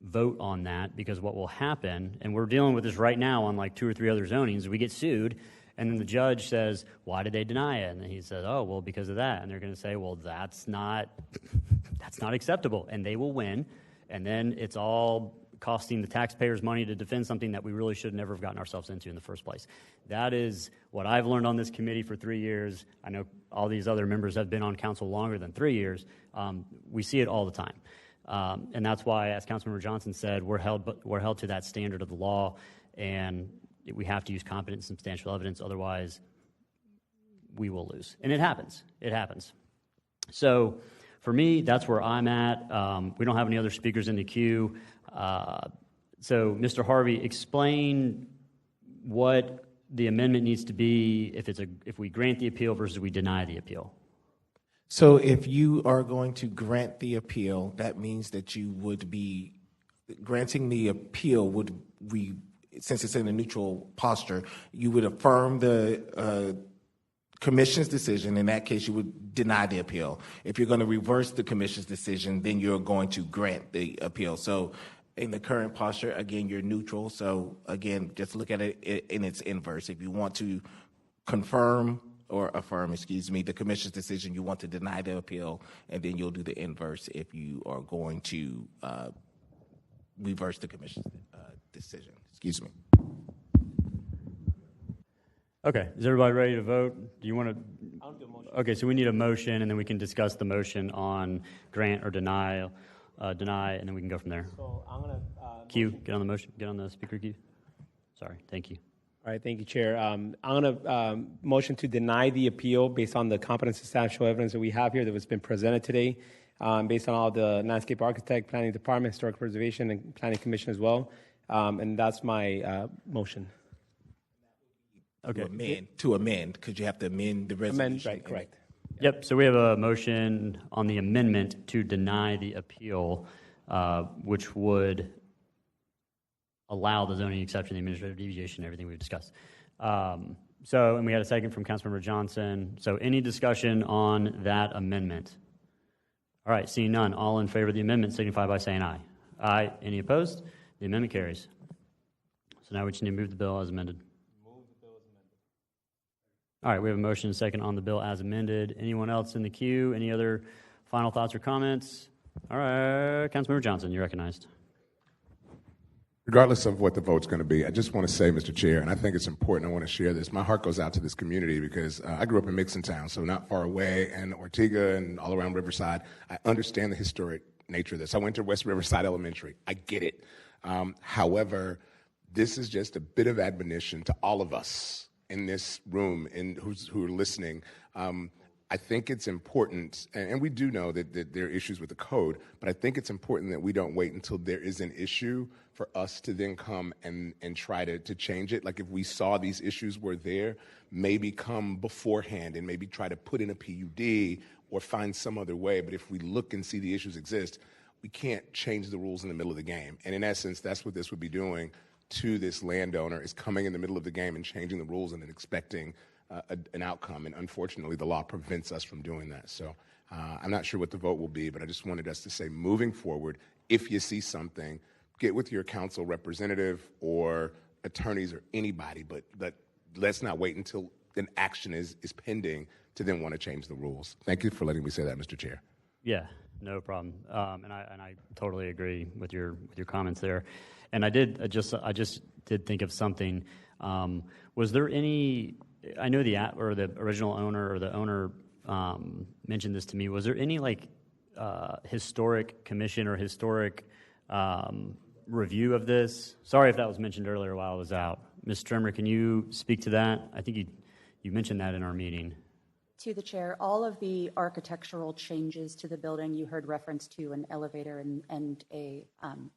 vote on that because what will happen, and we're dealing with this right now on like 2 or 3 other zonings, we get sued, and then the judge says, why did they deny it? And then he says, oh, well, because of that. And they're going to say, well, that's not acceptable. And they will win. And then it's all costing the taxpayers money to defend something that we really should never have gotten ourselves into in the first place. That is what I've learned on this committee for 3 years. I know all these other members have been on council longer than 3 years. We see it all the time. And that's why, as Councilmember Johnson said, we're held to that standard of the law, and we have to use competent and substantial evidence. Otherwise, we will lose. And it happens. It happens. So for me, that's where I'm at. We don't have any other speakers in the queue. So, Mr. Harvey, explain what the amendment needs to be if we grant the appeal versus we deny the appeal. So if you are going to grant the appeal, that means that you would be granting the appeal since it's in a neutral posture, you would affirm the commission's decision. In that case, you would deny the appeal. If you're going to reverse the commission's decision, then you're going to grant the appeal. So in the current posture, again, you're neutral. So again, just look at it in its inverse. If you want to affirm the commission's decision, you want to deny the appeal, and then you'll do the inverse if you are going to reverse the commission's decision. Excuse me. Okay, is everybody ready to vote? Do you want to? I'll do a motion. Okay, so we need a motion, and then we can discuss the motion on grant or deny, and then we can go from there. So I'm going to... Q, get on the motion. Get on the speaker queue. Sorry, thank you. All right, thank you, Chair. I'm going to motion to deny the appeal based on the competent and substantial evidence that we have here that has been presented today, based on all the landscape architect, planning department, historic preservation, and planning commission as well. And that's my motion. Okay. To amend, because you have to amend the resolution. Right, correct. Yep, so we have a motion on the amendment to deny the appeal, which would allow the zoning exception, the administrative deviation, everything we've discussed. And we had a second from Councilmember Johnson. So any discussion on that amendment? All right, seeing none, all in favor of the amendment signify by saying aye. Aye. Any opposed? The amendment carries. So now we just need to move the bill as amended. All right, we have a motion and a second on the bill as amended. Anyone else in the queue? Any other final thoughts or comments? All right, Councilmember Johnson, you're recognized. Regardless of what the vote's going to be, I just want to say, Mr. Chair, and I think it's important, I want to share this. My heart goes out to this community because I grew up in Mixon Town, so not far away, and Ortega and all around Riverside. I understand the historic nature of this. I went to West Riverside Elementary. I get it. However, this is just a bit of admonition to all of us in this room and who are listening. I I think it's important, and we do know that there are issues with the code, but I think it's important that we don't wait until there is an issue for us to then come and try to change it. Like if we saw these issues were there, maybe come beforehand and maybe try to put in a PUD or find some other way. But if we look and see the issues exist, we can't change the rules in the middle of the game. And in essence, that's what this would be doing to this landowner, is coming in the middle of the game and changing the rules and then expecting an outcome. And unfortunately, the law prevents us from doing that. So I'm not sure what the vote will be, but I just wanted us to say, moving forward, if you see something, get with your council representative or attorneys or anybody, but let's not wait until an action is pending to then want to change the rules. Thank you for letting me say that, Mr. Chair. Yeah, no problem. And I totally agree with your comments there. And I just did think of something. Was there any? I know the original owner or the owner mentioned this to me. Was there any historic commission or historic review of this? Sorry if that was mentioned earlier while I was out. Ms. Trimmer, can you speak to that? I think you mentioned that in our meeting. To the chair, all of the architectural changes to the building, you heard reference to an elevator and a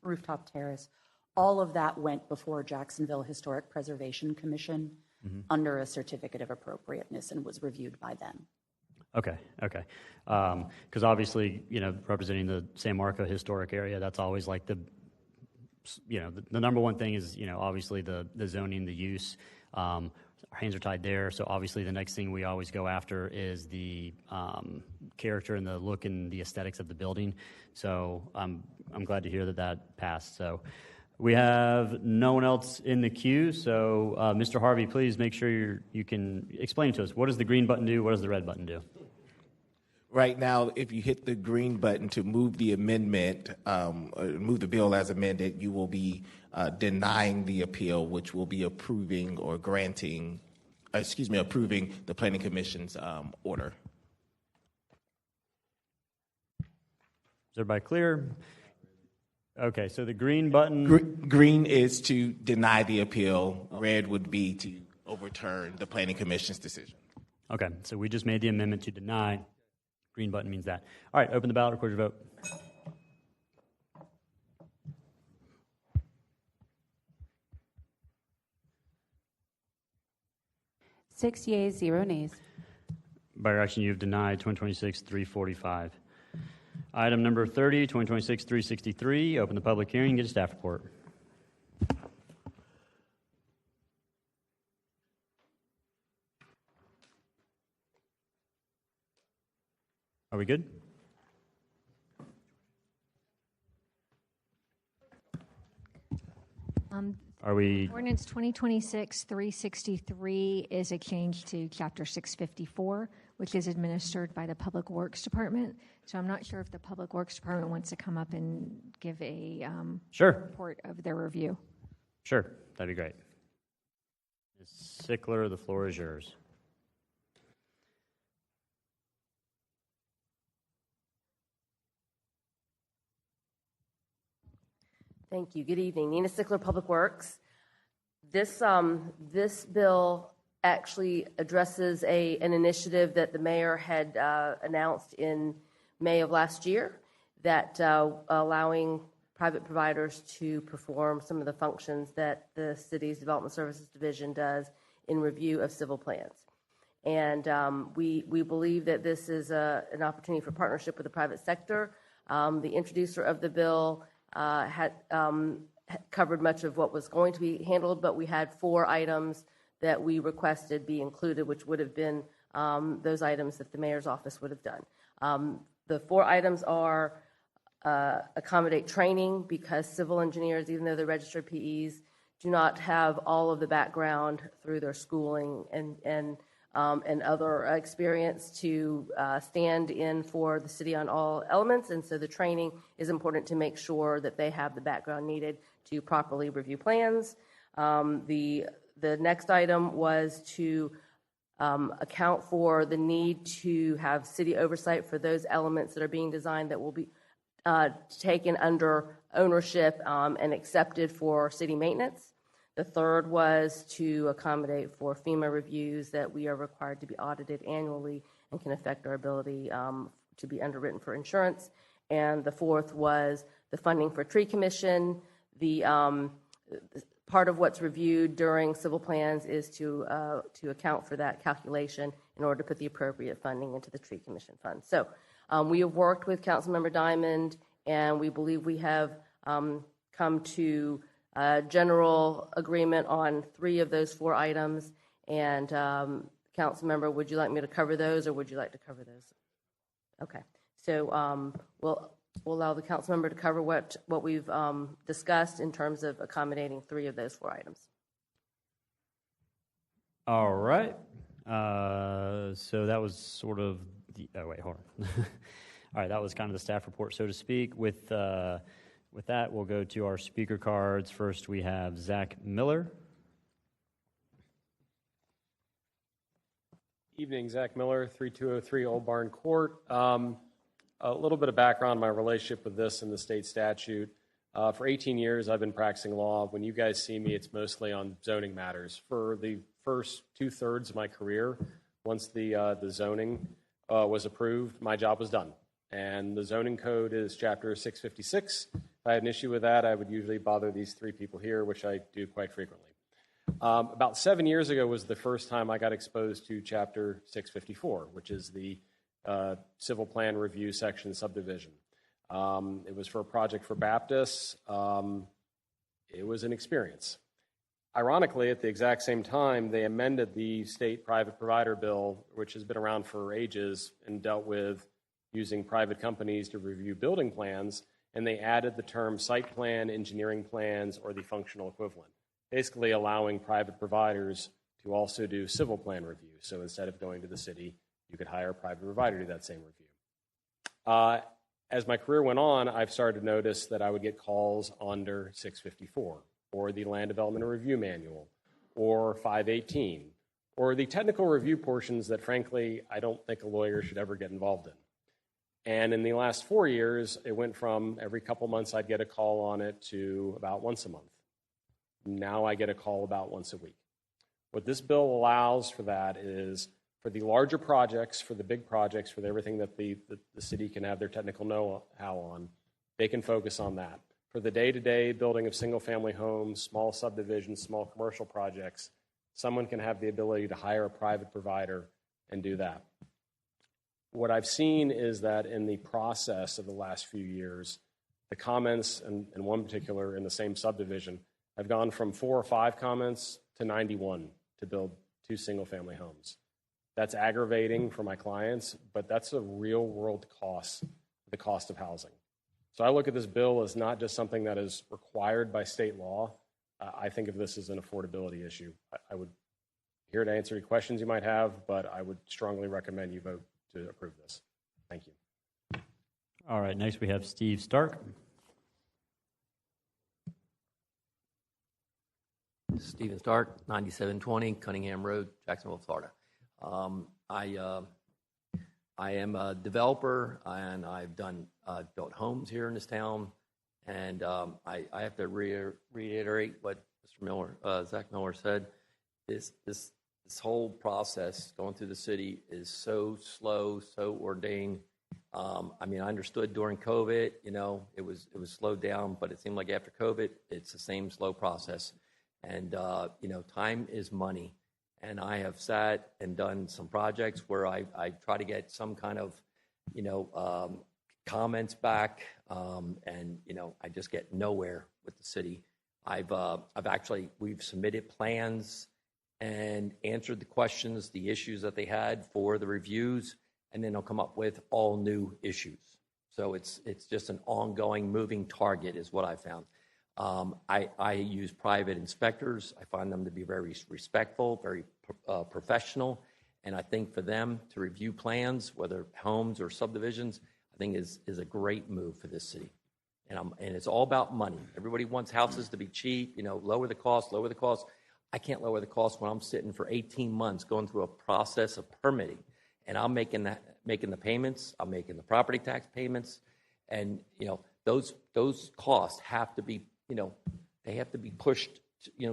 rooftop terrace, all of that went before Jacksonville Historic Preservation Commission under a certificate of appropriateness and was reviewed by them. Okay. Because obviously, representing the San Marco historic area, that's always like the number one thing is, obviously the zoning, the use. Our hands are tied there. So obviously the next thing we always go after is the character and the look and the aesthetics of the building. So I'm glad to hear that passed. So we have no one else in the queue. So Mr. Harvey, please make sure you can explain to us, what does the green button do? What does the red button do? Right now, if you hit the green button to move the amendment, move the bill as amended, you will be denying the appeal, which will be approving or approving the Planning Commission's order. Is everybody clear? Okay, so the green button... Green is to deny the appeal. Red would be to overturn the Planning Commission's decision. Okay, so we just made the amendment to deny. Green button means that. All right, open the ballot, record your vote. Six yeas, 0 nays. By your action, you have denied 2026-345. Item number 30, 2026-363. Open the public hearing. Get a staff report. Are we good? Are we? Ordinance 2026-363 is a change to Chapter 654, which is administered by the Public Works Department. So I'm not sure if the Public Works Department wants to come up and give a report of their review. Sure, that'd be great. Ms. Sickler, the floor is yours. Thank you. Good evening. Nina Sickler, Public Works. This bill actually addresses an initiative that the mayor had announced in May of last year, that allowing private providers to perform some of the functions that the city's Development Services Division does in review of civil plans. And we believe that this is an opportunity for partnership with the private sector. The introducer of the bill had covered much of what was going to be handled, but we had 4 items that we requested be included, which would have been those items that the mayor's office would have done. The 4 items are accommodate training, because civil engineers, even though they're registered PEs, do not have all of the background through their schooling and other experience to stand in for the city on all elements. And so the training is important to make sure that they have the background needed to properly review plans. The next item was to account for the need to have city oversight for those elements that are being designed that will be taken under ownership and accepted for city maintenance. The third was to accommodate for FEMA reviews that we are required to be audited annually and can affect our ability to be underwritten for insurance. And the fourth was the funding for tree commission. The part of what's reviewed during civil plans is to account for that calculation in order to put the appropriate funding into the tree commission fund. So we have worked with Councilmember Diamond, and we believe we have come to general agreement on 3 of those 4 items. And Councilmember, would you like me to cover those, or would you like to cover those? Okay. So we'll allow the council member to cover what we've discussed in terms of accommodating 3 of those 4 items. All right. So that was sort of the, oh wait, hold on. All right, that was kind of the staff report, so to speak. With that, we'll go to our speaker cards. First, we have Zach Miller. Evening, Zach Miller, 3203 Old Barn Court. A little bit of background on my relationship with this and the state statute. For 18 years, I've been practicing law. When you guys see me, it's mostly on zoning matters. For the first 2/3 of my career, once the zoning was approved, my job was done. And the zoning code is chapter 656. If I had an issue with that, I would usually bother these 3 people here, which I do quite frequently. About 7 years ago was the first time I got exposed to chapter 654, which is the civil plan review section subdivision. It was for a project for Baptists. It was an experience. Ironically, at the exact same time, they amended the state private provider bill, which has been around for ages and dealt with using private companies to review building plans, and they added the term site plan, engineering plans, or the functional equivalent, basically allowing private providers to also do civil plan review. So instead of going to the city, you could hire a private provider to do that same review. As my career went on, I've started to notice that I would get calls under 654, or the Land Development and Review Manual, or 518, or the technical review portions that, frankly, I don't think a lawyer should ever get involved in. And in the last 4 years, it went from every couple months I'd get a call on it to about once a month. Now I get a call about once a week. What this bill allows for that is for the larger projects, for the big projects, for everything that the city can have their technical know-how on, they can focus on that. For the day-to-day building of single-family homes, small subdivisions, small commercial projects, someone can have the ability to hire a private provider and do that. What I've seen is that in the process of the last few years, the comments, and one particular in the same subdivision, have gone from 4 or 5 comments to 91 to build 2 single-family homes. That's aggravating for my clients, but that's a real-world cost, the cost of housing. So I look at this bill as not just something that is required by state law. I think of this as an affordability issue. I would here to answer any questions you might have, but I would strongly recommend you vote to approve this. Thank you. All right, next we have Steve Stark. Stephen Stark, 9720 Cunningham Road, Jacksonville, Florida. I am a developer, and I've built homes here in this town. And I have to reiterate what Mr. Miller, Zach Miller said. This whole process going through the city is so slow, so ordained. I mean, I understood during COVID, it was slowed down, but it seemed like after COVID, it's the same slow process. And, time is money. And I have sat and done some projects where I try to get some kind of, comments back, and, I just get nowhere with the city. We've submitted plans and answered the questions, the issues that they had for the reviews, and then they'll come up with all new issues. So it's just an ongoing moving target is what I found. I use private inspectors. I find them to be very respectful, very professional, and I think for them to review plans, whether homes or subdivisions, I think is a great move for this city. And it's all about money. Everybody wants houses to be cheap, lower the cost. I can't lower the cost when I'm sitting for 18 months going through a process of permitting, and I'm making the payments, I'm making the property tax payments, and those costs have to be they have to be pushed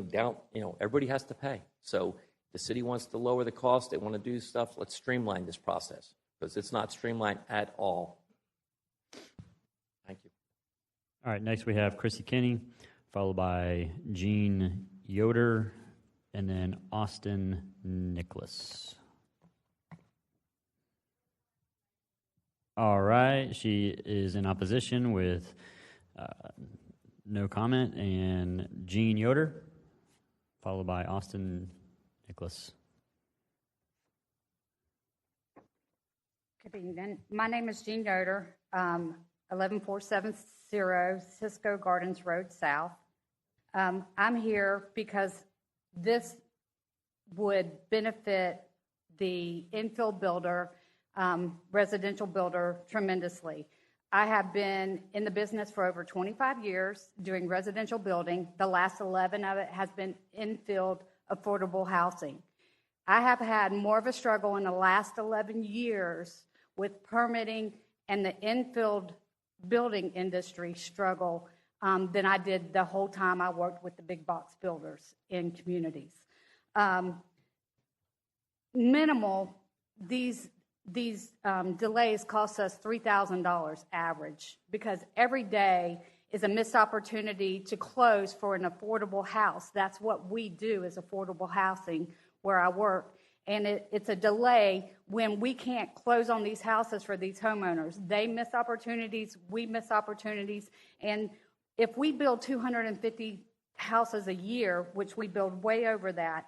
down. Everybody has to pay. So The city wants to lower the cost. They want to do stuff. Let's streamline this process because it's not streamlined at all. Thank you. All right, next we have Chrissy Kinney, followed by Gene Yoder, and then Austin Nicholas. All right, she is in opposition with no comment, and Gene Yoder, followed by Austin Nicholas. Good evening. My name is Jean Yoder, 11470 Cisco Gardens Road South. I'm here because this would benefit the infill builder, residential builder tremendously. I have been in the business for over 25 years doing residential building. The last 11 of it has been infill affordable housing. I have had more of a struggle in the last 11 years with permitting and the infill building industry struggle than I did the whole time I worked with the big box builders in communities. Minimal, these delays cost us $3,000 average because every day is a missed opportunity to close for an affordable house. That's what we do is affordable housing where I work. And it's a delay when we can't close on these houses for these homeowners. They miss opportunities, we miss opportunities. And if we build 250 houses a year, which we build way over that,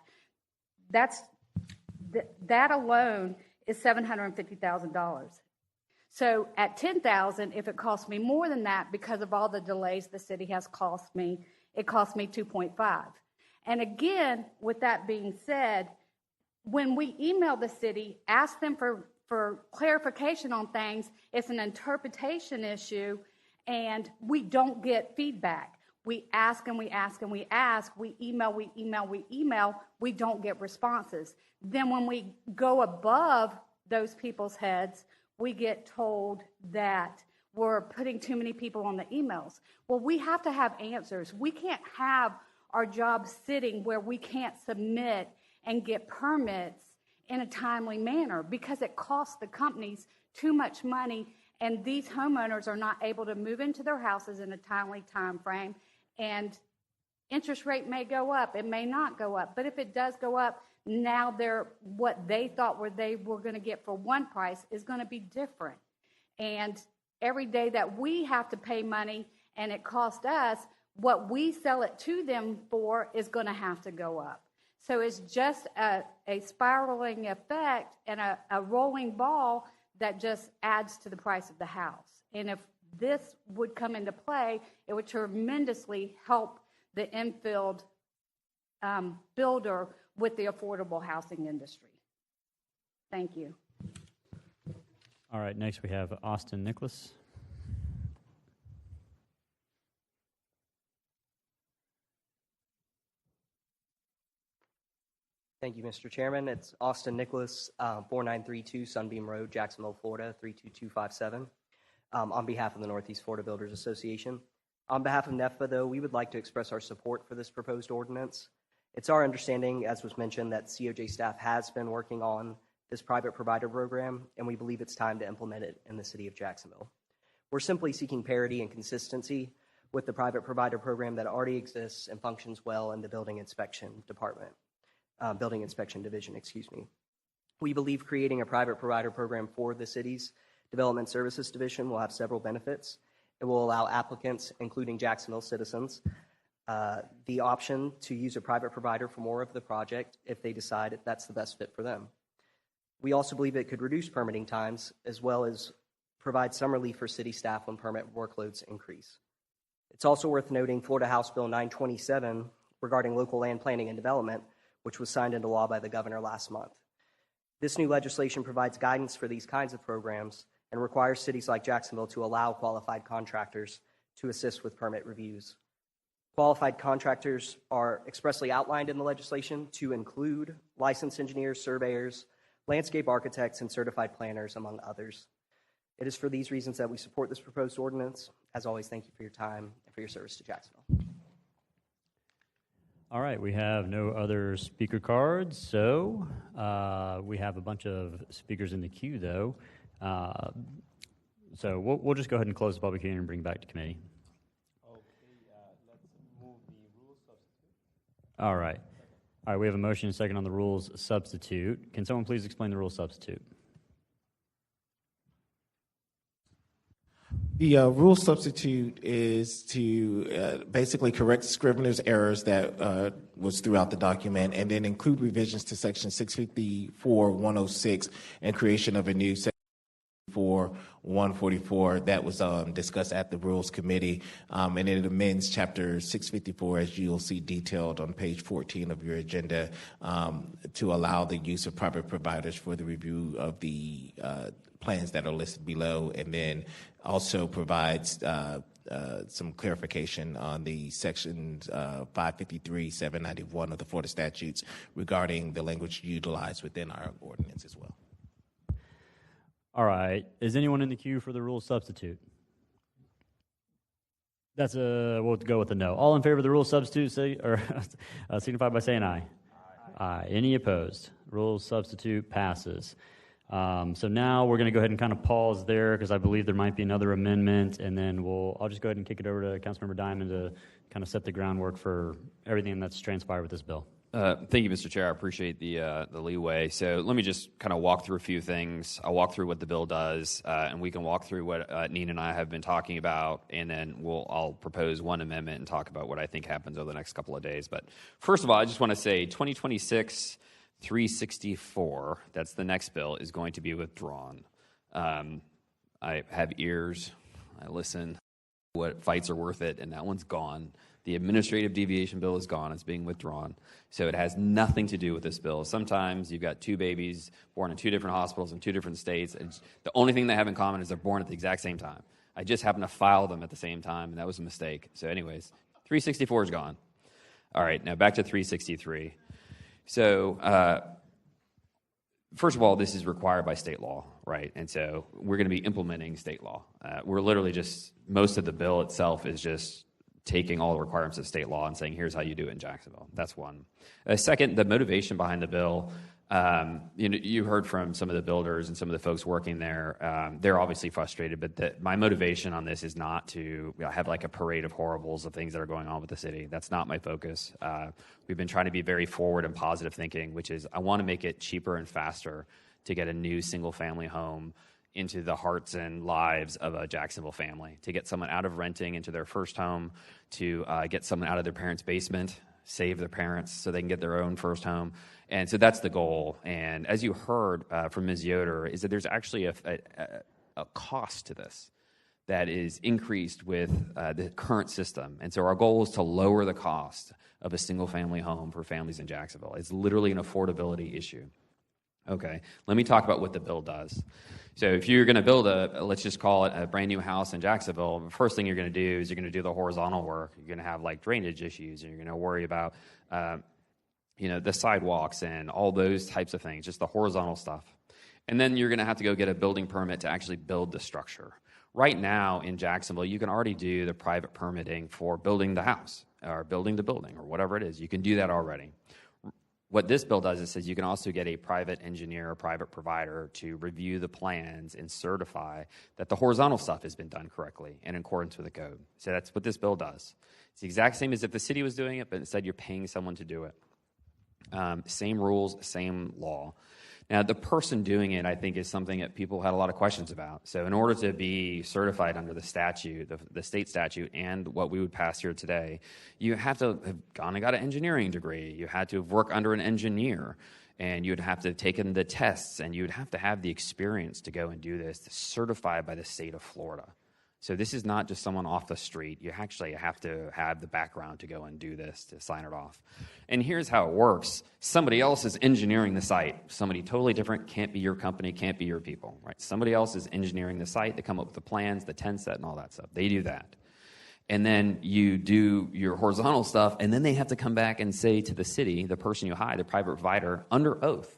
that alone is $750,000. So at $10,000, if it costs me more than that because of all the delays the city has cost me, it costs me $2.5. And again, with that being said, when we email the city, ask them for clarification on things, it's an interpretation issue, and we don't get feedback. We ask and we ask and we ask, we email, we don't get responses. Then when we go above those people's heads, we get told that we're putting too many people on the emails. Well, we have to have answers. We can't have our jobs sitting where we can't submit and get permits in a timely manner because it costs the companies too much money, and these homeowners are not able to move into their houses in a timely time frame. And interest rate may go up, it may not go up, but if it does go up, now what they thought they were going to get for one price is going to be different. And every day that we have to pay money and it costs us, what we sell it to them for is going to have to go up. So it's just a spiraling effect and a rolling ball that just adds to the price of the house. And if this would come into play, it would tremendously help the infill builder with the affordable housing industry. Thank you. All right, next we have Austin Nicholas. Thank you, Mr. Chairman. It's Austin Nicholas, 4932 Sunbeam Road, Jacksonville, Florida, 32257, on behalf of the Northeast Florida Builders Association. On behalf of NEFA, though, we would like to express our support for this proposed ordinance. It's our understanding, as was mentioned, that COJ staff has been working on this private provider program, and we believe it's time to implement it in the city of Jacksonville. We're simply seeking parity and consistency with the private provider program that already exists and functions well in the building inspection division. We believe creating a private provider program for the city's development services division will have several benefits. It will allow applicants, including Jacksonville citizens, the option to use a private provider for more of the project if they decide that's the best fit for them. We also believe it could reduce permitting times as well as provide some relief for city staff when permit workloads increase. It's also worth noting Florida House Bill 927 regarding local land planning and development, which was signed into law by the governor last month. This new legislation provides guidance for these kinds of programs and requires cities like Jacksonville to allow qualified contractors to assist with permit reviews. Qualified contractors are expressly outlined in the legislation to include licensed engineers, surveyors, landscape architects, and certified planners, among others. It is for these reasons that we support this proposed ordinance. As always, thank you for your time and for your service to Jacksonville. All right, we have no other speaker cards, so we have a bunch of speakers in the queue, though. So we'll just go ahead and close the public hearing and bring it back to committee. Let's move the rules substitute. All right. All right, we have a motion and a second on the rules substitute. Can someone please explain the rules substitute? The rule substitute is to basically correct scrivener's errors that was throughout the document, and then include revisions to section 654-106 and creation of a new section 144 that was discussed at the Rules Committee, and it amends Chapter 654, as you'll see detailed on page 14 of your agenda, to allow the use of private providers for the review of the plans that are listed below, and then also provides some clarification on the sections 553, 791 of the Florida statutes regarding the language utilized within our ordinance as well. All right. Is anyone in the queue for the rule substitute? We'll go with a no. All in favor of the rule substitute, signify by saying aye. Aye. Any opposed? Rule substitute passes. So now we're going to go ahead and kind of pause there because I believe there might be another amendment, and then I'll just go ahead and kick it over to Councilmember Diamond to kind of set the groundwork for everything that's transpired with this bill. Thank you, Mr. Chair. I appreciate the leeway. So let me just kind of walk through a few things. I'll walk through what the bill does, and we can walk through what Nina and I have been talking about, and then I'll propose one amendment and talk about what I think happens over the next couple of days. But first of all, I just want to say 2026-364, that's the next bill, is going to be withdrawn. I have ears. I listen. What fights are worth it, and that one's gone. The administrative deviation bill is gone. It's being withdrawn. So it has nothing to do with this bill. Sometimes you've got two babies born in two different hospitals in two different states, and the only thing they have in common is they're born at the exact same time. I just happened to file them at the same time, and that was a mistake. So anyways, 364 is gone. All right, now back to 363. So first of all, this is required by state law, right? And so we're going to be implementing state law. We're literally most of the bill itself is just taking all the requirements of state law and saying, here's how you do it in Jacksonville. That's one. Second, the motivation behind the bill, you heard from some of the builders and some of the folks working there. They're obviously frustrated, but my motivation on this is not to have like a parade of horribles of things that are going on with the city. That's not my focus. We've been trying to be very forward and positive thinking, which is I want to make it cheaper and faster to get a new single-family home into the hearts and lives of a Jacksonville family, to get someone out of renting into their first home, to get someone out of their parents' basement, save their parents so they can get their own first home. And so that's the goal. And as you heard from Ms. Yoder, is that there's actually a cost to this that is increased with the current system. And so our goal is to lower the cost of a single-family home for families in Jacksonville. It's literally an affordability issue. Okay, let me talk about what the bill does. So if you're going to build let's just call it a brand new house in Jacksonville, the first thing you're going to do is you're going to do the horizontal work. You're going to have like drainage issues, and you're going to worry about, the sidewalks and all those types of things, just the horizontal stuff. And then you're going to have to go get a building permit to actually build the structure. Right now in Jacksonville, you can already do the private permitting for building the house or building the building or whatever it is. You can do that already. What this bill does is says you can also get a private engineer or private provider to review the plans and certify that the horizontal stuff has been done correctly in accordance with the code. So that's what this bill does. It's the exact same as if the city was doing it, but instead you're paying someone to do it. Same rules, same law. Now, the person doing it, I think, is something that people had a lot of questions about. So in order to be certified under the statute, the state statute, and what we would pass here today, you have to have gone and got an engineering degree. You had to have worked under an engineer, and you'd have to have taken the tests, and you'd have to have the experience to go and do this, certified by the state of Florida. So this is not just someone off the street. You actually have to have the background to go and do this, to sign it off. And here's how it works. Somebody else is engineering the site. Somebody totally different, can't be your company, can't be your people, right? Somebody else is engineering the site. They come up with the plans, the 10 set, and all that stuff. They do that. And then you do your horizontal stuff, and then they have to come back and say to the city, the person you hire, the private provider, under oath,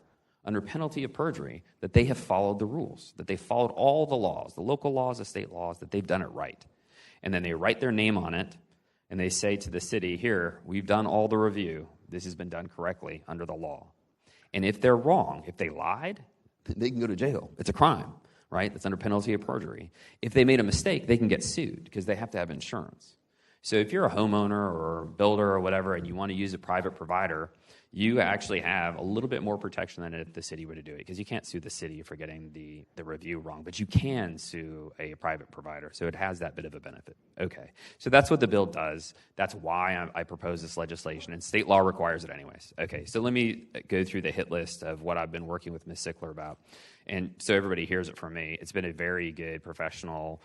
under penalty of perjury, that they have followed the rules, that they followed all the laws, the local laws, the state laws, that they've done it right. And then they write their name on it, and they say to the city, here, we've done all the review. This has been done correctly under the law. And if they're wrong, if they lied, they can go to jail. It's a crime, right? That's under penalty of perjury. If they made a mistake, they can get sued because they have to have insurance. So if you're a homeowner or a builder or whatever and you want to use a private provider, you actually have a little bit more protection than if the city were to do it, because you can't sue the city for getting the review wrong, but you can sue a private provider, so it has that bit of a benefit. Okay, so that's what the bill does. That's why I propose this legislation, and state law requires it anyways. Okay, so let me go through the hit list of what I've been working with Ms. Sickler about, and so everybody hears it from me. It's been a very good professional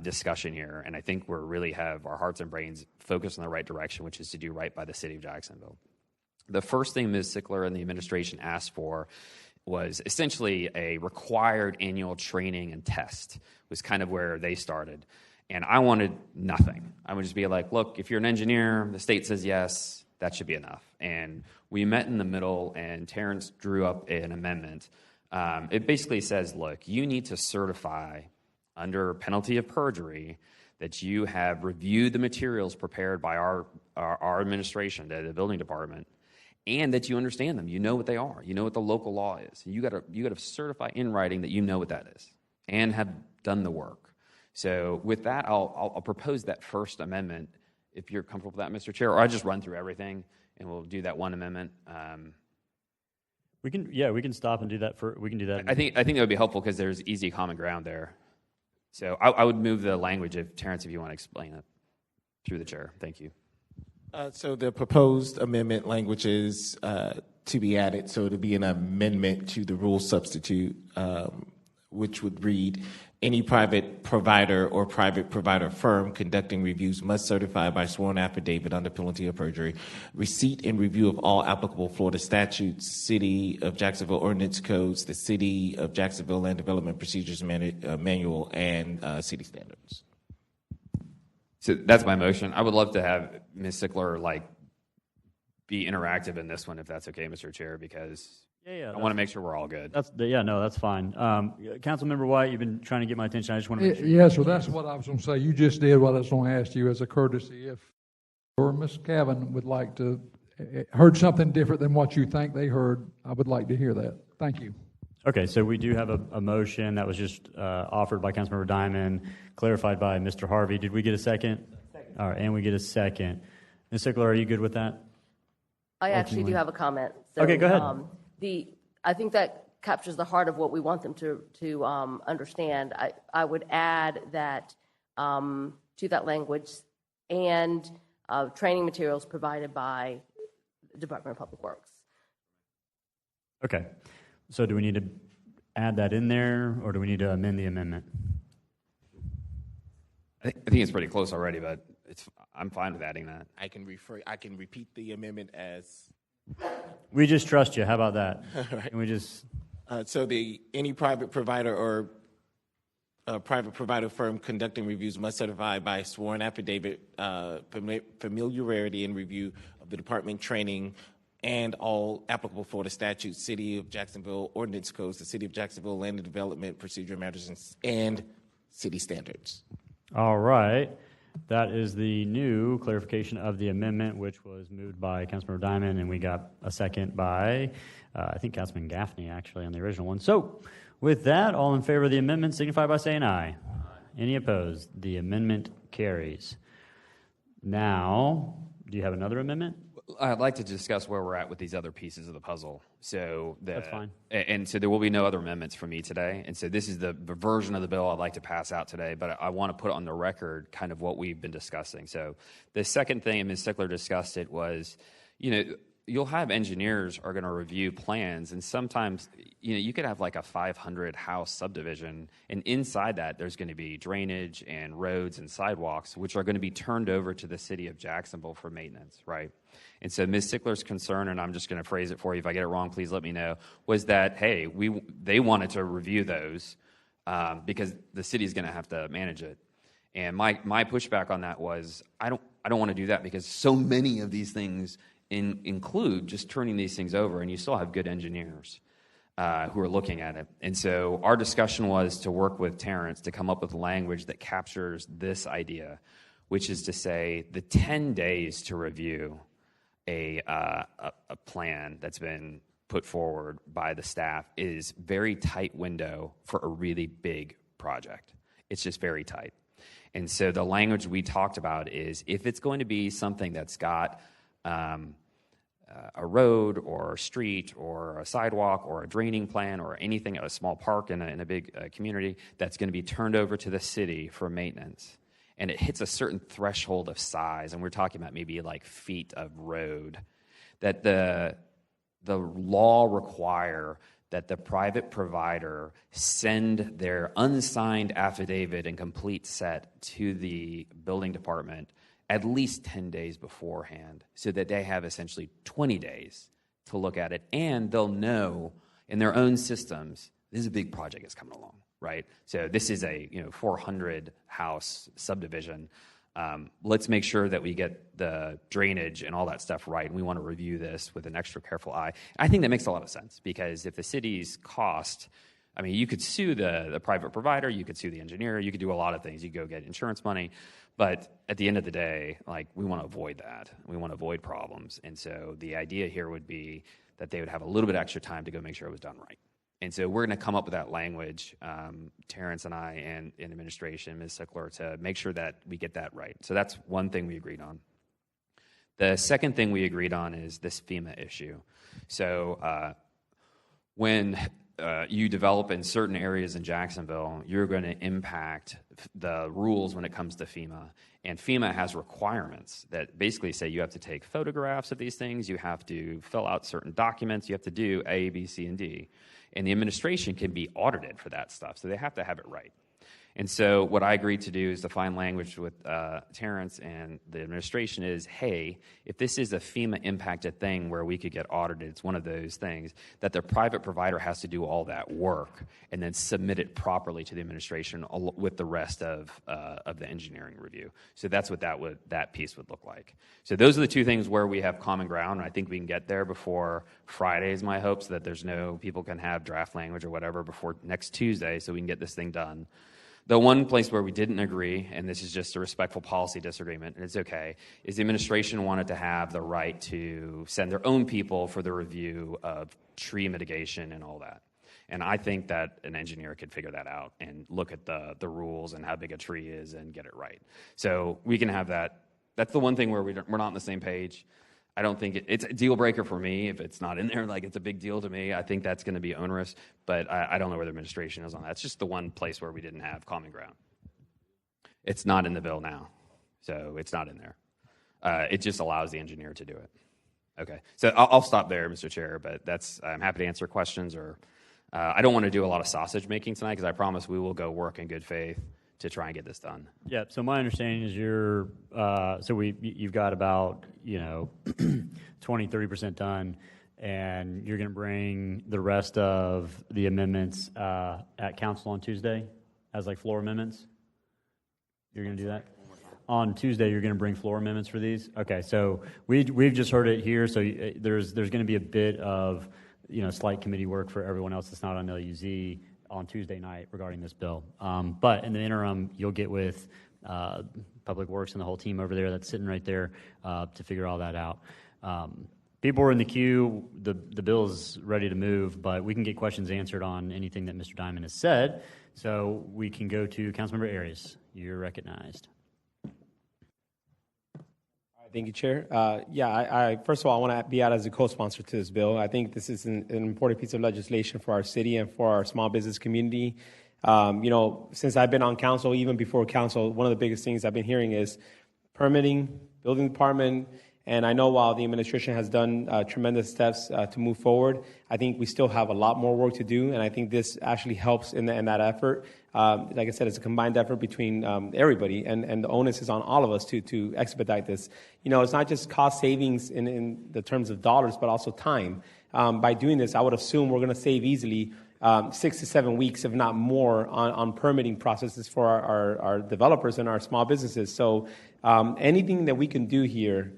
discussion here, and I think we really have our hearts and brains focused in the right direction, which is to do right by the city of Jacksonville. The first thing Ms. Sickler and the administration asked for was essentially a required annual training and test, was kind of where they started. And I wanted nothing. I would just be like, look, if you're an engineer, the state says yes, that should be enough. And we met in the middle, and Terrence drew up an amendment. It basically says, look, you need to certify under penalty of perjury that you have reviewed the materials prepared by our administration, the building department, and that you understand them. You know what they are. You know what the local law is. You got to certify in writing that you know what that is and have done the work. So with that, I'll propose that first amendment, if you're comfortable with that, Mr. Chair, or I'll just run through everything and we'll do that one amendment. We can stop and do that. We can do that. I think that would be helpful because there's easy common ground there. So I would move the language, Terrence, if you want to explain it through the chair. Thank you. So the proposed amendment language is to be added, so it'll be an amendment to the rule substitute, which would read, any private provider or private provider firm conducting reviews must certify by sworn affidavit under penalty of perjury receipt and review of all applicable Florida statutes, City of Jacksonville ordinance codes, the City of Jacksonville Land Development Procedures Manual, and city standards. So that's my motion. I would love to have Ms. Sickler be interactive in this one, if that's okay, Mr. Chair, because I want to make sure we're all good. That's fine. Councilmember White, you've been trying to get my attention. I just want to make sure. Yes, well, that's what I was going to say. You just did what I was going to ask you as a courtesy. If or Ms. Cavan would like to heard something different than what you think they heard, I would like to hear that. Thank you. Okay, so we do have a motion that was just offered by Councilmember Diamond, clarified by Mr. Harvey. Did we get a second? Second. All right, and we get a second. Ms. Sickler, are you good with that? I actually do have a comment. So, okay, go ahead. I think that captures the heart of what we want them to understand. I would add that to that language and training materials provided by the Department of Public Works. Okay. So do we need to add that in there, or do we need to amend the amendment? I think it's pretty close already, but I'm fine with adding that. I can repeat the amendment as. We just trust you. How about that? Right. Can we just. So any private provider or private provider firm conducting reviews must certify by sworn affidavit familiarity and review of the department training and all applicable Florida statutes, City of Jacksonville ordinance codes, the City of Jacksonville Land Development Procedure Matters, and city standards. All right. That is the new clarification of the amendment, which was moved by Councilmember Diamond, and we got a second by, I think, Councilman Gaffney, actually, on the original one. So with that, all in favor of the amendment signify by saying aye. Any opposed? The amendment carries. Now, do you have another amendment? I'd like to discuss where we're at with these other pieces of the puzzle. So that's fine. And so there will be no other amendments from me today. And so this is the version of the bill I'd like to pass out today, but I want to put on the record kind of what we've been discussing. So the second thing, and Ms. Sickler discussed it, was, you'll have engineers are going to review plans, and sometimes, you could have like a 500 house subdivision, and inside that there's going to be drainage and roads and sidewalks, which are going to be turned over to the City of Jacksonville for maintenance, right? And so Ms. Sickler's concern, and I'm just going to phrase it for you, if I get it wrong, please let me know, was that, hey, they wanted to review those because the city's going to have to manage it. And my pushback on that was, I don't want to do that because so many of these things include just turning these things over, and you still have good engineers who are looking at it. And so our discussion was to work with Terrence to come up with language that captures this idea, which is to say the 10 days to review a plan that's been put forward by the staff is very tight window for a really big project. It's just very tight. And so the language we talked about is if it's going to be something that's got a road or a street or a sidewalk or a draining plan or anything, a small park in a big community that's going to be turned over to the city for maintenance, and it hits a certain threshold of size, and we're talking about maybe like feet of road, that the law require that the private provider send their unsigned affidavit and complete set to the building department at least 10 days beforehand, so that they have essentially 20 days to look at it, and they'll know in their own systems, this is a big project that's coming along, right? So this is a 400 house subdivision. Let's make sure that we get the drainage and all that stuff right, and we want to review this with an extra careful eye. I think that makes a lot of sense, because if the city's cost, I mean, you could sue the private provider, you could sue the engineer, you could do a lot of things. You could go get insurance money, but at the end of the day, like, we want to avoid that. We want to avoid problems, and so the idea here would be that they would have a little bit extra time to go make sure it was done right. And so we're going to come up with that language, Terrence and I and administration, Ms. Sickler, to make sure that we get that right. So that's one thing we agreed on. The second thing we agreed on is this FEMA issue. So when you develop in certain areas in Jacksonville, you're going to impact the rules when it comes to FEMA. And FEMA has requirements that basically say you have to take photographs of these things, you have to fill out certain documents, you have to do A, B, C, and D. And the administration can be audited for that stuff, so they have to have it right. And so what I agreed to do is to find language with Terrence and the administration is, hey, if this is a FEMA impacted thing where we could get audited, it's one of those things, that the private provider has to do all that work and then submit it properly to the administration with the rest of the engineering review. So that's what that piece would look like. So those are the two things where we have common ground, and I think we can get there before Friday is my hope, so that there's no, people can have draft language or whatever before next Tuesday so we can get this thing done. The one place where we didn't agree, and this is just a respectful policy disagreement, and it's okay, is the administration wanted to have the right to send their own people for the review of tree mitigation and all that. And I think that an engineer could figure that out and look at the rules and how big a tree is and get it right. So we can have that. That's the one thing where we're not on the same page. I don't think it's a deal breaker for me if it's not in there. Like, it's a big deal to me. I think that's going to be onerous, but I don't know where the administration is on that. It's just the one place where we didn't have common ground. It's not in the bill now, so it's not in there. It just allows the engineer to do it. Okay, so I'll stop there, Mr. Chair, but I'm happy to answer questions, or I don't want to do a lot of sausage making tonight, because I promise we will go work in good faith to try and get this done. Yeah, so my understanding is you've got about 20-30% done, and you're going to bring the rest of the amendments at council on Tuesday as like floor amendments. You're going to do that on Tuesday. You're going to bring floor amendments for these. Okay, so we've just heard it here. So there's going to be a bit of slight committee work for everyone else that's not on LUZ on Tuesday night regarding this bill. But in the interim, you'll get with Public Works and the whole team over there that's sitting right there to figure all that out. People are in the queue. The bill is ready to move, but we can get questions answered on anything that Mr. Diamond has said. So we can go to Councilmember Arias. You're recognized. Thank you, Chair. I first of all, I want to be out as a co-sponsor to this bill. I think this is an important piece of legislation for our city and for our small business community. Since I've been on council, even before council, one of the biggest things I've been hearing is permitting, building department. And I know while the administration has done tremendous steps to move forward, I think we still have a lot more work to do. And I think this actually helps in that effort. Like I said, it's a combined effort between everybody, and the onus is on all of us to expedite this. It's not just cost savings in the terms of dollars, but also time. By doing this, I would assume we're going to save easily 6 to 7 weeks, if not more, on permitting processes for our developers and our small businesses. So anything that we can do here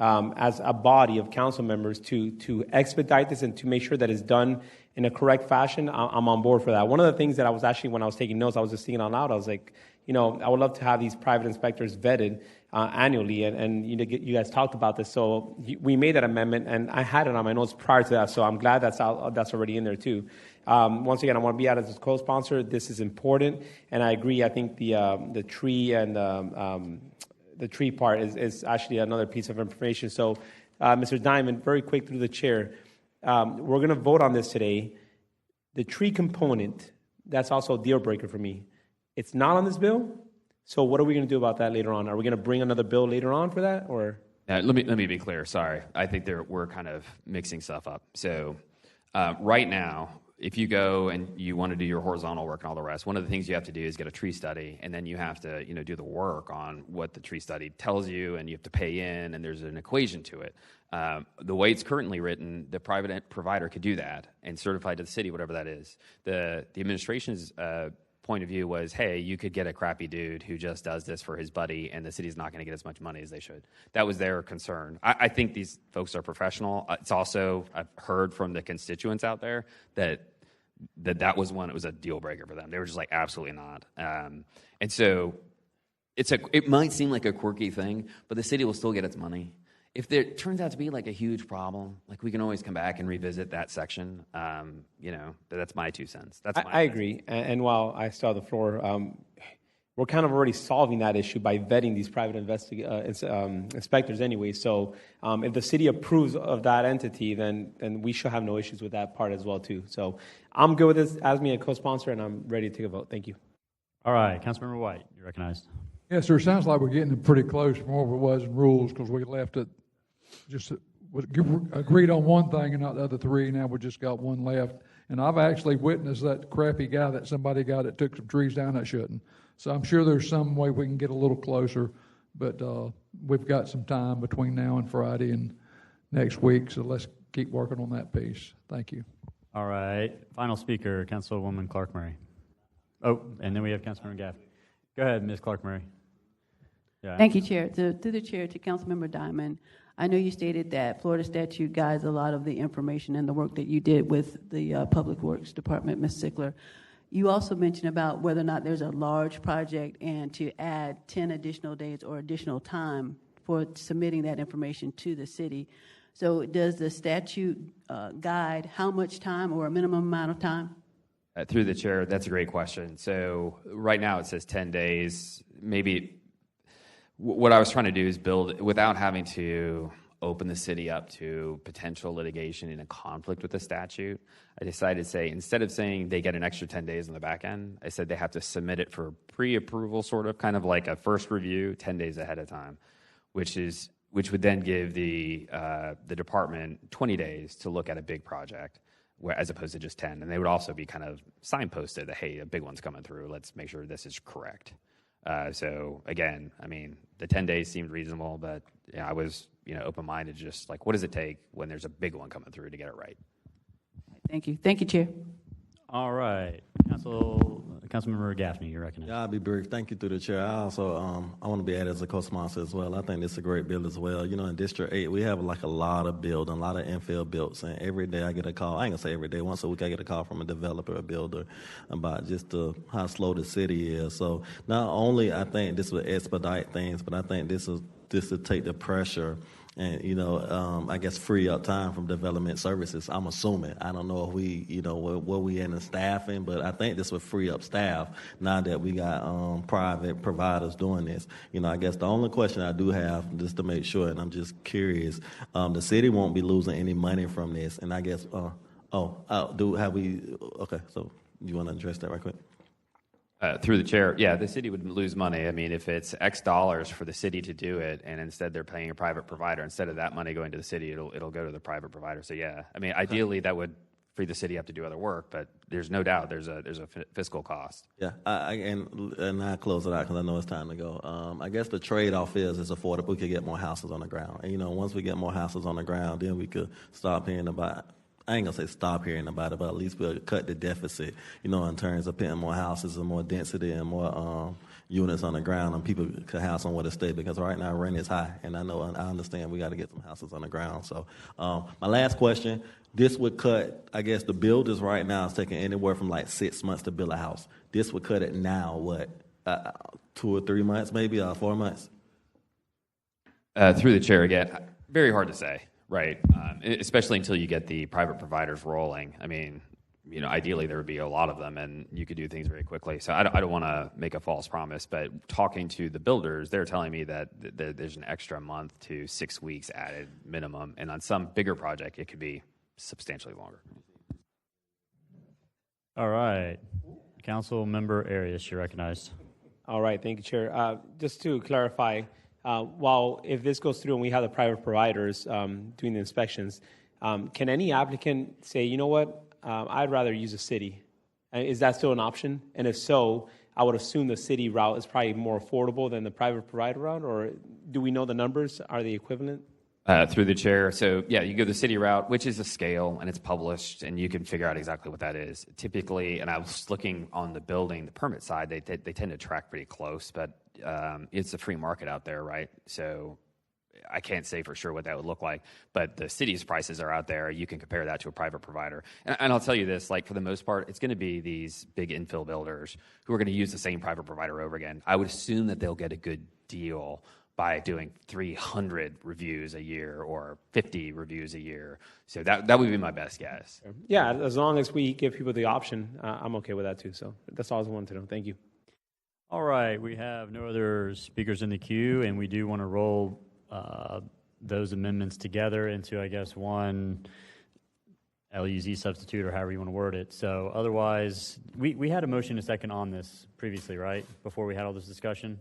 as a body of council members to expedite this and to make sure that it's done in a correct fashion, I'm on board for that. One of the things that I was actually, when I was taking notes, I was just thinking out loud. I was like, I would love to have these private inspectors vetted annually, and you guys talked about this. So we made that amendment, and I had it on my notes prior to that. So I'm glad that's already in there too. Once again, I want to be out as a co-sponsor. This is important, and I agree. I think the tree and the tree part is actually another piece of information. So, Mr. Diamond, very quick through the chair, we're going to vote on this today. The tree component, that's also a deal breaker for me. It's not on this bill. So what are we going to do about that later on? Are we going to bring another bill later on for that, or? Let me be clear. Sorry, I think we're kind of mixing stuff up. So right now, if you go and you want to do your horizontal work and all the rest, one of the things you have to do is get a tree study, and then you have to do the work on what the tree study tells you, and you have to pay in, and there's an equation to it. The way it's currently written, the private provider could do that and certify to the city, whatever that is. The administration's point of view was, hey, you could get a crappy dude who just does this for his buddy, and the city's not going to get as much money as they should. That was their concern. I think these folks are professional. It's also, I've heard from the constituents out there that was one, it was a deal breaker for them. They were just like, absolutely not. And so it might seem like a quirky thing, but the city will still get its money. If there turns out to be like a huge problem, like we can always come back and revisit that section. That's my 2 cents. I agree. And while I still have the floor, we're kind of already solving that issue by vetting these private inspectors anyway. So if the city approves of that entity, then we should have no issues with that part as well too. So I'm good with this as me a co-sponsor, and I'm ready to take a vote. Thank you. All right, Councilmember White, you're recognized. Yes, sir. Sounds like we're getting pretty close from where it was in rules, because we left it just agreed on one thing and not the other three. Now we just got one left. And I've actually witnessed that crappy guy that somebody got that took some trees down that shouldn't. So I'm sure there's some way we can get a little closer, but we've got some time between now and Friday and next week. So let's keep working on that piece. Thank you. All right. Final speaker, Councilwoman Clark Murray. Oh, and then we have Councilmember Gaffney. Go ahead, Ms. Clark Murray. Yeah. Thank you, Chair. Through the Chair to Councilmember Diamond, I know you stated that Florida statute guides a lot of the information and the work that you did with the Public Works Department, Ms. Sickler. You also mentioned about whether or not there's a large project and to add 10 additional days or additional time for submitting that information to the city. So does the statute guide how much time or a minimum amount of time? Through the chair, that's a great question. So right now it says 10 days. Maybe what I was trying to do is build, without having to open the city up to potential litigation in a conflict with the statute, I decided to say, instead of saying they get an extra 10 days on the back end, I said they have to submit it for pre-approval, sort of, kind of like a first review 10 days ahead of time, which would then give the department 20 days to look at a big project, as opposed to just 10. And they would also be kind of signposted that, hey, a big one's coming through. Let's make sure this is correct. So again, I mean, the 10 days seemed reasonable, but I was open-minded, just like, what does it take when there's a big one coming through to get it right? Thank you. Thank you, Chair. All right. Councilmember Gaffney, you're recognized. Yeah, I'll be brief. Thank you through the chair. I also I want to be added as a co-sponsor as well. I think this is a great bill as well. In District 8, we have like a lot of building, a lot of infill builds, and every day I get a call. I ain't gonna say every day. Once a week I get a call from a developer, a builder, about just how slow the city is. So not only I think this will expedite things, but I think this will take the pressure and, I guess free up time from development services. I'm assuming. I don't know if we, where we in the staffing, but I think this would free up staff now that we got private providers doing this. I guess the only question I do have, just to make sure, and I'm just curious, the city won't be losing any money from this, and I guess, okay, so you want to address that right quick? Through the chair, yeah, the city would lose money. I mean, if it's X dollars for the city to do it, and instead they're paying a private provider, instead of that money going to the city, it'll go to the prite provider. So yeah, I mean, ideally that would free the city up to do other work, but there's no doubt there's a fiscal cost. Yeah, and I close it out because I know it's time to go. I guess the trade-off is affordable. We could get more houses on the ground, and once we get more houses on the ground, then we could start paying about. I ain't gonna say stop hearing about it, but at least we'll cut the deficit, in terms of putting more houses and more density and more units on the ground, and people could have somewhere to stay, because right now rent is high, and I understand we got to get some houses on the ground. So my last question, this would cut, I guess the builders right now is taking anywhere from like 6 months to build a house. This would cut it now, what, 2 or 3 months maybe, 4 months? Through the chair again, very hard to say, right? Especially until you get the private providers rolling. I mean, ideally there would be a lot of them, and you could do things very quickly. So I don't want to make a false promise, but talking to the builders, they're telling me that there's an extra month to 6 weeks added minimum, and on some bigger project, it could be substantially longer. All right. Council Member Arias, you're recognized. All right, thank you, Chair. Just to clarify, while if this goes through and we have the private providers doing the inspections, can any applicant say, you know what, I'd rather use a city? Is that still an option? And if so, I would assume the city route is probably more affordable than the private provider route, or do we know the numbers? Are they equivalent? Through the chair. So, yeah, you go the city route, which is a scale, and it's published, and you can figure out exactly what that is. Typically, and I was looking on the building, the permit side, they tend to track pretty close, but it's a free market out there, right? So I can't say for sure what that would look like, but the city's prices are out there. You can compare that to a private provider. And I'll tell you this, like for the most part, it's going to be these big infill builders who are going to use the same private provider over again. I would assume that they'll get a good deal by doing 300 reviews a year or 50 reviews a year. So that would be my best guess. Yeah, as long as we give people the option, I'm okay with that too. So that's all I wanted to know. Thank you. All right, we have no other speakers in the queue, and we do want to roll those amendments together into, I guess, one LUZ substitute, or however you want to word it. So otherwise, we had a motion and a second on this previously, right? Before we had all this discussion?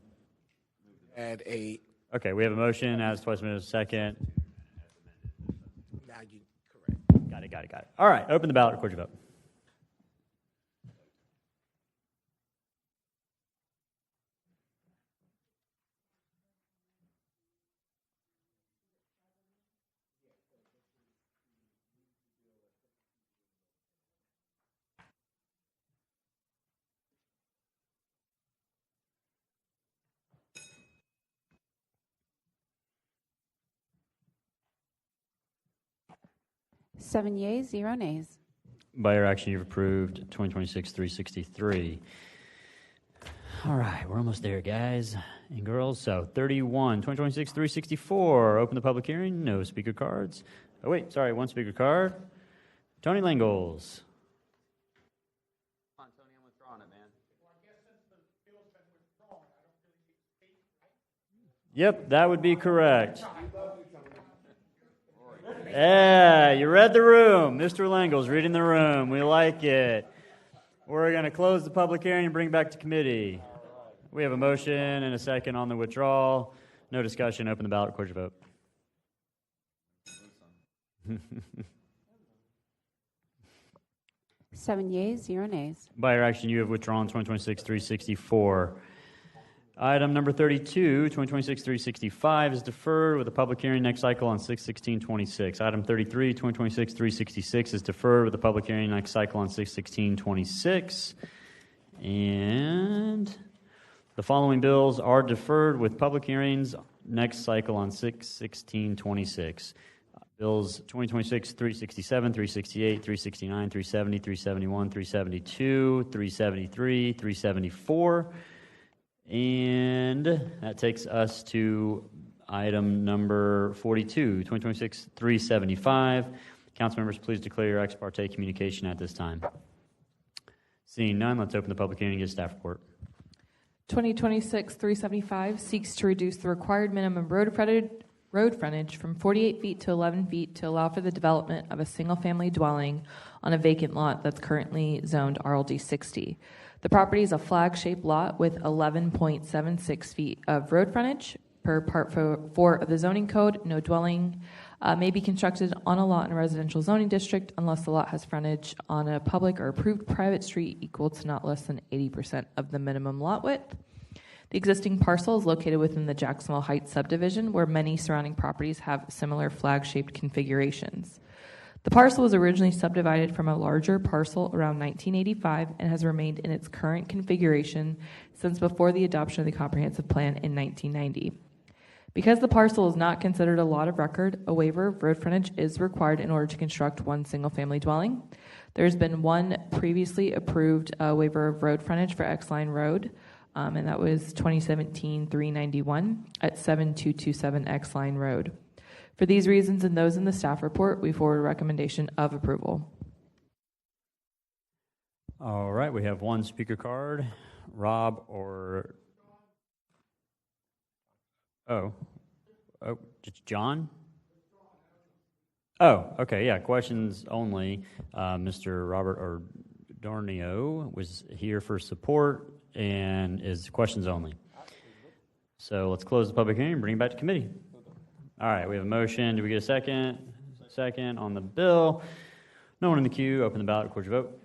Add a... Okay, we have a motion, as twice minutes, a second. Now you correct. Got it. All right, open the ballot, record your vote. Seven yeas, 0 nays. By your action, you've approved 2026-363. All right, we're almost there, guys and girls. So 31, 2026-364. Open the public hearing. No speaker cards. Oh, wait, sorry, one speaker card. Tony Langles. Come on, Tony, I'm withdrawing it, man. Yep, that would be correct. Yeah, you read the room. Mr. Langle's reading the room. We like it. We're going to close the public hearing and bring it back to committee. We have a motion and a second on the withdrawal. No discussion. Open the ballot. Record your vote. 7 yeas, 0 nays. By your action, you have withdrawn 2026-364. Item number 32, 2026-365 is deferred with a public hearing next cycle on 6/16/26. Item 33, 2026-366 is deferred with a public hearing next cycle on 6/16/26. And the following bills are deferred with public hearings next cycle on 6/16/26. Bills 2026-367, 368, 369, 370, 371, 372, 373, 374. And that takes us to item number 42, 2026-375. Council members, please declare your ex parte communication at this time. Seeing none, let's open the public hearing and get staff report. 2026-375 seeks to reduce the required minimum road frontage from 48 feet to 11 feet to allow for the development of a single-family dwelling on a vacant lot that's currently zoned RLD 60. The property is a flag-shaped lot with 11.76 feet of road frontage. Per Part 4 of the zoning code, no dwelling may be constructed on a lot in a residential zoning district unless the lot has frontage on a public or approved private street equal to not less than 80% of the minimum lot width. The existing parcel is located within the Jacksonville Heights subdivision, where many surrounding properties have similar flag-shaped configurations. The parcel was originally subdivided from a larger parcel around 1985 and has remained in its current configuration since before the adoption of the comprehensive plan in 1990. Because the parcel is not considered a lot of record, a waiver of road frontage is required in order to construct one single-family dwelling. There's been one previously approved waiver of road frontage for X-Line Road, and that was 2017-391 at 7227 X-Line Road. For these reasons and those in the staff report, we forward a recommendation of approval. All right, we have one speaker card. Rob or... Oh, it's John? Oh, okay, yeah, questions only. Mr. Robert Ordonio was here for support and is questions only. So let's close the public hearing and bring it back to committee. All right, we have a motion. Do we get a second? Second on the bill. No one in the queue. Open the ballot, record your vote.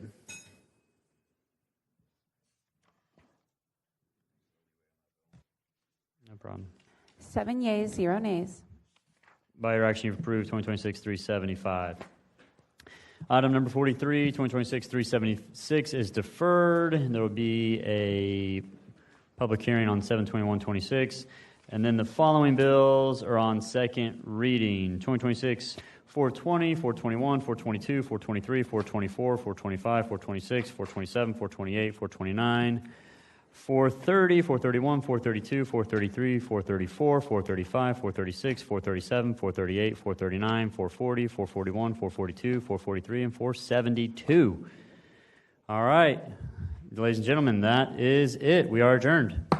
No problem. 7 yeas, 0 nays. By your action, you've approved 2026-375. Item number 43, 2026-376 is deferred. There will be a public hearing on 7/21/26. And then the following bills are on second reading. 2026-420, 421, 422, 423, 424, 425, 426, 427, 428, 429, 430, 431, 432, 433, 434, 435, 436, 437, 438, 439, 440, 441, 442, 443, and 472. All right. Ladies and gentlemen, that is it. We are adjourned.